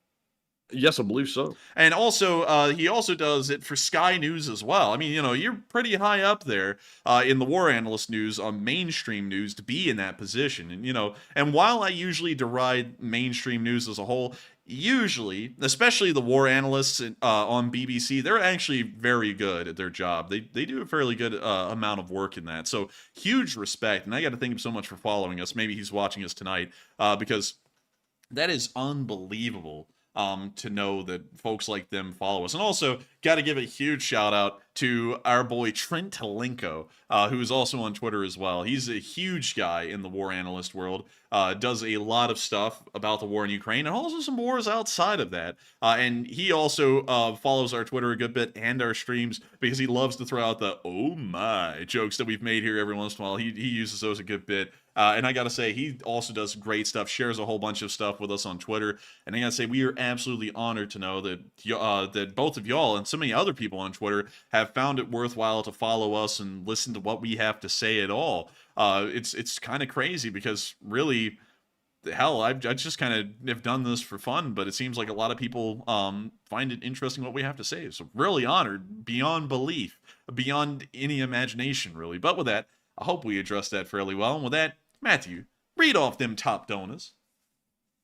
Yes, I believe so. And also, he also does it for Sky News as well. I mean, you know, you're pretty high up there in the war analyst news on mainstream news to be in that position. And, you know, and while I usually deride mainstream news as a whole, usually, especially the war analysts on BBC, they're actually very good at their job. They do a fairly good amount of work in that. So huge respect. And I got to thank him so much for following us. Maybe he's watching us tonight because that is unbelievable. To know that folks like them follow us. And also, got to give a huge shout out to our boy Trent Talenko, who is also on Twitter as well. He's a huge guy in the war analyst world, does a lot of stuff about the war in Ukraine, and also some wars outside of that. And he also follows our Twitter a good bit and our streams, because he loves to throw out the "oh my" jokes that we've made here every once in a while. He uses those a good bit. And I gotta say, he also does great stuff, shares a whole bunch of stuff with us on Twitter. And I gotta say, we are absolutely honored to know that that both of y'all and so many other people on Twitter have found it worthwhile to follow us and listen to what we have to say at all. It's kind of crazy, because really, hell, I just kind of have done this for fun, but it seems like a lot of people find it interesting what we have to say. So really honored beyond belief, beyond any imagination, really. But with that, I hope we addressed that fairly well. And with that, Matthew, read off them top donors.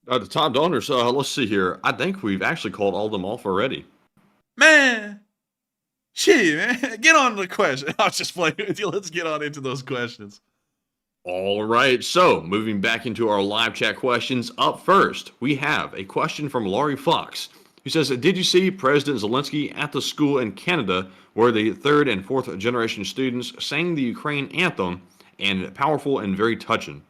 The top donors, let's see here. I think we've actually called all of them off already. Man, shit, man. Get on to the question. I was just playing with you. Let's get on into those questions. All right, so moving back into our live chat questions. Up first, we have a question from Laurie Fox, who says, did you see President Zelenskyy at the school in Canada where the third and fourth generation students sang the Ukraine anthem, and powerful and very touching?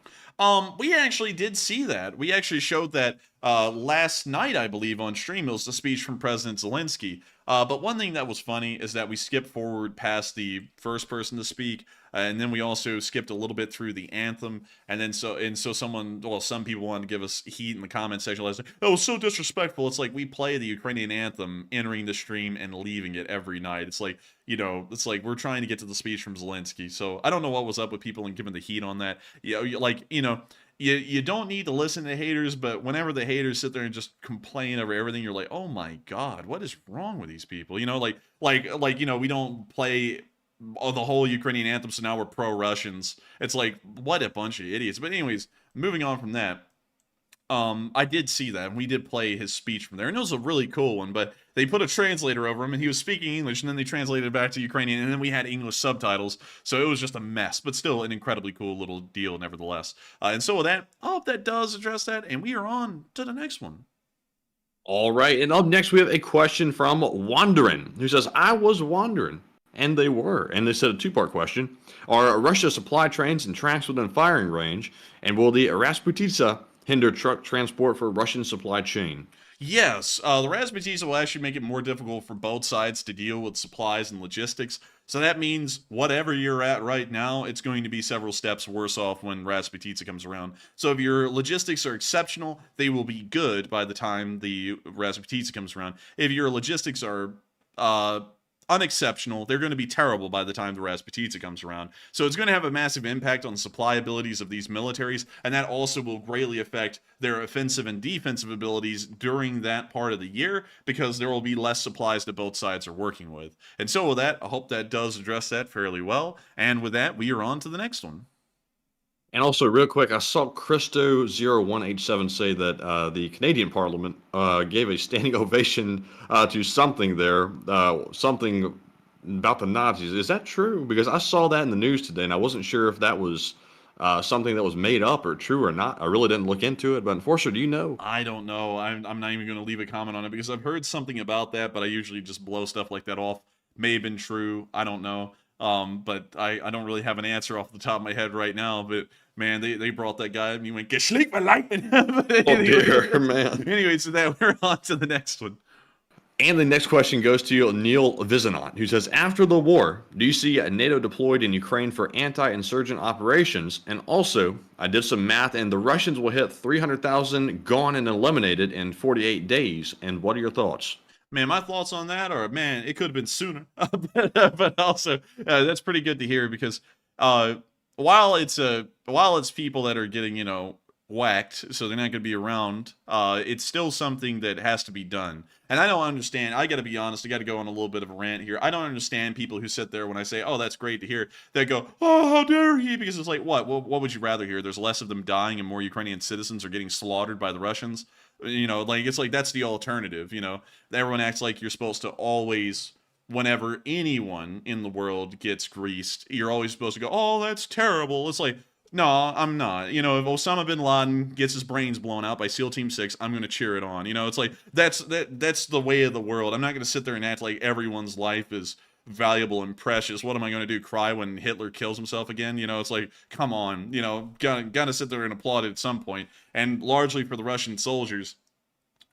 We actually did see that. We actually showed that last night, I believe, on stream. It was the speech from President Zelenskyy. But one thing that was funny is that we skipped forward past the first person to speak, and then we also skipped a little bit through the anthem, and then so some people wanted to give us heat in the comment section, like, "Oh, it was so disrespectful." It's like we play the Ukrainian anthem entering the stream and leaving it every night. It's like, it's like we're trying to get to the speech from Zelenskyy. So I don't know what was up with people and giving the heat on that. You don't need to listen to haters, but whenever the haters sit there and just complain over everything, you're like, oh my God, what is wrong with these people? We don't play the whole Ukrainian anthem, so now we're pro-Russians. It's like, what a bunch of idiots. But anyways, moving on from that, I did see that, and we did play his speech from there, and it was a really cool one, but they put a translator over him, and he was speaking English, and then they translated it back to Ukrainian, and then we had English subtitles, so it was just a mess, but still an incredibly cool little deal nevertheless. And so with that, I hope that does address that, and we are on to the next one. All right, and up next we have a question from Wandering, who says, I was wondering, and they were, and they said a two-part question, are Russia supply trains and tracks within firing range, and will the Rasputitsa hinder truck transport for Russian supply chain? Yes, the Rasputitsa will actually make it more difficult for both sides to deal with supplies and logistics. So that means whatever you're at right now, it's going to be several steps worse off when Rasputitsa comes around. So if your logistics are exceptional, they will be good by the time the Rasputitsa comes around. If your logistics are unexceptional, they're going to be terrible by the time the Rasputitsa comes around. So it's going to have a massive impact on the supply abilities of these militaries, and that also will greatly affect their offensive and defensive abilities during that part of the year, because there will be less supplies that both sides are working with. And so with that, I hope that does address that fairly well. And with that, we are on to the next one. And also, real quick, I saw Christo0187 say that the Canadian Parliament gave a standing ovation to something there, something about the Nazis. Is that true? Because I saw that in the news today, and I wasn't sure if that was something that was made up or true or not. I really didn't look into it, but unfortunately, do you know? I don't know. I'm not even going to leave a comment on it, because I've heard something about that, but I usually just blow stuff like that off. May have been true. I don't know. But I don't really have an answer off the top of my head right now, but man, they brought that guy and he went, "Geschlecht verleihen." Oh dear, man. Anyway, so that we're on to the next one. And the next question goes to Neil Vizanot, who says, after the war, do you see NATO deployed in Ukraine for anti-insurgent operations? And also, I did some math, and the Russians will hit 300,000 gone and eliminated in 48 days. And what are your thoughts? Man, my thoughts on that are, man, it could have been sooner. But also, that's pretty good to hear, because while it's people that are getting, whacked, so they're not going to be around, it's still something that has to be done. And I don't understand. I got to be honest. I got to go on a little bit of a rant here. I don't understand people who sit there when I say, "Oh, that's great to hear," they go, "Oh, how dare he?" Because it's like, what? Well, what would you rather hear? There's less of them dying and more Ukrainian citizens are getting slaughtered by the Russians. It's like that's the alternative. Everyone acts like you're supposed to always, whenever anyone in the world gets greased, you're always supposed to go, "Oh, that's terrible." It's like, no, I'm not. If Osama bin Laden gets his brains blown out by SEAL Team 6, I'm going to cheer it on. It's like, that's the way of the world. I'm not going to sit there and act like everyone's life is valuable and precious. What am I going to do? Cry when Hitler kills himself again? It's like, come on, gotta sit there and applaud it at some point. And largely for the Russian soldiers,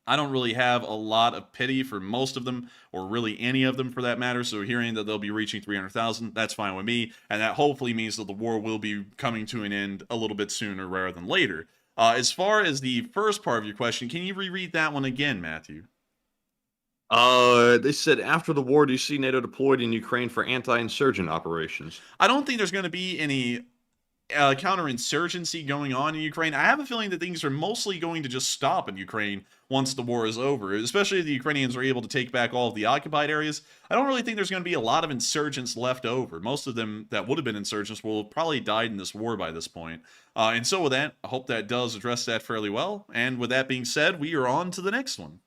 I don't really have a lot of pity for most of them, or really any of them for that matter. So hearing that they'll be reaching 300,000, that's fine with me. And that hopefully means that the war will be coming to an end a little bit sooner rather than later. As far as the first part of your question, can you reread that one again, Matthew? They said, after the war, do you see NATO deployed in Ukraine for anti-insurgent operations? I don't think there's going to be any counterinsurgency going on in Ukraine. I have a feeling that things are mostly going to just stop in Ukraine once the war is over, especially if the Ukrainians are able to take back all of the occupied areas. I don't really think there's going to be a lot of insurgents left over. Most of them that would have been insurgents will have probably died in this war by this point. And so with that, I hope that does address that fairly well. And with that being said, we are on to the next one.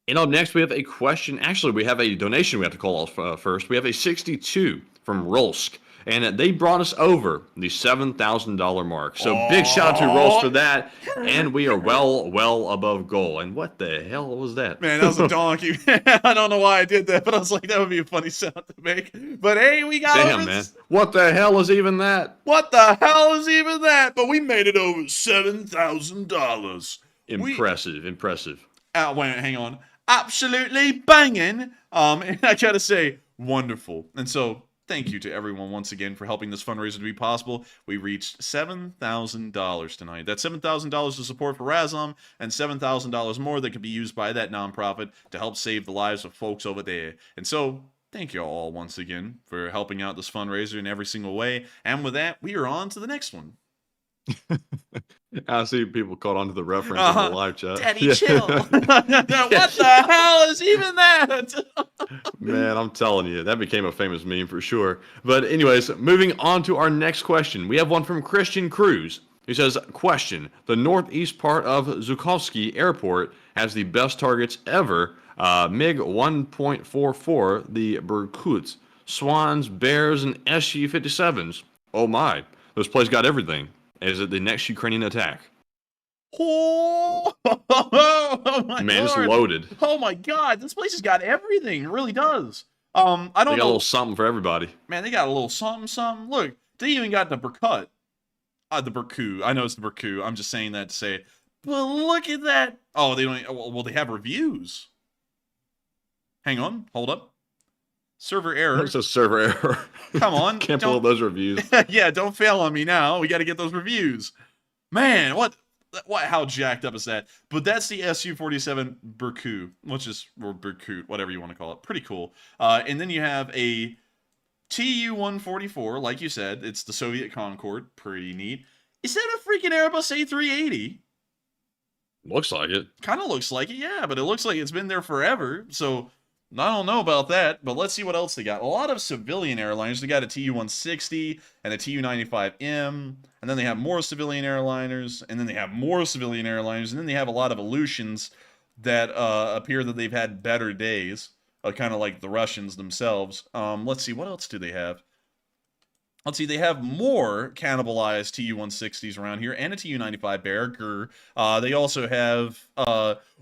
And up next, we have a question. Actually, we have a donation we have to call off first. We have a 62 from Rolsk. and they brought us over the $7,000 mark. So big shout out to Rolls for that, and we are well above goal. And what the hell was that? Man, that was a donkey. I don't know why I did that, but I was like, that would be a funny sound to make. But hey, we got Damn, man. What the hell is even that? What the hell is even that? But we made it over $7,000. Impressive. Wait, hang on. Absolutely banging. And I gotta say, wonderful. And so, thank you to everyone once again for helping this fundraiser to be possible. We reached $7,000 tonight. That's $7,000 of support for Razom, and $7,000 more that could be used by that nonprofit to help save the lives of folks over there. And so, thank you all once again for helping out this fundraiser in every single way. And with that, we are on to the next one. I see people caught onto the reference in the live chat. Daddy, chill. What the hell is even that? Man, I'm telling you, that became a famous meme for sure. But anyways, moving on to our next question. We have one from Christian Cruz. He says, question, the northeast part of Zhukovsky Airport has the best targets ever. MiG 1.44, the Berkuts, Swans, Bears, and SU-57s. Oh my, this place got everything. Is it the next Ukrainian attack? Oh my Man, it's Lord. loaded. Oh my God, this place has got everything. It really does. I don't know. They got a little something for everybody. Man, they got a little something. Look, they even got the Berkut. The Berku. I know it's the Berku. I'm just saying that to say. But look at that. Oh, they don't. Well, they have reviews. Hang on. Hold up. Server error. It's a server error. Come on. Can't pull those reviews. Yeah, don't fail on me now. We got to get those reviews. Man, what? How jacked up is that? But that's the Su-47 Berku, which is, or Berkut, whatever you want to call it. Pretty cool. And then you have a Tu-144, like you said. It's the Soviet Concorde. Pretty neat. Is that a freaking Airbus A380? Looks like it. Kind of looks like it, yeah. But it looks like it's been there forever. So I don't know about that, but let's see what else they got. A lot of civilian airliners. They got a Tu-160 and a Tu-95M, and then they have more civilian airliners, and then they have more civilian airliners, and then they have a lot of Aleutians that appear that they've had better days, kind of like the Russians themselves. Let's see, what else do they have? Let's see, they have more cannibalized Tu-160s around here, and a Tu-95 Bear. They also have,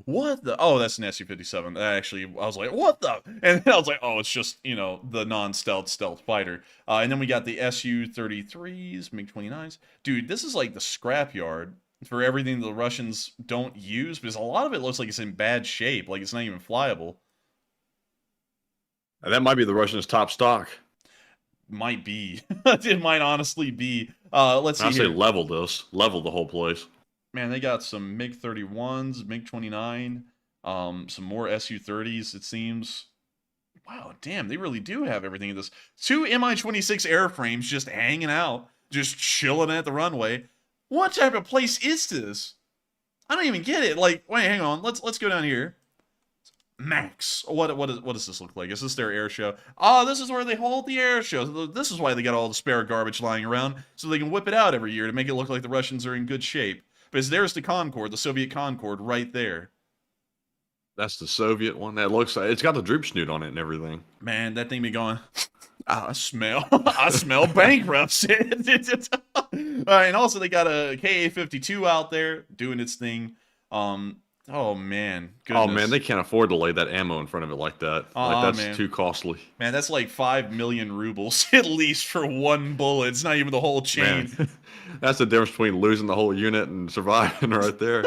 what the? Oh, that's an Su-57. Actually, I was like, what the? And then I was like, oh, it's just, you know, the non-stealth stealth fighter. And then we got the Su-33s, MiG-29s. Dude, this is like the scrapyard for everything the Russians don't use, because a lot of it looks like it's in bad shape, like it's not even flyable. And that might be the Russians' top stock. Might be. It might honestly be. Let's see. I say level this. Level the whole place. Man, they got some MiG-31s, MiG-29, some more Su-30s, it seems. Wow, damn, they really do have everything in this. 2 Mi-26 airframes just hanging out, just chilling at the runway. What type of place is this? I don't even get it. Like, wait, hang on. Let's go down here. Max. What does this look like? Is this their air show? Oh, this is where they hold the air show. This is why they got all the spare garbage lying around, so they can whip it out every year to make it look like the Russians are in good shape. Because there's the Concorde, the Soviet Concorde, right there. That's the Soviet one. That looks like it's got the droop snoot on it and everything. Man, that thing be going. I smell bankruptcy. And also they got a Ka-52 out there doing its thing. Oh man, goodness. Oh man, they can't afford to lay that ammo in front of it like that. Like that's too costly. Man, that's like 5 million rubles at least for one bullet. It's not even the whole chain. Man, that's the difference between losing the whole unit and surviving right there.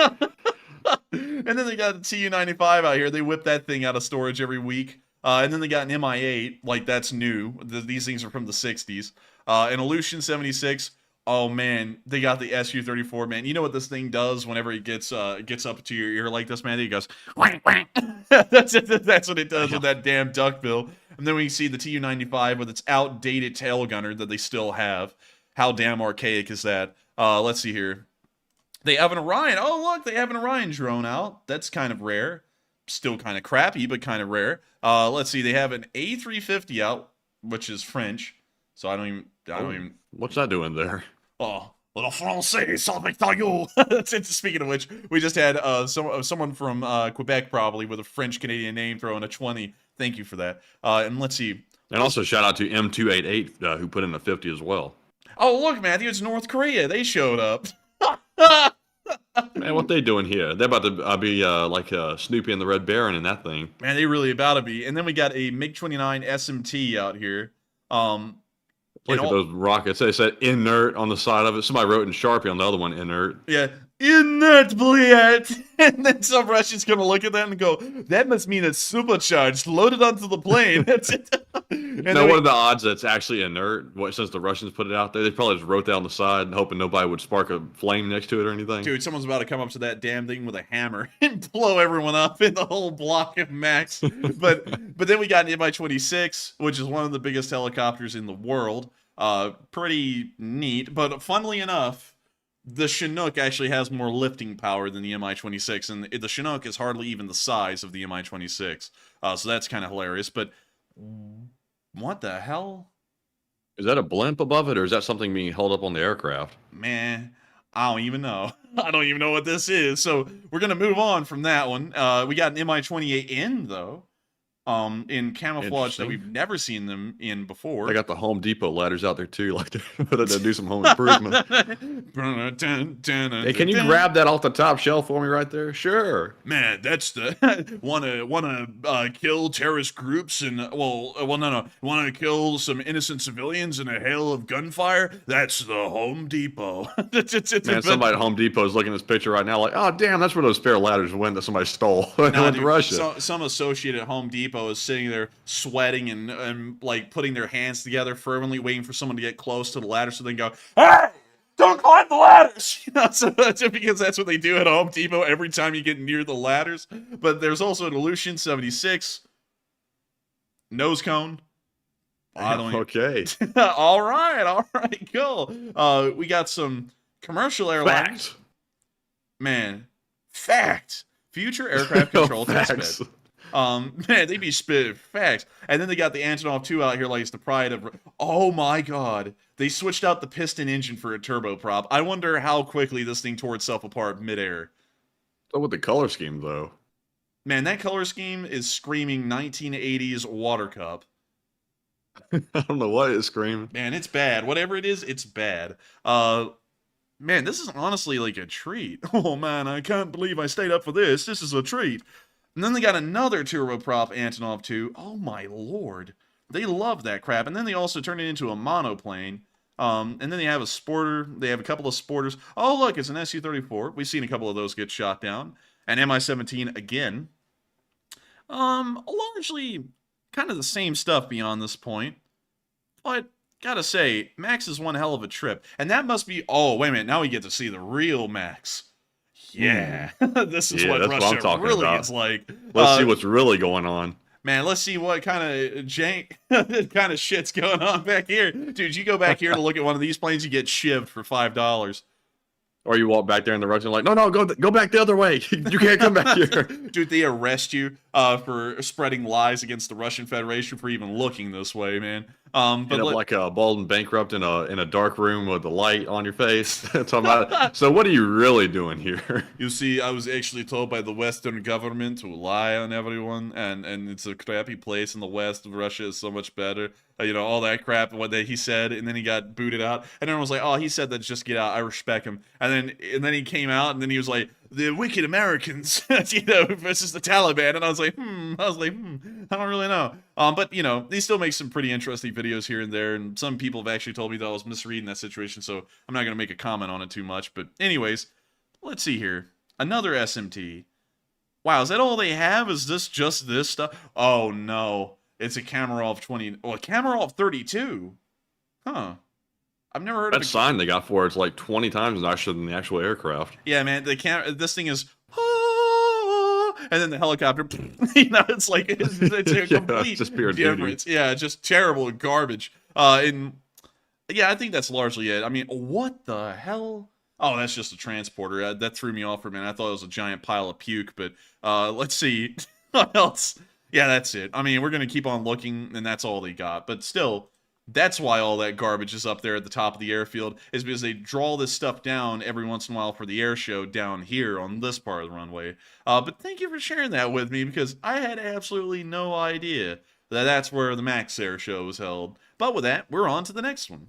And then they got the Tu-95 out here. They whip that thing out of storage every week. And then they got an Mi-8, like that's new. These things are from the 60s. An Aleutian 76. Oh man, they got the Su-34, man. You know what this thing does whenever it gets up to your ear like this, man? It goes, wang, wang. That's what it does with that damn duckbill. And then we see the Tu-95 with its outdated tail gunner that they still have. How damn archaic is that? Let's see here. They have an Orion. Oh look, they have an Orion drone out. That's kind of rare. Still kind of crappy, but kind of rare. Let's see. They have an A350 out, which is French. So I don't even. What's that doing there? Oh, little Francais, Speaking of which, we just had someone from Quebec, probably with a French Canadian name, throwing a 20. Thank you for that. And let's see. And also shout out to M288 who put in a 50 as well. Oh, look, Matthew, it's North Korea. They showed up. Man, what they doing here? They're about to be like Snoopy and the Red Baron in that thing. Man, they really about to be. And then we got a MiG-29 SMT out here. Look at those rockets. They said inert on the side of it. Somebody wrote in Sharpie on the other one, inert. Yeah, inert, bliet. And then some Russian's going to look at that and go, that must mean it's supercharged, loaded onto the plane. That's it. No, what are the odds that it's actually inert? Since the Russians put it out there, they probably just wrote that on the side, hoping nobody would spark a flame next to it or anything. Dude, someone's about to come up to that damn thing with a hammer and blow everyone up in the whole block of Max. But then we got an Mi-26, which is one of the biggest helicopters in the world. Pretty neat, but funnily enough, the Chinook actually has more lifting power than the Mi-26, and the Chinook is hardly even the size of the Mi-26. So that's kind of hilarious, but what the hell? Is that a blimp above it, or is that something being held up on the aircraft? Man, I don't even know. I don't even know what this is. So we're going to move on from that one. We got an Mi-28N, though, in camouflage that we've never seen them in before. They got the Home Depot ladders out there, too, like to do some home improvement. Hey, can you grab that off the top shelf for me right there? Sure. Man, that's the wanna kill terrorist groups and wanna kill some innocent civilians in a hail of gunfire. That's the Home Depot. Man, somebody at Home Depot is looking at this picture right now, like, oh damn, that's where those spare ladders went that somebody stole. Went to Russia. Some associate at Home Depot is sitting there sweating and like putting their hands together fervently, waiting for someone to get close to the ladder so they can go, hey! Don't climb the ladders! You know, so just because that's what they do at Home Depot every time you get near the ladders. But there's also an Aleutian 76 nose cone. Okay. All right, cool. We got some commercial airlines. Fact. Man, fact. Future aircraft control test bed. Man, they be spitting facts. And then they got the Antonov 2 out here like it's the pride of... Oh my god. They switched out the piston engine for a turboprop. I wonder how quickly this thing tore itself apart midair. So with the color scheme, though. Man, that color scheme is screaming 1980s water cup. I don't know what it's screaming. Man, it's bad. Whatever it is, it's bad. Man, this is honestly like a treat. Oh man, I can't believe I stayed up for this. This is a treat. And then they got another turboprop Antonov 2. Oh my lord. They love that crap. And then they also turn it into a monoplane. And then they have a sporter. They have a couple of sporters. Oh, look, it's an Su-34. We've seen a couple of those get shot down. And Mi-17 again. Largely kind of the same stuff beyond this point. But gotta say, Max is one hell of a trip. And that must be... Oh, wait a minute. Now we get to see the real Max. Yeah, this is what Russia really is like. Let's see what's really going on. Man, let's see what kind of jank kind of shit's going on back here. Dude, you go back here to look at one of these planes, you get shivved for $5. Or you walk back there in the Russian like, no, go back the other way. You can't come back here. Dude, they arrest you for spreading lies against the Russian Federation for even looking this way, man. But like a bald and bankrupt in a dark room with the light on your face. Talking about, so what are you really doing here? You see, I was actually told by the Western government to lie on everyone, and it's a crappy place in the West. Russia is so much better. You know, all that crap, what he said, and then he got booted out. And everyone was like, oh, he said that, just get out. I respect him. And then he came out, and then he was like, the wicked Americans, you know, versus the Taliban. And I was like, I don't really know. But, you know, they still make some pretty interesting videos here and there. And some people have actually told me that I was misreading that situation. So I'm not going to make a comment on it too much. But anyways, let's see here. Another SMT. Wow, is that all they have? Is this just this stuff? Oh, no. It's a Kamarov 20. Oh, a Kamarov 32. Huh. I've never heard of that sign they got for it's like 20 times nicer than the actual aircraft. Yeah, man. This thing is, and then the helicopter. You know, it's like it's a complete difference. Yeah, just terrible garbage. And yeah, I think that's largely it. I mean, what the hell? Oh, that's just a transporter. That threw me off for a minute. I thought it was a giant pile of puke. But let's see what else. Yeah, that's it. I mean, we're gonna keep on looking, and that's all they got. But still. That's why all that garbage is up there at the top of the airfield, is because they draw this stuff down every once in a while for the air show down here on this part of the runway. But thank you for sharing that with me, because I had absolutely no idea That's where the Max Air show was held. But with that, we're on to the next one.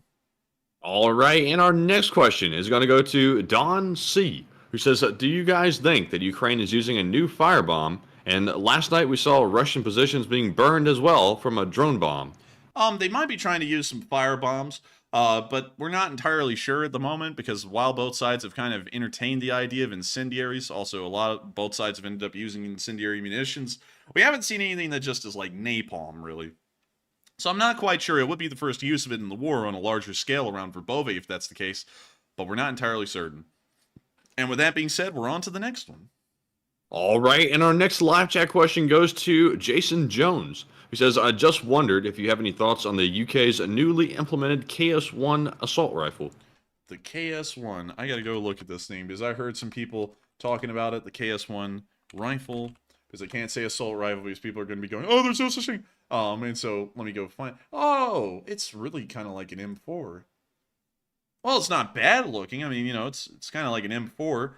All right, and our next question is going to go to Don C., who says, do you guys think that Ukraine is using a new firebomb? And last night we saw Russian positions being burned as well from a drone bomb. They might be trying to use some fire bombs, but we're not entirely sure at the moment because while both sides have kind of entertained the idea of incendiaries, also both sides have ended up using incendiary munitions, we haven't seen anything that just is like napalm, really. So I'm not quite sure. It would be the first use of it in the war on a larger scale around Verbove if that's the case, but we're not entirely certain. And with that being said, we're on to the next one. All right, and our next live chat question goes to Jason Jones, who says, I just wondered if you have any thoughts on the UK's newly implemented KS-1 assault rifle. The KS-1. I gotta go look at this thing because I heard some people talking about it. The KS-1 rifle, because I can't say assault rifle because people are going to be going, oh, there's no such thing. And so let me go find. Oh, it's really kind of like an M4. Well, it's not bad looking. I mean, you know, it's kind of like an M4.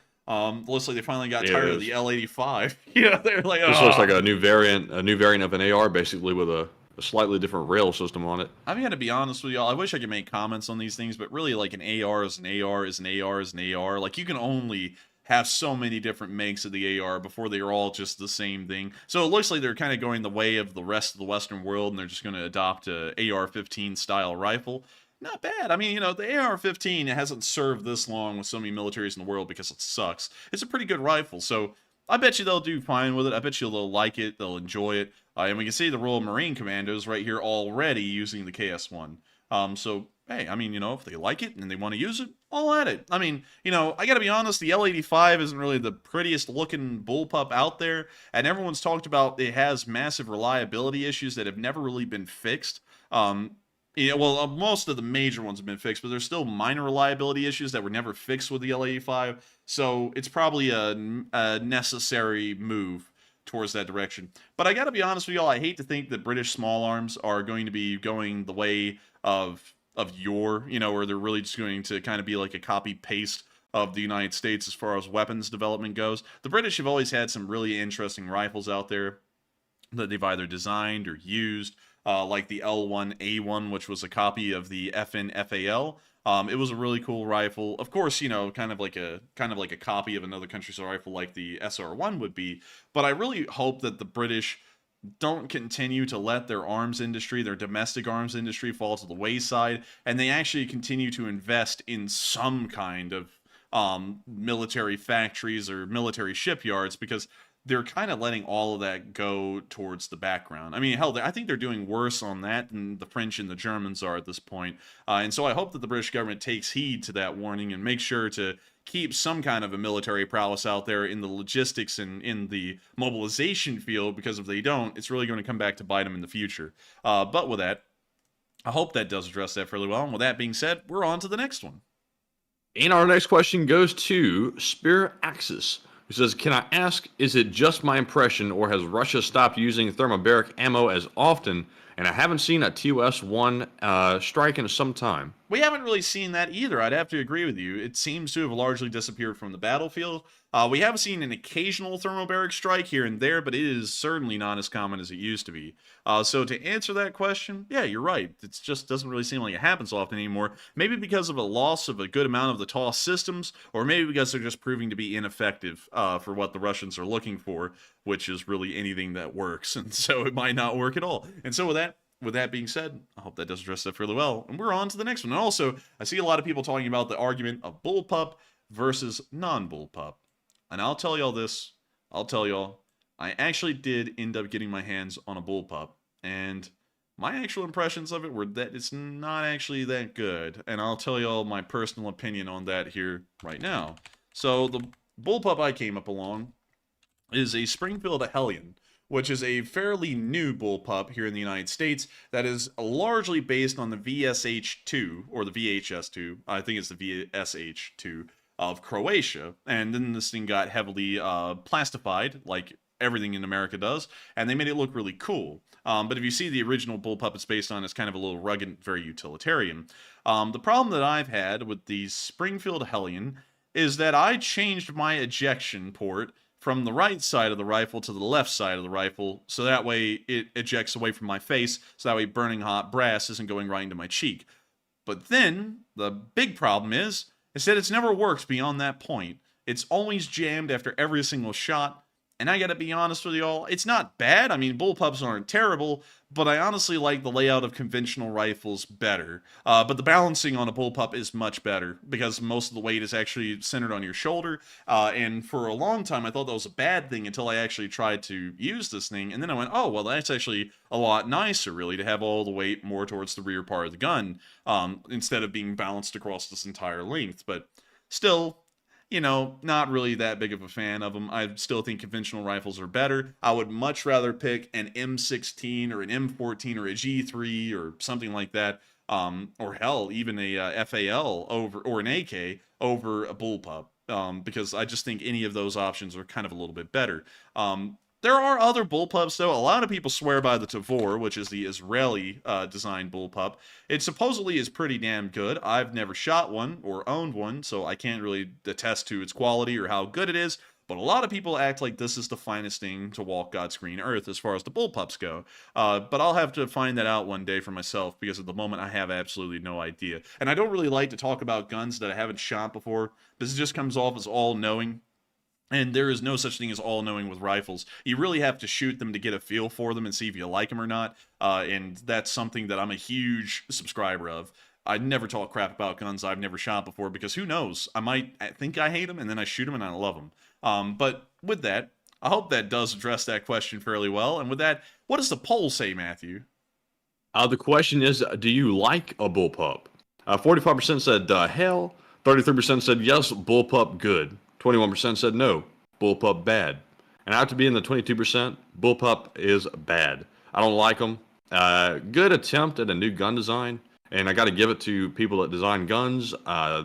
Looks like they finally got tired of the L85. Yeah, they're like, oh. This looks like a new variant of an AR, basically with a slightly different rail system on it. I've got to be honest with y'all. I wish I could make comments on these things, but really, like, an AR is an AR is an AR is an AR. Like, you can only have so many different makes of the AR before they are all just the same thing. So it looks like they're kind of going the way of the rest of the Western world, and they're just going to adopt a AR-15 style rifle. Not bad. I mean, you know, the AR-15 hasn't served this long with so many militaries in the world because it sucks. It's a pretty good rifle, so I bet you they'll do fine with it. I bet you they'll like it. They'll enjoy it. And we can see the Royal Marine Commandos right here already using the KS-1. So, hey, I mean, you know, if they like it and they want to use it, all at it. I mean, you know, I got to be honest, the L85 isn't really the prettiest looking bullpup out there, and everyone's talked about it has massive reliability issues that have never really been fixed. Yeah, well, most of the major ones have been fixed, but there's still minor reliability issues that were never fixed with the L85, so it's probably a necessary move towards that direction. But I gotta be honest with y'all, I hate to think that British small arms are going to be going the way of you know, where they're really just going to kind of be like a copy-paste of the United States as far as weapons development goes. The British have always had some really interesting rifles out there that they've either designed or used. Like the L1A1, which was a copy of the FN-FAL. It was a really cool rifle. Of course, you know, kind of like a copy of another country's rifle like the SR1 would be. But I really hope that the British don't continue to let their arms industry, their domestic arms industry, fall to the wayside, and they actually continue to invest in some kind of military factories or military shipyards, because they're kind of letting all of that go towards the background. I mean, hell, I think they're doing worse on that than the French and the Germans are at this point. And so I hope that the British government takes heed to that warning and makes sure to keep some kind of a military prowess out there in the logistics and in the mobilization field, because if they don't, it's really going to come back to bite them in the future. But with that, I hope that does address that fairly well. And with that being said, we're on to the next one. And our next question goes to Spear Axis, who says, can I ask, is it just my impression, or has Russia stopped using thermobaric ammo as often, and I haven't seen a TOS-1 strike in some time? We haven't really seen that either. I'd have to agree with you. It seems to have largely disappeared from the battlefield. We have seen an occasional thermobaric strike here and there, but it is certainly not as common as it used to be. So to answer that question, yeah, you're right. It just doesn't really seem like it happens often anymore. Maybe because of a loss of a good amount of the TOS systems, or maybe because they're just proving to be ineffective for what the Russians are looking for, which is really anything that works. And so it might not work at all. And so with that being said, I hope that does address that fairly well. And we're on to the next one. And also, I see a lot of people talking about the argument of bullpup versus non-bullpup. And I'll tell y'all this. I actually did end up getting my hands on a bullpup. And my actual impressions of it were that it's not actually that good. And I'll tell y'all my personal opinion on that here right now. So the bullpup I came up along is a Springfield Hellion, which is a fairly new bullpup here in the United States that is largely based on the VSH-2, or the VHS-2, I think it's the VSH-2, of Croatia. And then this thing got heavily plastified, like everything in America does, and they made it look really cool. But if you see the original bullpup it's based on, it's kind of a little rugged, very utilitarian. The problem that I've had with the Springfield Hellion is that I changed my ejection port from the right side of the rifle to the left side of the rifle, so that way it ejects away from my face, so that way burning hot brass isn't going right into my cheek. But then, the big problem is that it's never worked beyond that point. It's always jammed after every single shot, and I gotta be honest with y'all, it's not bad. I mean, bullpups aren't terrible, but I honestly like the layout of conventional rifles better. But the balancing on a bullpup is much better, because most of the weight is actually centered on your shoulder, and for a long time I thought that was a bad thing until I actually tried to use this thing, and then I went, oh, well, that's actually a lot nicer, really, to have all the weight more towards the rear part of the gun, instead of being balanced across this entire length. But still, you know, not really that big of a fan of them. I still think conventional rifles are better. I would much rather pick an M16 or an M14 or a G3 or something like that, or hell, even a FAL over, or an AK over a bullpup, because I just think any of those options are kind of a little bit better. There are other bullpups, though. A lot of people swear by the Tavor, which is the Israeli designed bullpup. It supposedly is pretty damn good. I've never shot one or owned one, so I can't really attest to its quality or how good it is. But a lot of people act like this is the finest thing to walk God's green earth as far as the bullpups go. But I'll have to find that out one day for myself, because at the moment I have absolutely no idea. And I don't really like to talk about guns that I haven't shot before, because it just comes off as all-knowing. And there is no such thing as all-knowing with rifles. You really have to shoot them to get a feel for them and see if you like them or not. And that's something that I'm a huge subscriber of. I never talk crap about guns I've never shot before, because who knows? I might think I hate them, and then I shoot them and I love them. But with that, I hope that does address that question fairly well. And with that, what does the poll say, Matthew? The question is, do you like a bullpup? 45% said hell. 33% said yes, bullpup good. 21% said no, bullpup bad. And out to be in the 22%, bullpup is bad. I don't like them. Good attempt at a new gun design, and I got to give it to people that design guns.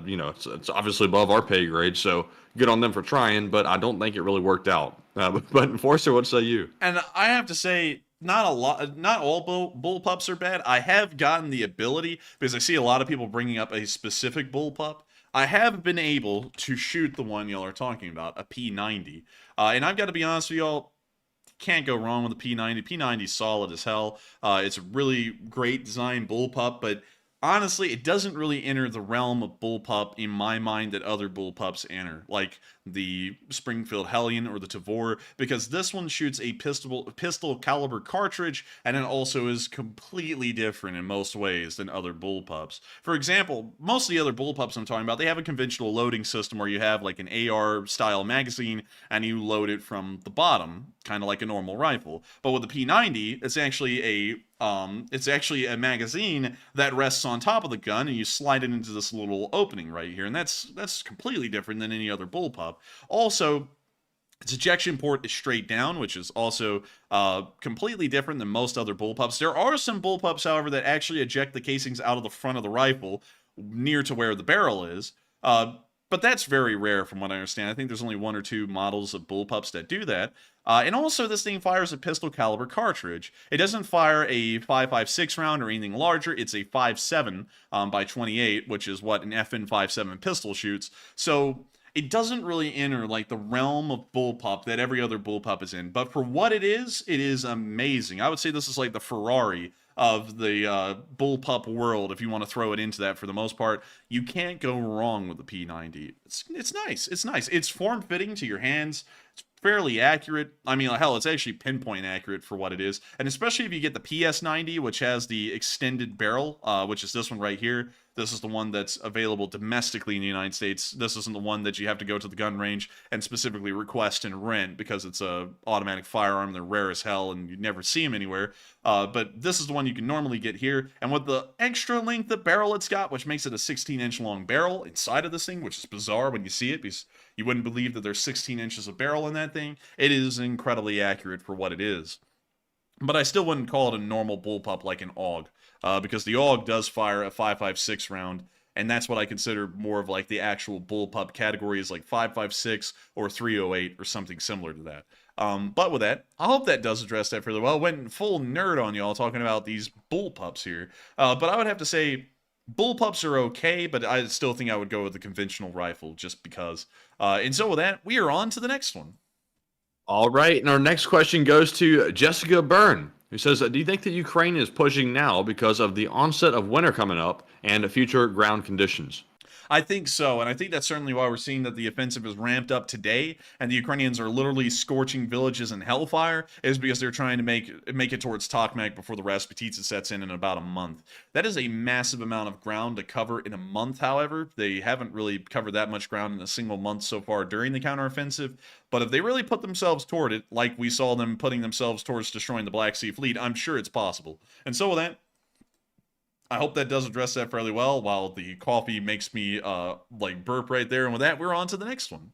You know, it's obviously above our pay grade, so good on them for trying, but I don't think it really worked out. But Enforcer, what say you? And I have to say, not all bullpups are bad. I have gotten the ability, because I see a lot of people bringing up a specific bullpup. I have been able to shoot the one y'all are talking about, a P90. And I've got to be honest with y'all, can't go wrong with a P90. P90's solid as hell. It's a really great design bullpup, but honestly, it doesn't really enter the realm of bullpup in my mind that other bullpups enter, like the Springfield Hellion or the Tavor, because this one shoots a pistol caliber cartridge, and it also is completely different in most ways than other bullpups. For example, most of the other bullpups I'm talking about, they have a conventional loading system where you have like an AR style magazine and you load it from the bottom, kind of like a normal rifle. But with the P90, it's actually a magazine that rests on top of the gun, and you slide it into this little opening right here, and that's completely different than any other bullpup. Also, its ejection port is straight down, which is also completely different than most other bullpups. There are some bullpups, however, that actually eject the casings out of the front of the rifle, near to where the barrel is. But that's very rare from what I understand. I think there's only 1 or 2 models of bullpups that do that. And also, this thing fires a pistol caliber cartridge. It doesn't fire a 5.56 round or anything larger. It's a 5.7 by 28, which is what an FN 5.7 pistol shoots. So it doesn't really enter like the realm of bullpup that every other bullpup is in. But for what it is amazing. I would say this is like the Ferrari of the bullpup world, if you want to throw it into that. For the most part, you can't go wrong with the P90. It's nice. It's nice. It's form-fitting to your hands. It's fairly accurate. I mean, hell, it's actually pinpoint accurate for what it is. And especially if you get the PS90, which has the extended barrel, which is this one right here. This is the one that's available domestically in the United States. This isn't the one that you have to go to the gun range and specifically request and rent, because it's a automatic firearm. They're rare as hell and you never see them anywhere. But this is the one you can normally get here. And with the extra length of barrel it's got, which makes it a 16-inch long barrel inside of this thing, which is bizarre when you see it, because you wouldn't believe that there's 16 inches of barrel in that thing. It is incredibly accurate for what it is. But I still wouldn't call it a normal bullpup like an AUG. Because the AUG does fire a 5.56 round, and that's what I consider more of like the actual bullpup category, is like 5.56 or 308 or something similar to that. But with that, I hope that does address that fairly well. Went full nerd on y'all talking about these bullpups here. But I would have to say bullpups are okay, but I still think I would go with the conventional rifle just because. And so with that, we are on to the next one. All right, and our next question goes to Jessica Byrne, who says, do you think that Ukraine is pushing now because of the onset of winter coming up and future ground conditions? I think so, and I think that's certainly why we're seeing that the offensive is ramped up today, and the Ukrainians are literally scorching villages in hellfire, is because they're trying to make it towards Tokmak before the Rasputitsa sets in about a month. That is a massive amount of ground to cover in a month, however. They haven't really covered that much ground in a single month so far during the counteroffensive, but if they really put themselves toward it, like we saw them putting themselves towards destroying the Black Sea Fleet, I'm sure it's possible. And so with that, I hope that does address that fairly well, while the coffee makes me like burp right there. And with that, we're on to the next one.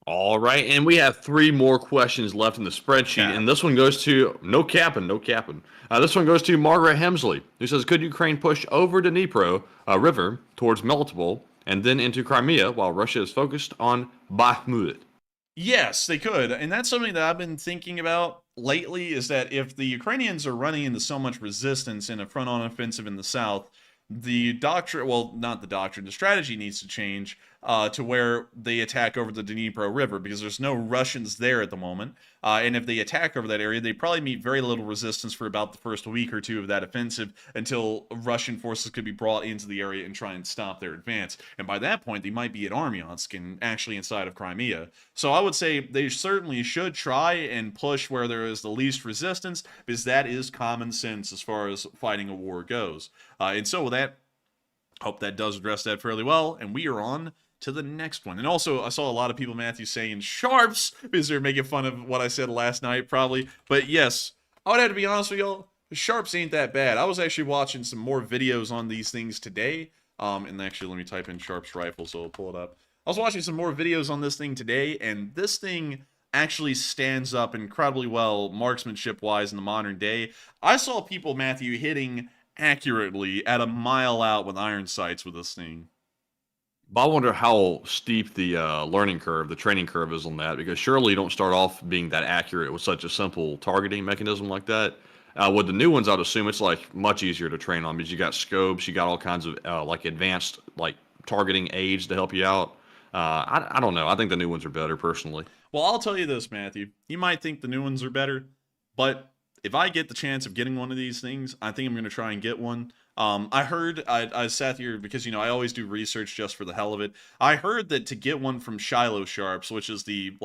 All right, and we have 3 more questions left in the spreadsheet, and this one goes to no capping. This one goes to Margaret Hemsley, who says, could Ukraine push over the Dnipro River towards Melitopol and then into Crimea while Russia is focused on Bakhmut? Yes, they could. And that's something that I've been thinking about lately, is that if the Ukrainians are running into so much resistance in a front-on offensive in the south, the doctrine, well, not the doctrine, the strategy needs to change to where they attack over the Dnipro River, because there's no Russians there at the moment. And if they attack over that area, they probably meet very little resistance for about the first week or two of that offensive until Russian forces could be brought into the area and try and stop their advance. And by that point, they might be at Armyansk and actually inside of Crimea. So I would say they certainly should try and push where there is the least resistance, because that is common sense as far as fighting a war goes. And so with that, hope that does address that fairly well, and we are on to the next one. And also, I saw a lot of people, Matthew, saying sharps, because they're making fun of what I said last night, probably. But yes, I would have to be honest with y'all, sharps ain't that bad. I was actually watching some more videos on these things today. And actually, let me type in sharps rifle, so I'll pull it up. I was watching some more videos on this thing today, and this thing actually stands up incredibly well marksmanship-wise in the modern day. I saw people, Matthew, hitting accurately at a mile out with iron sights with this thing. But I wonder how steep the learning curve, the training curve is on that, because surely you don't start off being that accurate with such a simple targeting mechanism like that. With the new ones, I'd assume it's like much easier to train on, because you got scopes, you got all kinds of like advanced like targeting aids to help you out. I don't know. I think the new ones are better personally. Well, I'll tell you this, Matthew. You might think the new ones are better, but if I get the chance of getting one of these things, I think I'm going to try and get one. I heard, I sat here because, you know, I always do research just for the hell of it. I heard that to get one from Shiloh Sharps, which is the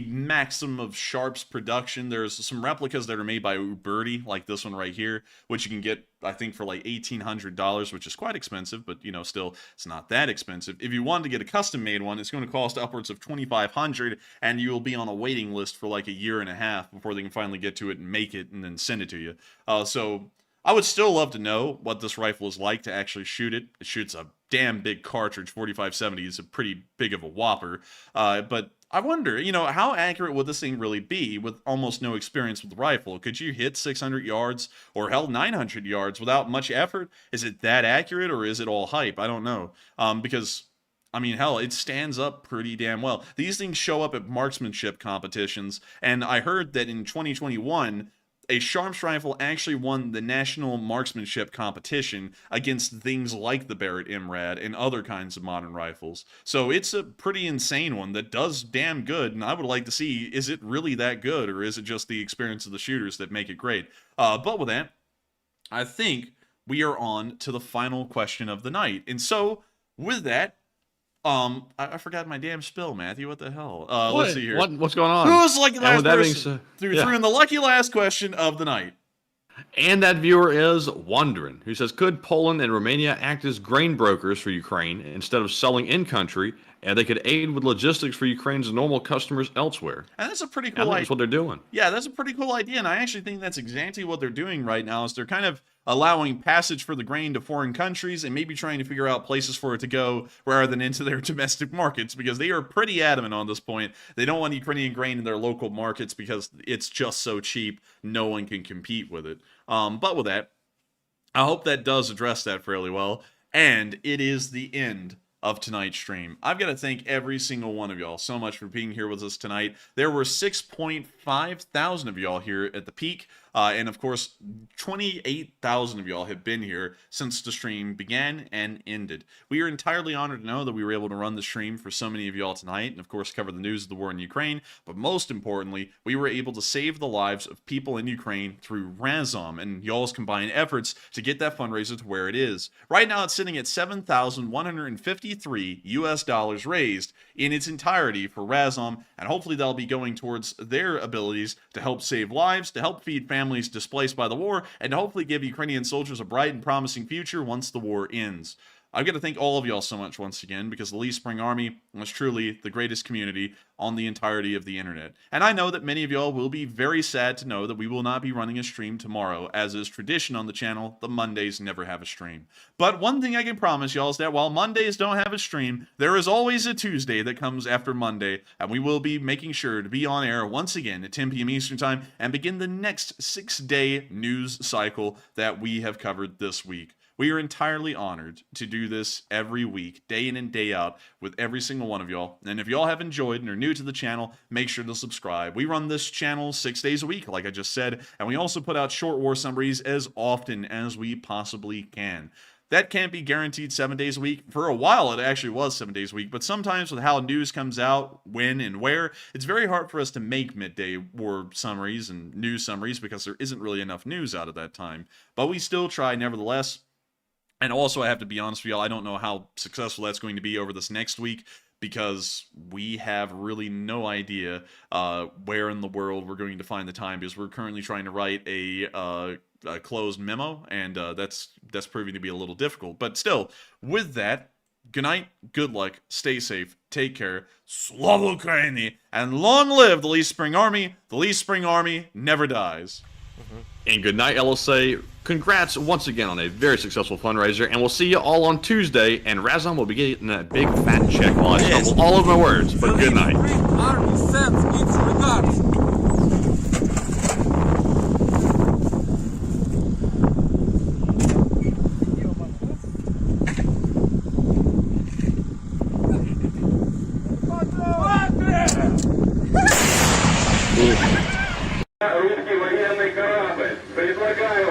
maximum of Sharps production, there's some replicas that are made by Uberti, like this one right here, which you can get, I think, for like $1,800, which is quite expensive, but, you know, still, it's not that expensive. If you wanted to get a custom-made one, it's going to cost upwards of $2,500, and you will be on a waiting list for like a year and a half before they can finally get to it and make it and then send it to you. So I would still love to know what this rifle is like to actually shoot it. It shoots a damn big cartridge. 4570 is a pretty big of a whopper. But I wonder, you know, how accurate would this thing really be with almost no experience with the rifle? Could you hit 600 yards or hell 900 yards without much effort? Is it that accurate, or is it all hype? I don't know. Because, I mean, hell, it stands up pretty damn well. These things show up at marksmanship competitions, and I heard that in 2021, a Sharps rifle actually won the national marksmanship competition against things like the Barrett MRAD and other kinds of modern rifles. So it's a pretty insane one that does damn good, and I would like to see, is it really that good, or is it just the experience of the shooters that make it great? But with that, I think we are on to the final question of the night. And so, with that, I forgot my damn spill, Matthew. What the hell? Let's see here. What's going on? Who's the lucky last person? Threw yeah. in the lucky last question of the night. And that viewer is Wondering, who says, could Poland and Romania act as grain brokers for Ukraine instead of selling in country, and they could aid with logistics for Ukraine's normal customers elsewhere? And that's a pretty cool idea. idea. That's what they're doing. Yeah, that's a pretty cool idea, and I actually think that's exactly what they're doing right now, is they're kind of allowing passage for the grain to foreign countries and maybe trying to figure out places for it to go rather than into their domestic markets, because they are pretty adamant on this point. They don't want Ukrainian grain in their local markets because it's just so cheap, no one can compete with it. But with that, I hope that does address that fairly well. And it is the end of tonight's stream. I've got to thank every single one of y'all so much for being here with us tonight. There were 6.5 thousand of y'all here at the peak, and of course 28,000 of y'all have been here since the stream began and ended. We are entirely honored to know that we were able to run the stream for so many of y'all tonight, and of course cover the news of the war in Ukraine, but most importantly, we were able to save the lives of people in Ukraine through Razom and y'all's combined efforts to get that fundraiser to where it is. Right now it's sitting at $7,153 US raised in its entirety for Razom, and hopefully that'll be going towards their abilities to help save lives, to help feed families displaced by the war, and to hopefully give Ukrainian soldiers a bright and promising future once the war ends. I've got to thank all of y'all so much once again, because the Lee Spring Army was truly the greatest community on the entirety of the internet. And I know that many of y'all will be very sad to know that we will not be running a stream tomorrow. As is tradition on the channel, the Mondays never have a stream. But one thing I can promise y'all is that while Mondays don't have a stream, there is always a Tuesday that comes after Monday, and we will be making sure to be on air once again at 10 p.m. Eastern Time and begin the next 6-day news cycle that we have covered this week. We are entirely honored to do this every week, day in and day out, with every single one of y'all. And if y'all have enjoyed and are new to the channel, make sure to subscribe. We run this channel 6 days a week, like I just said, and we also put out short war summaries as often as we possibly can. That can't be guaranteed 7 days a week. For a while, it actually was 7 days a week, but sometimes with how news comes out, when and where, it's very hard for us to make midday war summaries and news summaries because there isn't really enough news out at that time. But we still try nevertheless. And also, I have to be honest with y'all, I don't know how successful that's going to be over this next week, because we have really no idea where in the world we're going to find the time, because we're currently trying to write a closed memo, and that's proving to be a little difficult. But still, with that, good night, good luck, stay safe, take care, Slava Ukraini, and long live the Lee Spring Army. The Lee Spring Army never dies. And good night, LSA. Congrats once again on a very successful fundraiser, and we'll see you all on Tuesday, and Razom will be getting that big fat check while I stumble all of my words, but good night. Army sends its regards. Русский военный корабль. Предлагаю